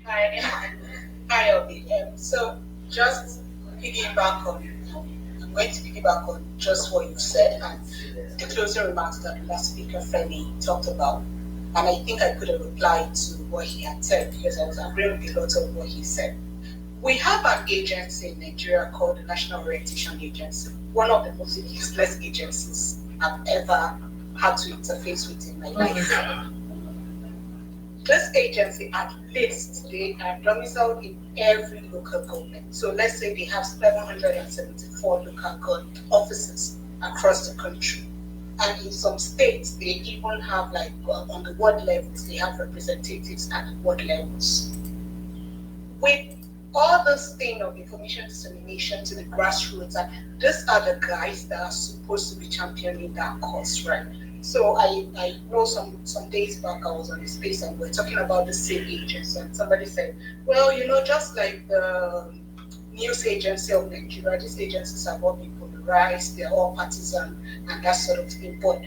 Hi, Obi. So just piggyback on, I'm going to piggyback on just what you said and the closing remarks that the last speaker Femi talked about. And I think I could have replied to what he had said because I was agreeing with a lot of what he said. We have an agency in Nigeria called the National Orientation Agency, one of the most useless agencies I've ever had to interface with in my life. This agency, at least, they are domiciled in every local government. So let's say they have 774 local government offices across the country. And in some states, they even have, like, on the ward levels, they have representatives at ward levels. With all this thing of information dissemination to the grassroots, and these are the guys that are supposed to be championing that cause, right? So I know some days back I was on the space and we were talking about the same agency, and somebody said, well, just like the news agency of Nigeria, these agencies have all been polarized, they're all partisan and that sort of thing. But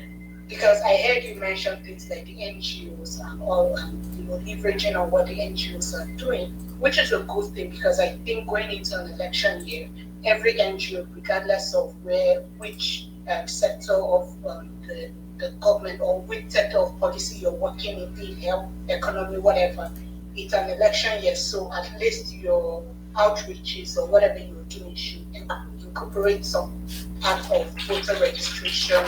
because I heard you mention things like the NGOs and all, and leveraging on what the NGOs are doing, which is a good thing because I think going into an election year, every NGO, regardless of which sector of the government or which sector of policy you're working in, the health, economy, whatever, it's an election year, so at least your outreaches or whatever you're doing should incorporate some part of voter registration,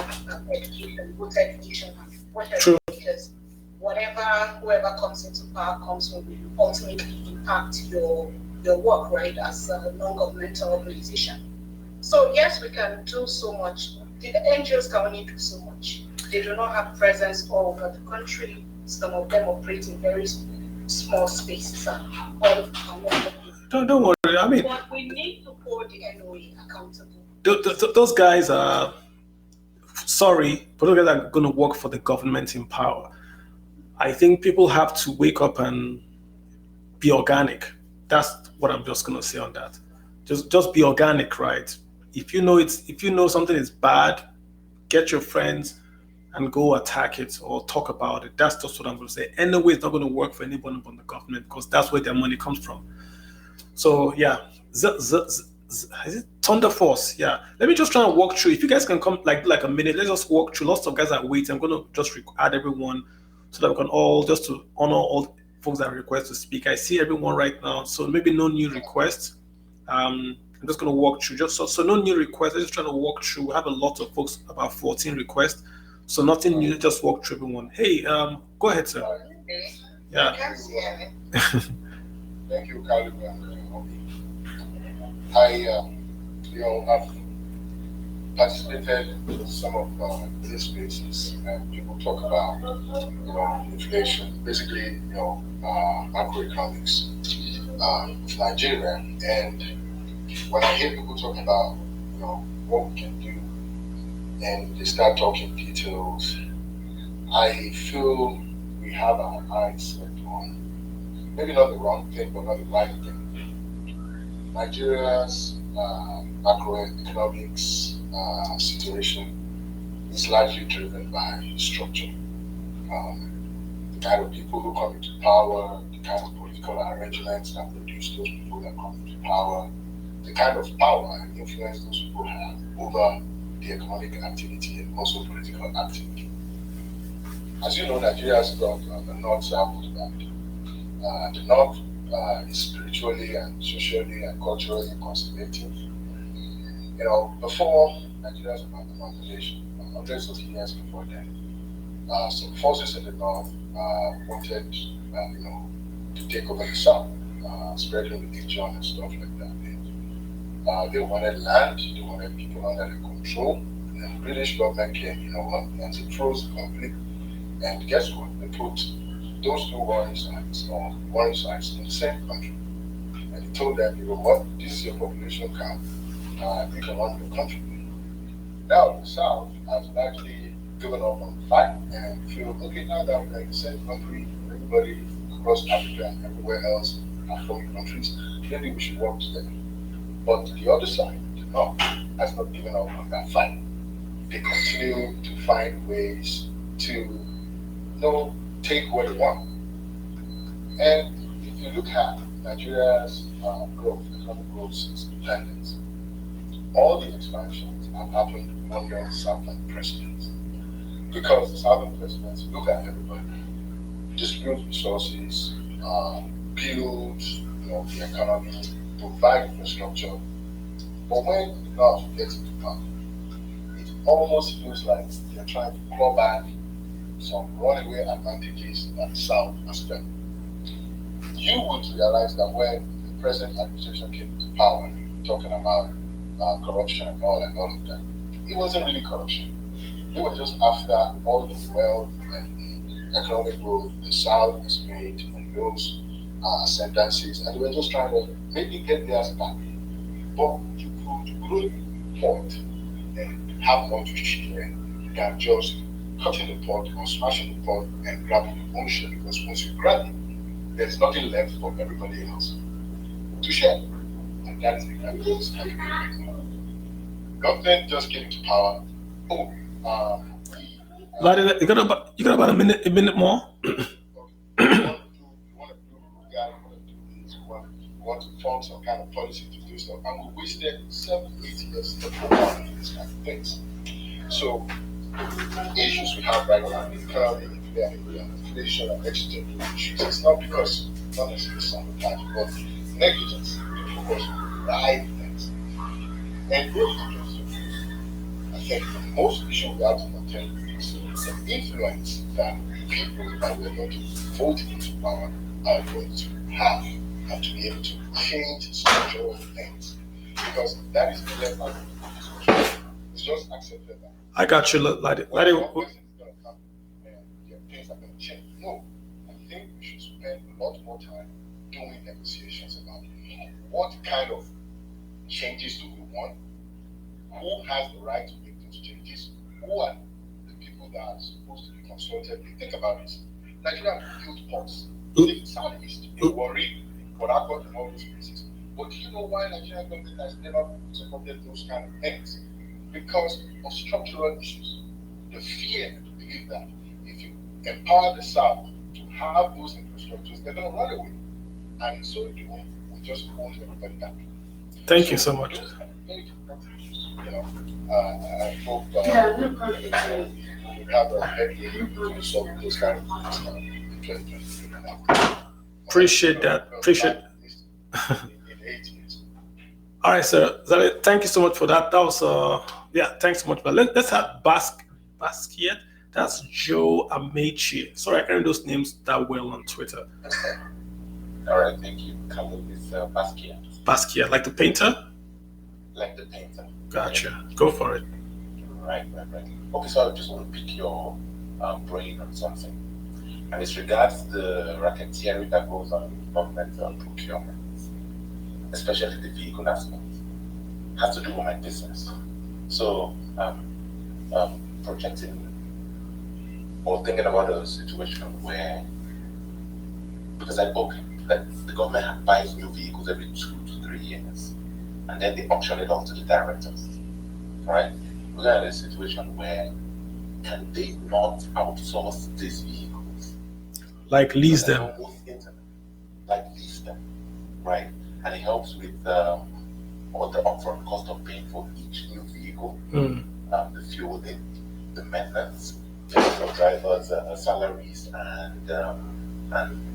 education, voter education, whatever. True. Because whoever comes into power will ultimately impact your work, right, as a non-governmental organization. So yes, we can do so much. The NGOs can only do so much. They do not have presence all over the country. Some of them operate in very small spaces. Don't worry. I mean, but we need to hold the NOA accountable. Those guys are sorry, but those guys are going to work for the government in power. I think people have to wake up and be organic. That's what I'm just going to say on that. Just be organic, right? If you know something is bad, get your friends and go attack it or talk about it. That's just what I'm going to say. Anyway, it's not going to work for anyone but the government because that's where their money comes from. So yeah, is it Thunder Force? Yeah. Let me just try and walk through. If you guys can come like a minute, let's just walk through. Lots of guys are waiting. I'm going to just add everyone so that we can all just to honor all folks that request to speak. I see everyone right now, so maybe no new requests. I'm just going to walk through. Just so no new requests. I'm just trying to walk through. We have a lot of folks, about 14 requests. So nothing new. Just walk through everyone. Hey, go ahead, sir. Yeah. Thank you, Caleb. I, have participated in some of these spaces, and people talk about, inflation, basically, macroeconomics of Nigeria. And when I hear people talking about, what we can do, and they start talking details, I feel we have our eyes set on maybe not the wrong thing, but not the right thing. Nigeria's macroeconomics situation is largely driven by structure. The kind of people who come into power, the kind of political arrangements that produce those people that come into power, the kind of power and influence those people have over the economic activity and also political activity. As you know, Nigeria has got the north-south divide. The north is spiritually and socially and culturally conservative. Before Nigeria's amalgamation, hundreds of years before then, some forces in the north wanted, to take over the south, spreading religion and stuff like that. And, they wanted land, they wanted people under their control. And the British government came, and it froze the conflict. And guess what? They put those two warring sides in the same country. And he told them, this is your population count. You can run your country. Now the South has actually given up on the fight and feel, okay, now that we're in the same country, everybody across Africa and everywhere else are foreign countries, maybe we should work together. But the other side, the North, has not given up on that fight. They continue to find ways to take what they want. And if you look at Nigeria's economic growth since independence, all the expansions have happened under Southern presidents. Because the Southern presidents look at everybody, distribute resources, build the economy, provide infrastructure. But when the North gets into power, it almost feels like they're trying to claw back some runaway advantages that the South has spent. You would realize that when the present administration came to power, talking about corruption and all of that, it wasn't really corruption. They were just after all the wealth and the economic growth the South has made in those sentences, and they were just trying to maybe get theirs back. But you could grow pot and have more to share than just cutting the pot or smashing the pot and grabbing your own share, because once you grab it, there's nothing left for everybody else to share. And that is the kind of thing that's happening right now. Government just came to power. You got about a minute more. Want to form some kind of policy to do stuff, and we wasted 7-8 years to do these kind of things. So issues we have right now in the economy, inflation and exchange issues, it's not because not necessarily sabotage, but negligence, because right things. And I think the most issue we have to contend with is the influence that people that we're going to vote into power are going to have and to be able to change structural things, because that is the level it's just accepted that. I got you, Ladi. Things are going to change. No, I think we should spend a lot more time doing negotiations about what kind of changes do we want, who has the right to make those changes, who are the people that are supposed to be consulted. Think about this. Nigeria built ports in Southeast, in Warri, Port Harcourt, and all those places. But do you know why Nigerian government has never supported those kind of things? Because of structural issues. The fear to believe that if you empower the South to have those infrastructures, they're going to run away. And in so doing, we just hold everybody back. Thank you so much. I hope we have a headway to solve those kind of things. Appreciate that. Appreciate. All right, sir. Zale, thank you so much for that. That was yeah, thanks so much. But let's have Basquiat. That's Joe Amechi. Sorry, I can't read those names that well on Twitter. All right, thank you. Carlo is Basquiat. Basquiat, like the painter? Like the painter. Gotcha. Go for it. Right. Okay, so I just want to pick your brain on something. And it's regards the racketeering that goes on in government procurement, especially the vehicle aspect. It has to do with my business. So, projecting or thinking about a situation where, because the government buys new vehicles every 2 to 3 years, and then they auction it off to the directors, right? We're at a situation where can they not outsource these vehicles? Like lease them. Like lease them, right? And it helps with all the upfront cost of paying for each new vehicle, the fueling, the maintenance, the drivers' salaries, and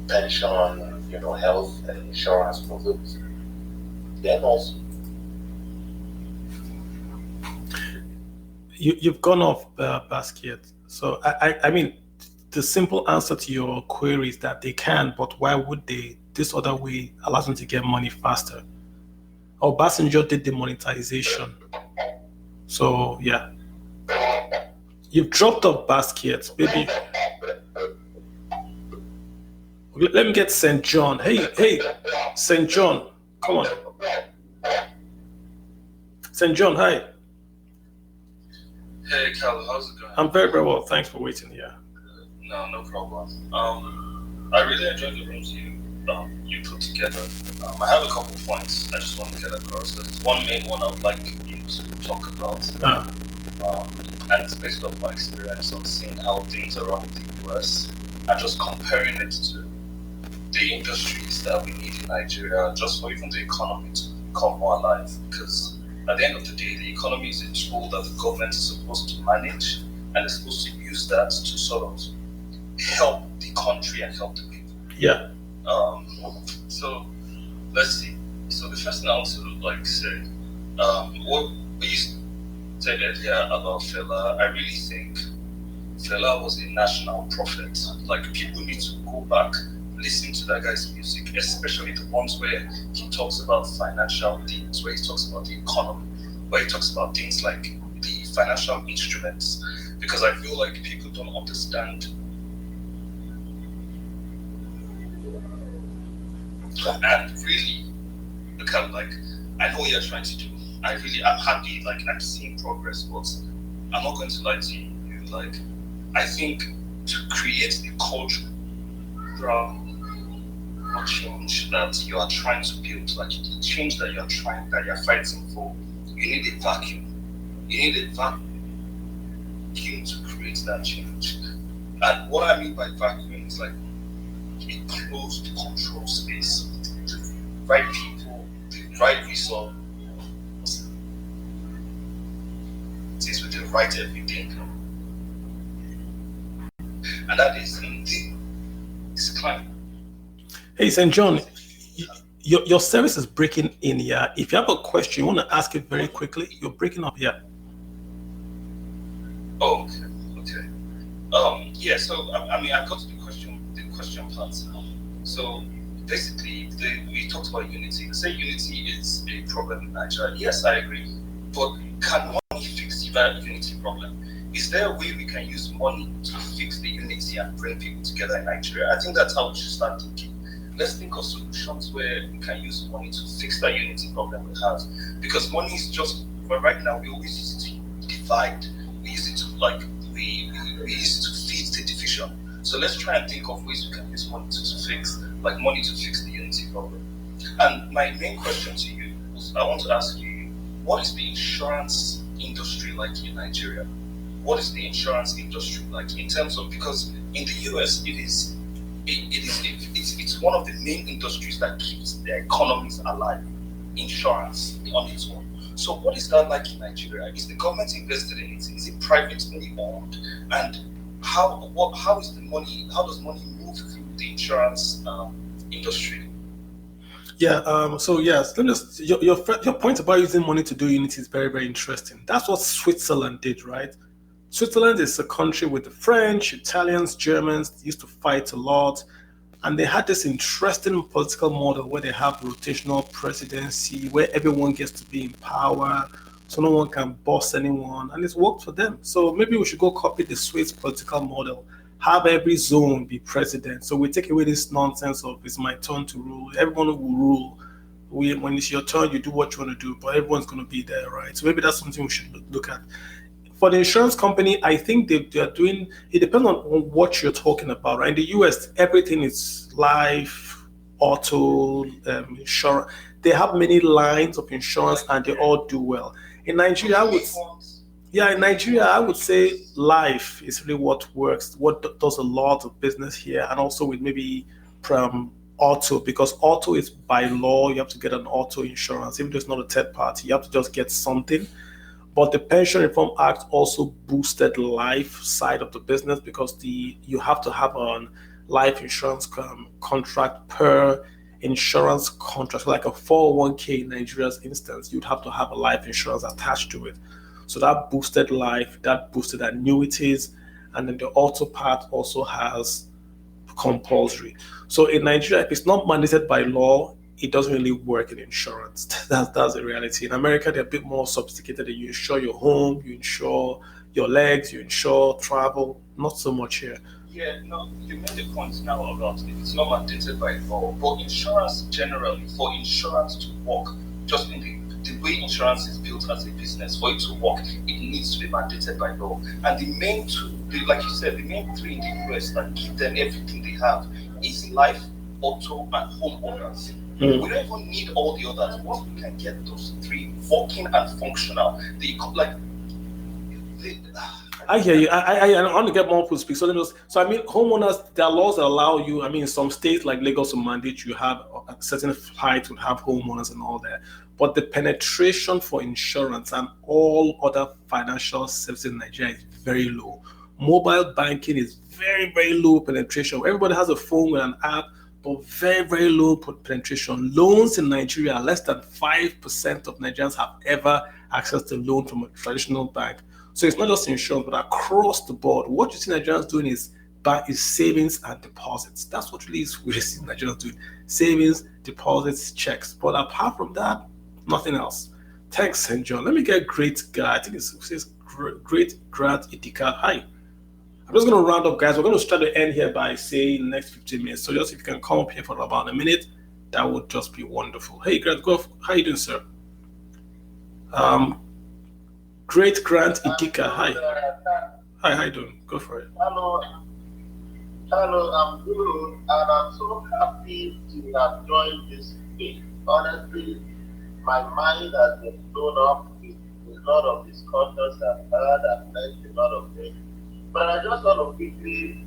pension, health and insurance for those. Then also, you've gone off Basquiat. So I mean, the simple answer to your query is that they can, but why would they? This other way allows them to get money faster. Obasanjo did the monetization. So yeah, you've dropped off Basquiat, baby. Let me get St. John. Hey, St. John, come on. St. John, hi. Hey, Carlo, how's it going? I'm very, very well. Thanks for waiting here. No problem. I really enjoyed the rooms you put together. I have a couple of points I just want to get across. There's one main one I would like you to talk about. And it's based on my experience on seeing how things are run in the US and just comparing it to the industries that we need in Nigeria, just for even the economy to become more alive. Because at the end of the day, the economy is a tool that the government is supposed to manage, and is supposed to use that to sort of help the country and help the people. Yeah. So let's see. So the first thing I want to say, what you said earlier about Fela, I really think Fela was a national prophet. Like, people need to go back, listen to that guy's music, especially the ones where he talks about financial things, where he talks about the economy, where he talks about things like the financial instruments, because I feel like people don't understand. And really, I know what you're trying to do. I'm happy, I'm seeing progress, but I'm not going to lie to you. I think to create the cultural change that you are trying to build, the change that you're fighting for, you need a vacuum. You need a vacuum to create that change. And what I mean by vacuum is a closed control space, the right people, the right resources, with the right everything. And that is in this climate. Hey, St. John, your service is breaking in here. If you have a question, you want to ask it very quickly, you're breaking up here. Oh, okay. Yeah, so, I've got to the question part now. So, basically, we talked about unity. Say unity is a problem in Nigeria. Yes, I agree. But can money fix that unity problem? Is there a way we can use money to fix the unity and bring people together in Nigeria? I think that's how we should start thinking. Let's think of solutions where we can use money to fix that unity problem we have. Because money is just, but right now, we always use it to divide. We use it to, we use it to feed the division. So let's try and think of ways we can use money to fix the unity problem. And my main question to you was, I want to ask you, what is the insurance industry like in Nigeria? What is the insurance industry like in terms of, because in the US it's one of the main industries that keeps the economies alive, insurance on its own. So what is that like in Nigeria? Is the government invested in it? Is it privately owned? And how does money move through the insurance industry? Yeah. So yes, let me just your point about using money to do unity is very, very interesting. That's what Switzerland did, right? Switzerland is a country with the French, Italians, Germans used to fight a lot, and they had this interesting political model where they have rotational presidency, where everyone gets to be in power, so no one can boss anyone, and it's worked for them. So maybe we should go copy the Swiss political model. Have every zone be president. So we take away this nonsense of it's my turn to rule. Everyone will rule. When it's your turn, you do what you want to do, but everyone's going to be there, right? So maybe that's something we should look at. For the insurance company, I think they are doing, it depends on what you're talking about, right? In the US, everything is life, auto, insurance. They have many lines of insurance and they all do well. In Nigeria, I would say life is really what works, what does a lot of business here, and also with maybe from auto, because auto is by law, you have to get an auto insurance. Even though it's not a third party, you have to just get something. But the Pension Reform Act also boosted the life side of the business because you have to have a life insurance contract per insurance contract. So like a 401k in Nigeria's instance, you'd have to have a life insurance attached to it. So that boosted life, that boosted annuities, and then the auto part also has compulsory. So in Nigeria, if it's not mandated by law, it doesn't really work in insurance. That's the reality. In America, they're a bit more sophisticated. You insure your home, you insure your legs, you insure travel. Not so much here. Yeah, no, you made the point now about it's not mandated by law, but insurance generally, for insurance to work, just in the way insurance is built as a business, for it to work, it needs to be mandated by law. And the main two, like you said, the main three in the US that give them everything they have is life, auto, and homeowners. We don't even need all the others. Once we can get those three working and functional, I hear you. I want to get more people to speak. So I mean, homeowners, there are laws that allow you. I mean, in some states like Lagos will mandate you have a certain height to have homeowners and all that. But the penetration for insurance and all other financial services in Nigeria is very low. Mobile banking is very, very low penetration. Everybody has a phone with an app, but very, very low penetration. Loans in Nigeria, less than 5% of Nigerians have ever access to loan from a traditional bank. So it's not just insurance, but across the board, what you see Nigerians doing is savings and deposits. That's what really is we see Nigerians doing. Savings, deposits, checks. But apart from that, nothing else. Thanks, St. John. Let me get great guy. I think it says great Grant Itika. Hi. I'm just going to round up, guys. We're going to try to end here by saying the next 15 minutes. So just if you can come up here for about a minute, that would just be wonderful. Hey, Grant, how you doing, sir? Great Grant Itika. Hi. Hi, how you doing? Go for it. Hello, I'm good, and I'm so happy to have joined this debate. Honestly, my mind has been blown up with a lot of discussions I've heard. I've learned a lot of things. But I just want to quickly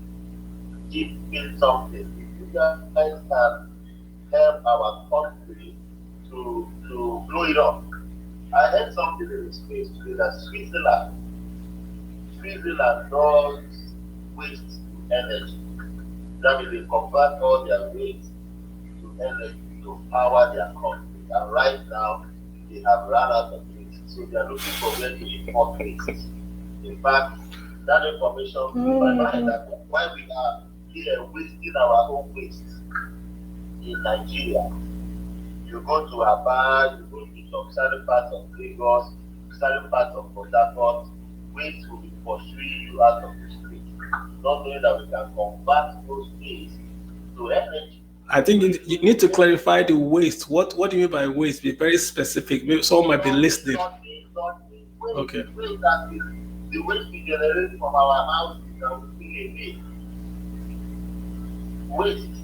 give in something. If you guys can help our country to blow it up. I heard something in the space today that Switzerland does waste to energy. That means they convert all their waste to energy to power their country. And right now, they have run out of waste. So they are looking for where to import waste. In fact, that information blew my mind that why we are here wasting our own waste in Nigeria. You go to Aba, you go to some certain parts of Lagos, certain parts of Port Harcourt, waste will be pursuing you out of the street. Not knowing that we can convert those waste to energy. I think you need to clarify the waste. What do you mean by waste? Be very specific. Maybe someone might be listening. Okay. The waste we generate from our houses and we throw away. Waste.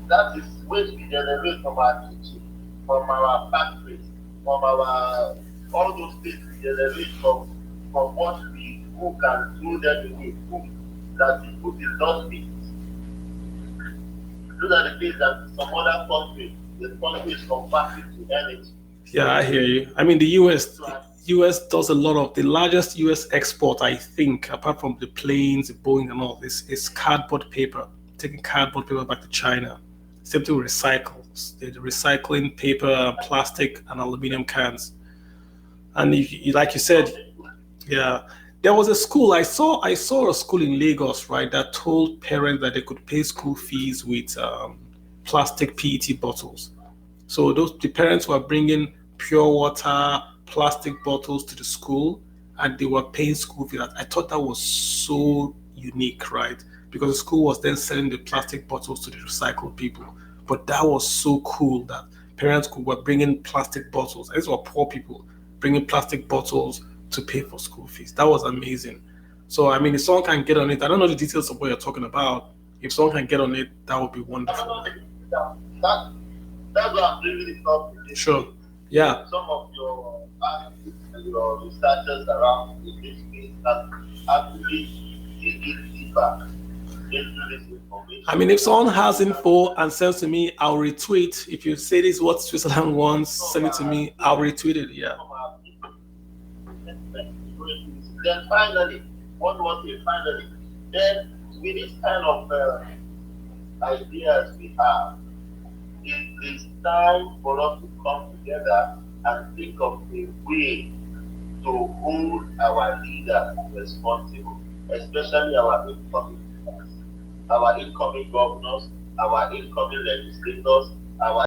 That is waste we generate from our kitchen, from our factories, from our all those things we generate from what we cook and throw them away. Food that we put in dustbin. Those are the things that some other countries, the countries convert to energy. Yeah, I hear you. I mean, the US does a lot of the largest US export, I think, apart from the planes, the Boeing and all this, is cardboard paper, taking cardboard paper back to China Same thing with recycles. They're recycling paper, plastic, and aluminum cans. And like you said, yeah, there was a school I saw a school in Lagos, right, that told parents that they could pay school fees with plastic PET bottles. So the parents were bringing pure water, plastic bottles to the school, and they were paying school fees. I thought that was so unique, right? Because the school was then selling the plastic bottles to the recycled people. But that was so cool that parents were bringing plastic bottles. These were poor people bringing plastic bottles to pay for school fees. That was amazing. So, I mean, if someone can get on it, I don't know the details of what you're talking about. If someone can get on it, that would be wonderful. That's what I'm really talking about. Sure. Yeah. Some of your analysts and your researchers around the space that actually dig deeper into this information. I mean, if someone has info and sends to me, I'll retweet. If you say this is what Switzerland wants, send it to me. I'll retweet it. Yeah. Then finally, then with this kind of ideas we have, it is time for us to come together and think of a way to hold our leaders responsible, especially our incoming governors, our incoming legislators, our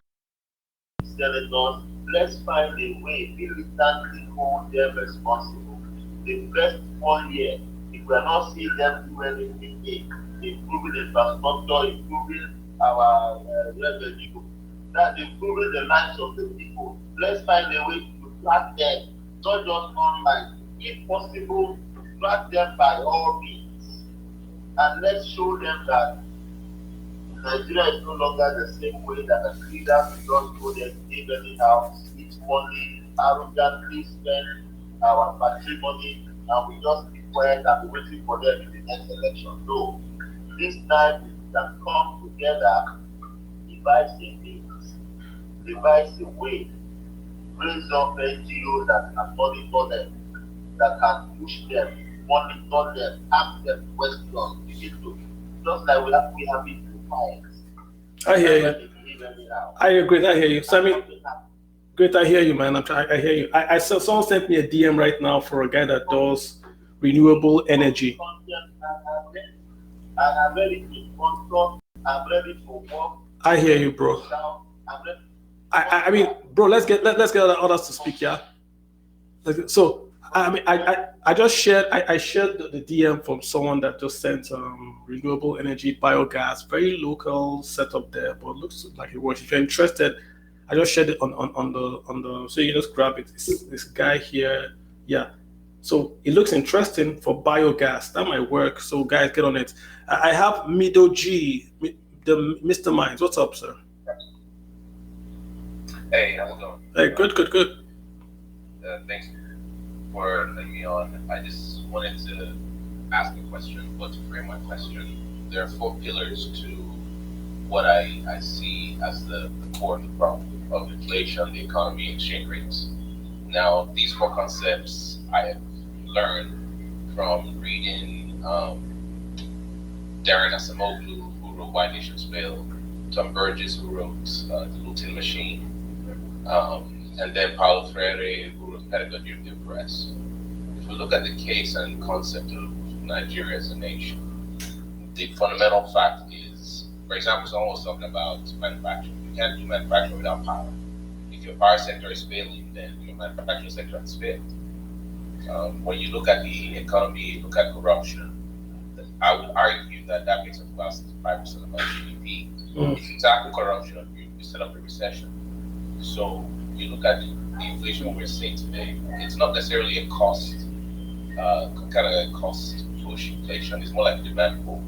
senators. Let's find a way to militantly hold them responsible. The first 1 year, if we are not seeing them do anything, improving the infrastructure, improving our revenue, that improving the lives of the people. Let's find a way to track them, not just online. If possible, track them by all means. And let's show them that Nigeria is no longer the same way that the leaders just go there, live anyhow, eat money, arrogantly spend our patrimony, and we just be quiet and be waiting for them in the next election. No. This time we can come together, devise a means, devise a way, raise up NGOs that can monitor them, that can push them, monitor them, ask them questions, begin to, just like we have been doing fires. I hear you. I agree. I hear you. So, I mean, great. I hear you, man. I hear you. I saw someone sent me a DM right now for a guy that does renewable energy. I'm ready to sponsor. I'm ready to work. I hear you, bro. I mean, bro. Let's get others to speak. Yeah. So I mean, I just shared. I shared the DM from someone that just sent renewable energy biogas, very local setup there, but looks like it works. If you're interested, I just shared it on the. So you just grab it. This guy here, yeah. So it looks interesting for biogas. That might work. So guys, get on it. I have Mido G, the Mr. Minds. What's up, sir? Hey, how's it going? Hey, good. Thanks for letting me on. I just wanted to ask a question, but to frame my question, there are 4 pillars to what I see as the core of the problem of inflation, the economy, exchange rates. Now, these 4 concepts I have learned from reading Darren Acemoglu, who wrote Why Nations Fail, Tom Burgess, who wrote The Lutin Machine, and then Paulo Freire, who wrote Pedagogy of the Oppressed. If we look at the case and concept of Nigeria as a nation, the fundamental fact is, for example, someone was talking about manufacturing. You can't do manufacturing without power. If your power sector is failing, then your manufacturing sector has failed. When you look at the economy, look at corruption, I would argue that makes up about 5% of our GDP. If you tackle corruption, you set up a recession. So you look at the inflation we're seeing today, it's not necessarily a cost, kind of a cost push inflation. It's more like demand pull.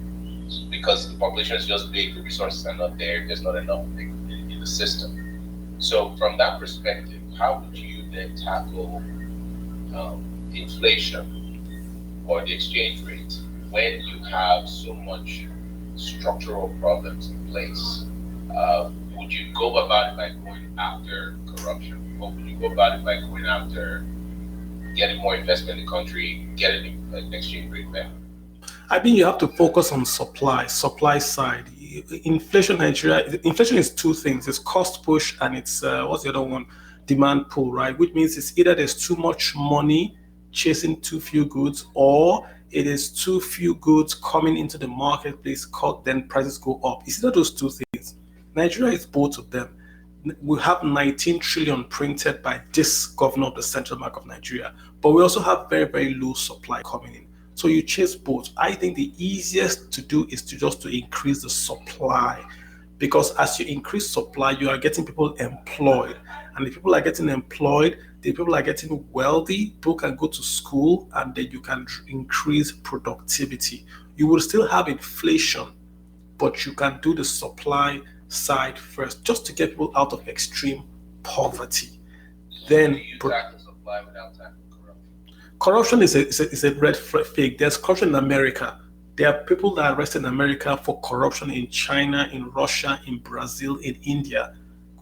Because the population is just big, the resources are not there, there's not enough in the system. So from that perspective, how would you then tackle inflation or the exchange rate when you have so much structural problems in place? Would you go about it by going after corruption, or would you go about it by going after getting more investment in the country, getting an exchange rate better? I think you have to focus on supply side. inflation in Nigeria, inflation is two things. It's cost push and it's, what's the other one? Demand pull, right? Which means it's either there's too much money chasing too few goods, or it is too few goods coming into the marketplace, then prices go up. It's either those two things. Nigeria is both of them. We have 19 trillion printed by this governor of the Central Bank of Nigeria, but we also have very, very low supply coming in. So you chase both. I think the easiest to do is to increase the supply, because as you increase supply, you are getting people employed, and if people are getting employed, the people are getting wealthy, people can go to school, and then you can increase productivity. You will still have inflation, but you can do the supply side first, just to get people out of extreme poverty. Then you tackle supply without tackling corruption. Corruption is a red flag. There's corruption in America. There are people that are arrested in America for corruption, in China, in Russia, in Brazil, in India,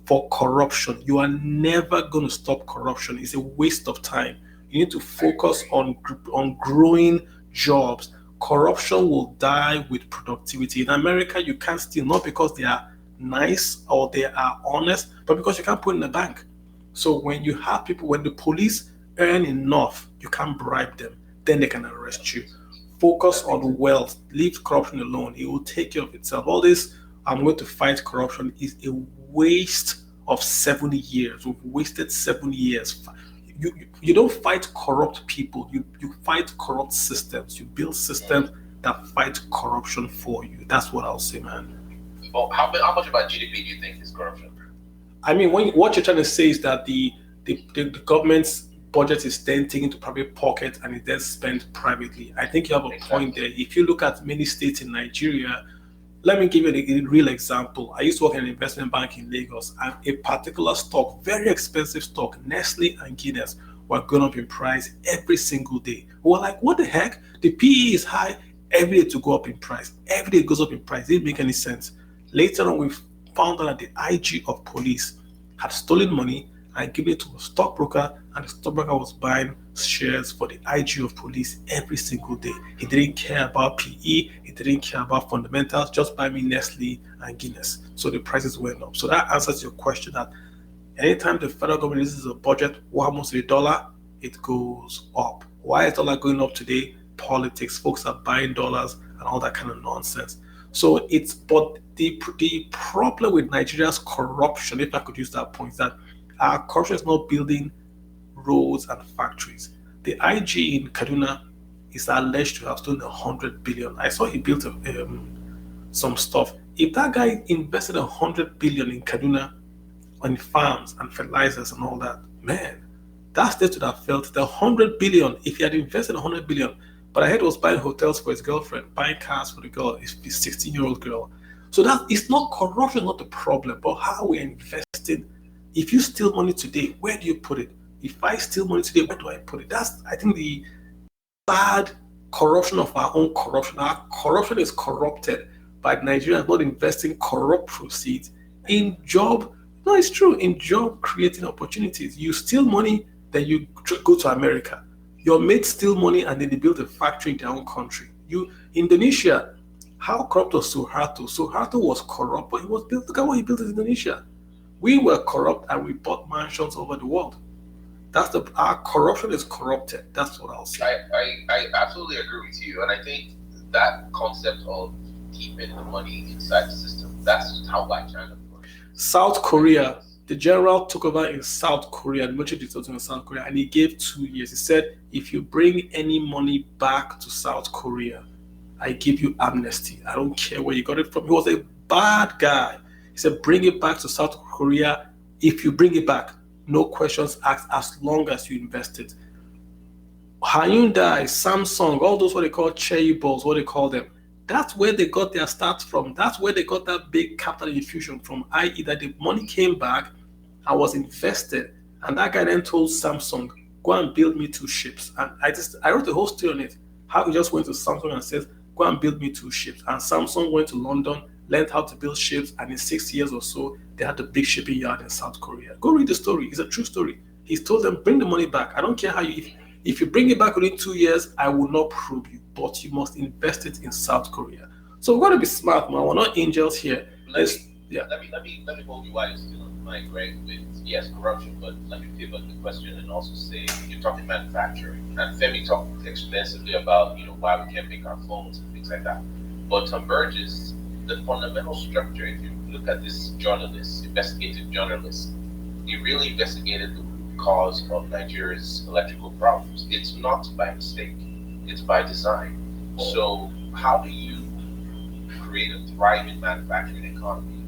for corruption. You are never going to stop corruption. It's a waste of time. You need to focus on growing jobs. Corruption will die with productivity. In America, you can't steal, not because they are nice or they are honest, but because you can't put in the bank. So when you have people, when the police earn enough, you can bribe them, then they can arrest you. Focus on wealth, leave corruption alone. It will take care of itself. All this, I'm going to fight corruption, is a waste of 7 years. We've wasted 7 years. You don't fight corrupt people, you fight corrupt systems. You build systems that fight corruption for you. That's what I'll say, man. Well, how much of our GDP do you think is corruption? I mean, what you're trying to say is that the government's budget is then taken to private pockets and is then spent privately. I think you have a point there. If you look at many states in Nigeria, let me give you a real example. I used to work in an investment bank in Lagos, and a particular stock, very expensive stock, Nestle and Guinness, were going up in price every single day. We were like, what the heck? The PE is high, every day to go up in price. Every day it goes up in price. It didn't make any sense. Later on, we found out that the IG of police had stolen money and given it to a stockbroker, and the stockbroker was buying shares for the IG of police every single day. He didn't care about PE, he didn't care about fundamentals, just buy me Nestle and Guinness. So the prices went up. So that answers your question that anytime the federal government releases a budget, what happens to the dollar? It goes up. Why is dollar going up today? Politics. Folks are buying dollars and all that kind of nonsense. So but the problem with Nigeria's corruption, if I could use that point, is that our corruption is not building roads and factories. The IG in Kaduna is alleged to have stolen 100 billion. I saw he built some stuff. If that guy invested 100 billion in Kaduna on farms and fertilizers and all that, man, that state would have felt the 100 billion. If he had invested 100 billion, but I heard he was buying hotels for his girlfriend, buying cars for the girl, his 16-year-old girl. So that it's not corruption, not the problem, but how we are investing. If you steal money today, where do you put it? If I steal money today, where do I put it? That's, I think, the bad corruption of our own corruption. Our corruption is corrupted by Nigerians not investing corrupt proceeds in job. No, it's true. In job creating opportunities. You steal money, then you go to America. Your mates steal money and then they build a factory in their own country. Indonesia, how corrupt was Suharto? Suharto was corrupt, but he was built. Look at what he built in Indonesia. We were corrupt and we bought mansions over the world. Our corruption is corrupted. That's what I'll say. I absolutely agree with you, and I think that concept of keeping the money inside the system, that's how Black China works. South Korea, the general took over in South Korea, the military dictator in South Korea, and he gave 2 years. He said, if you bring any money back to South Korea, I give you amnesty. I don't care where you got it from. He was a bad guy. He said, bring it back to South Korea. If you bring it back, no questions asked, as long as you invest it. Hyundai, Samsung, all those what they call cherry balls, what they call them. That's where they got their start from. That's where they got that big capital infusion from, i.e. that the money came back and was invested. And that guy then told Samsung, go and build me 2 ships. And I wrote the whole story on it. How he just went to Samsung and said, go and build me 2 ships. And Samsung went to London, learned how to build ships, and in 6 years or so, they had a big shipping yard in South Korea. Go read the story. It's a true story. He's told them, bring the money back. I don't care how if you bring it back within 2 years, I will not probe you, but you must invest it in South Korea. So we've got to be smart, man. We're not angels here. Let me hold you while you're still on my grade with yes, corruption, but let me pivot the question and also say you're talking manufacturing. And Femi talked extensively about why we can't make our phones and things like that. But on Burgess, the fundamental structure, if you look at this journalist, investigative journalist, he really investigated the root cause of Nigeria's electrical problems. It's not by mistake, it's by design. So how do you create a thriving manufacturing economy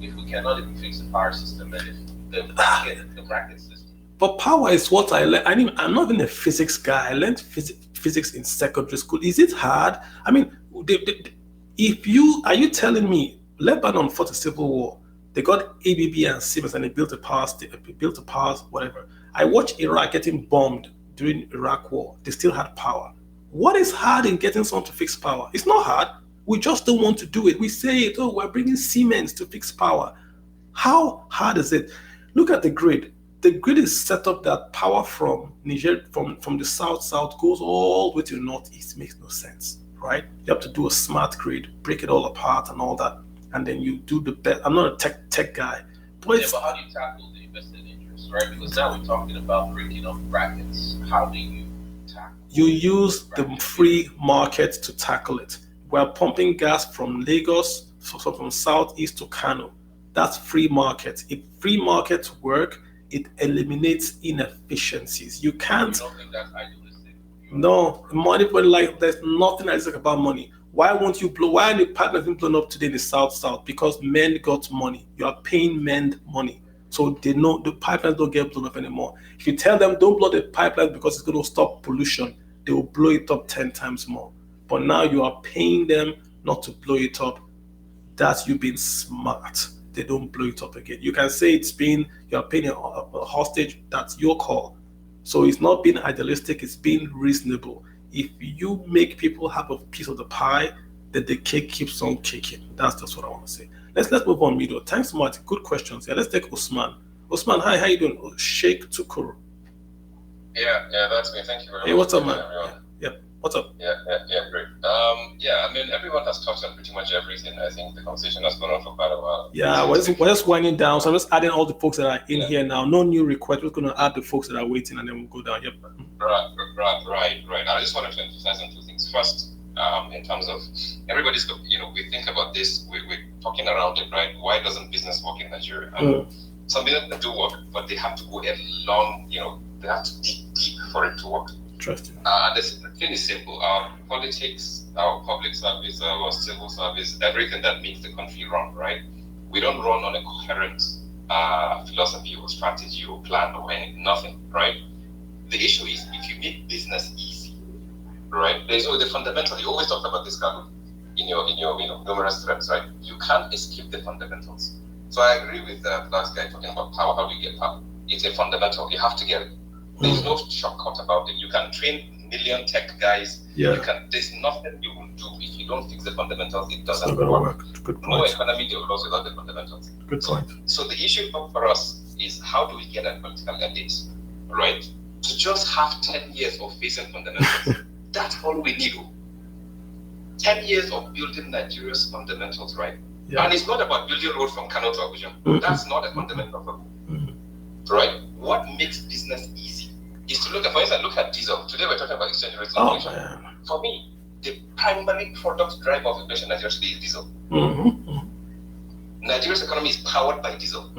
if we cannot even fix the power system and if the bracket system? But power is what I learned. I'm not even a physics guy. I learned physics in secondary school. Is it hard? I mean, are you telling me Lebanon fought a civil war? They got ABB and Siemens and they built a power, whatever. I watched Iraq getting bombed during Iraq war. They still had power. What is hard in getting someone to fix power? It's not hard. We just don't want to do it. We say it, we're bringing Siemens to fix power. How hard is it? Look at the grid. The grid is set up that power from Niger, from the south goes all the way to the northeast. It makes no sense, right? You have to do a smart grid, break it all apart and all that. And then you do the best. I'm not a tech guy. But how do you tackle the invested interest, right? Because now we're talking about breaking up brackets. How do you tackle it? You use the free market to tackle it. We're pumping gas from Lagos, from southeast to Kano. That's free market. If free markets work, it eliminates inefficiencies. You can't. You don't think that's idealistic? No, money, there's nothing idealistic about money. Why are the pipelines being blown up today in the south? Because men got money. You are paying men money. So they know the pipelines don't get blown up anymore. If you tell them don't blow the pipeline because it's going to stop pollution, they will blow it up 10 times more. But now you are paying them not to blow it up. That's you being smart. They don't blow it up again. You can say you're paying a hostage. That's your call. So it's not being idealistic. It's being reasonable. If you make people have a piece of the pie, then the cake keeps on caking. That's just what I want to say. Let's move on, Mido. Thanks so much. Good questions. Yeah, let's take Usman. Usman, hi, how you doing? Sheikh Tukur. Yeah, that's me. Thank you very much. Hey, what's up, man? Everyone. Yeah, what's up? Yeah, great. Everyone has touched on pretty much everything. I think the conversation has gone on for quite a while. Yeah, we're just winding down. So I'm just adding all the folks that are in here now. No new requests. We're going to add the folks that are waiting, and then we'll go down. Yep. Right. I just wanted to emphasize on two things. First, in terms of everybody's, we think about this. We're talking around it, right? Why doesn't business work in Nigeria? Some businesses do work, but they have to go a long, they have to dig deep for it to work. Interesting. The thing is simple. Our politics, our public service, our civil service, everything that makes the country run, right? We don't run on a coherent philosophy or strategy or plan or nothing, right? The issue is if you make business easy, right? There's the fundamental. You always talk about this kind of in your numerous threads, right? You can't escape the fundamentals. So I agree with the last guy talking about power. How do you get power? It's a fundamental. You have to get it. There's no shortcut about it. You can train million tech guys. Yeah. There's nothing you will do if you don't fix the fundamentals. It doesn't work. Good point. No economy develops without the fundamentals. Good point. So the issue for us is how do we get a political mandate, right? To just have 10 years of facing fundamentals. That's all we need. 10 years of building Nigeria's fundamentals, right? Yeah. And it's not about building road from Kano to Abuja. That's not a fundamental problem. Right? What makes business easy is to look at diesel. Today we're talking about exchange rates and inflation. For me, the primary product driver of inflation in Nigeria today is diesel. Nigeria's economy is powered by diesel.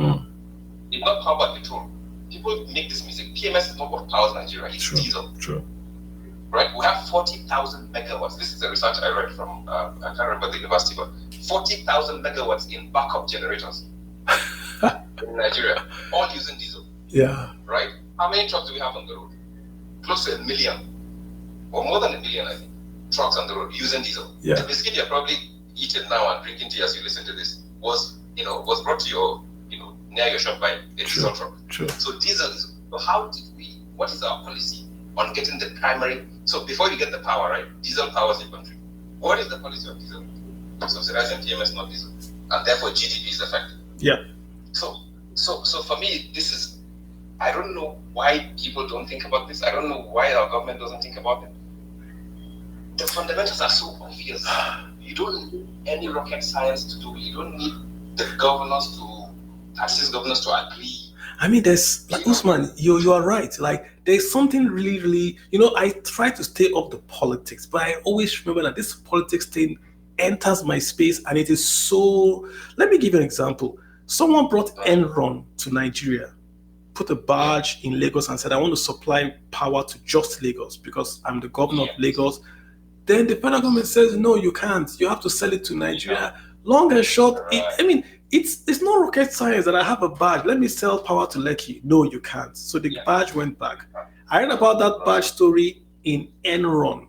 It's not powered by petrol. People make this mistake. PMS is not what powers Nigeria, it's diesel. True. Right? We have 40,000 megawatts. This is a research I read from, I can't remember the university, but 40,000 megawatts in backup generators in Nigeria, all using diesel. Yeah. Right? How many trucks do we have on the road? Close to 1 million, or more than 1 million, I think, trucks on the road using diesel. Yeah. The biscuit you're probably eating now and drinking tea as you listen to this was brought to your, near your shop by a diesel truck. True. So diesel is, what is our policy on getting the primary, so before you get the power, right, diesel powers the country. What is the policy of diesel? Subsidizing PMS, not diesel. And therefore GDP is affected. Yeah. So for me, this is, I don't know why people don't think about this. I don't know why our government doesn't think about it. The fundamentals are so obvious. You don't any rocket science to do. You don't need the governors to assist governors to agree. I mean, there's like, Usman, you are right. Like, there's something really, really, I try to stay off the politics, but I always remember that this politics thing enters my space, and it is so. Let me give you an example. Someone brought Enron to Nigeria, put a barge in Lagos, and said, "I want to supply power to just Lagos because I'm the governor of Lagos." Then the federal government says, "No, you can't. You have to sell it to Nigeria." Long and short, it's not rocket science that I have a badge. Let me sell power to Lekki. No, you can't. So the badge went back. I read about that badge story in Enron.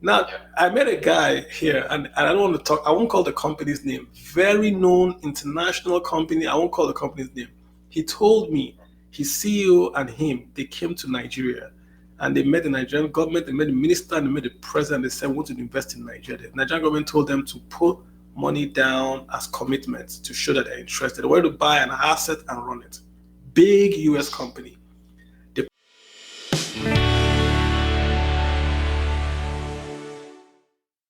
Now, I met a guy here, and I don't want to talk. I won't call the company's name. Very known international company. I won't call the company's name. He told me his CEO and him, they came to Nigeria. And they met the Nigerian government, they met the minister, and they met the president. They said, "We want to invest in Nigeria." The Nigerian government told them to put money down as commitments to show that they're interested. They wanted to buy an asset and run it. Big US company.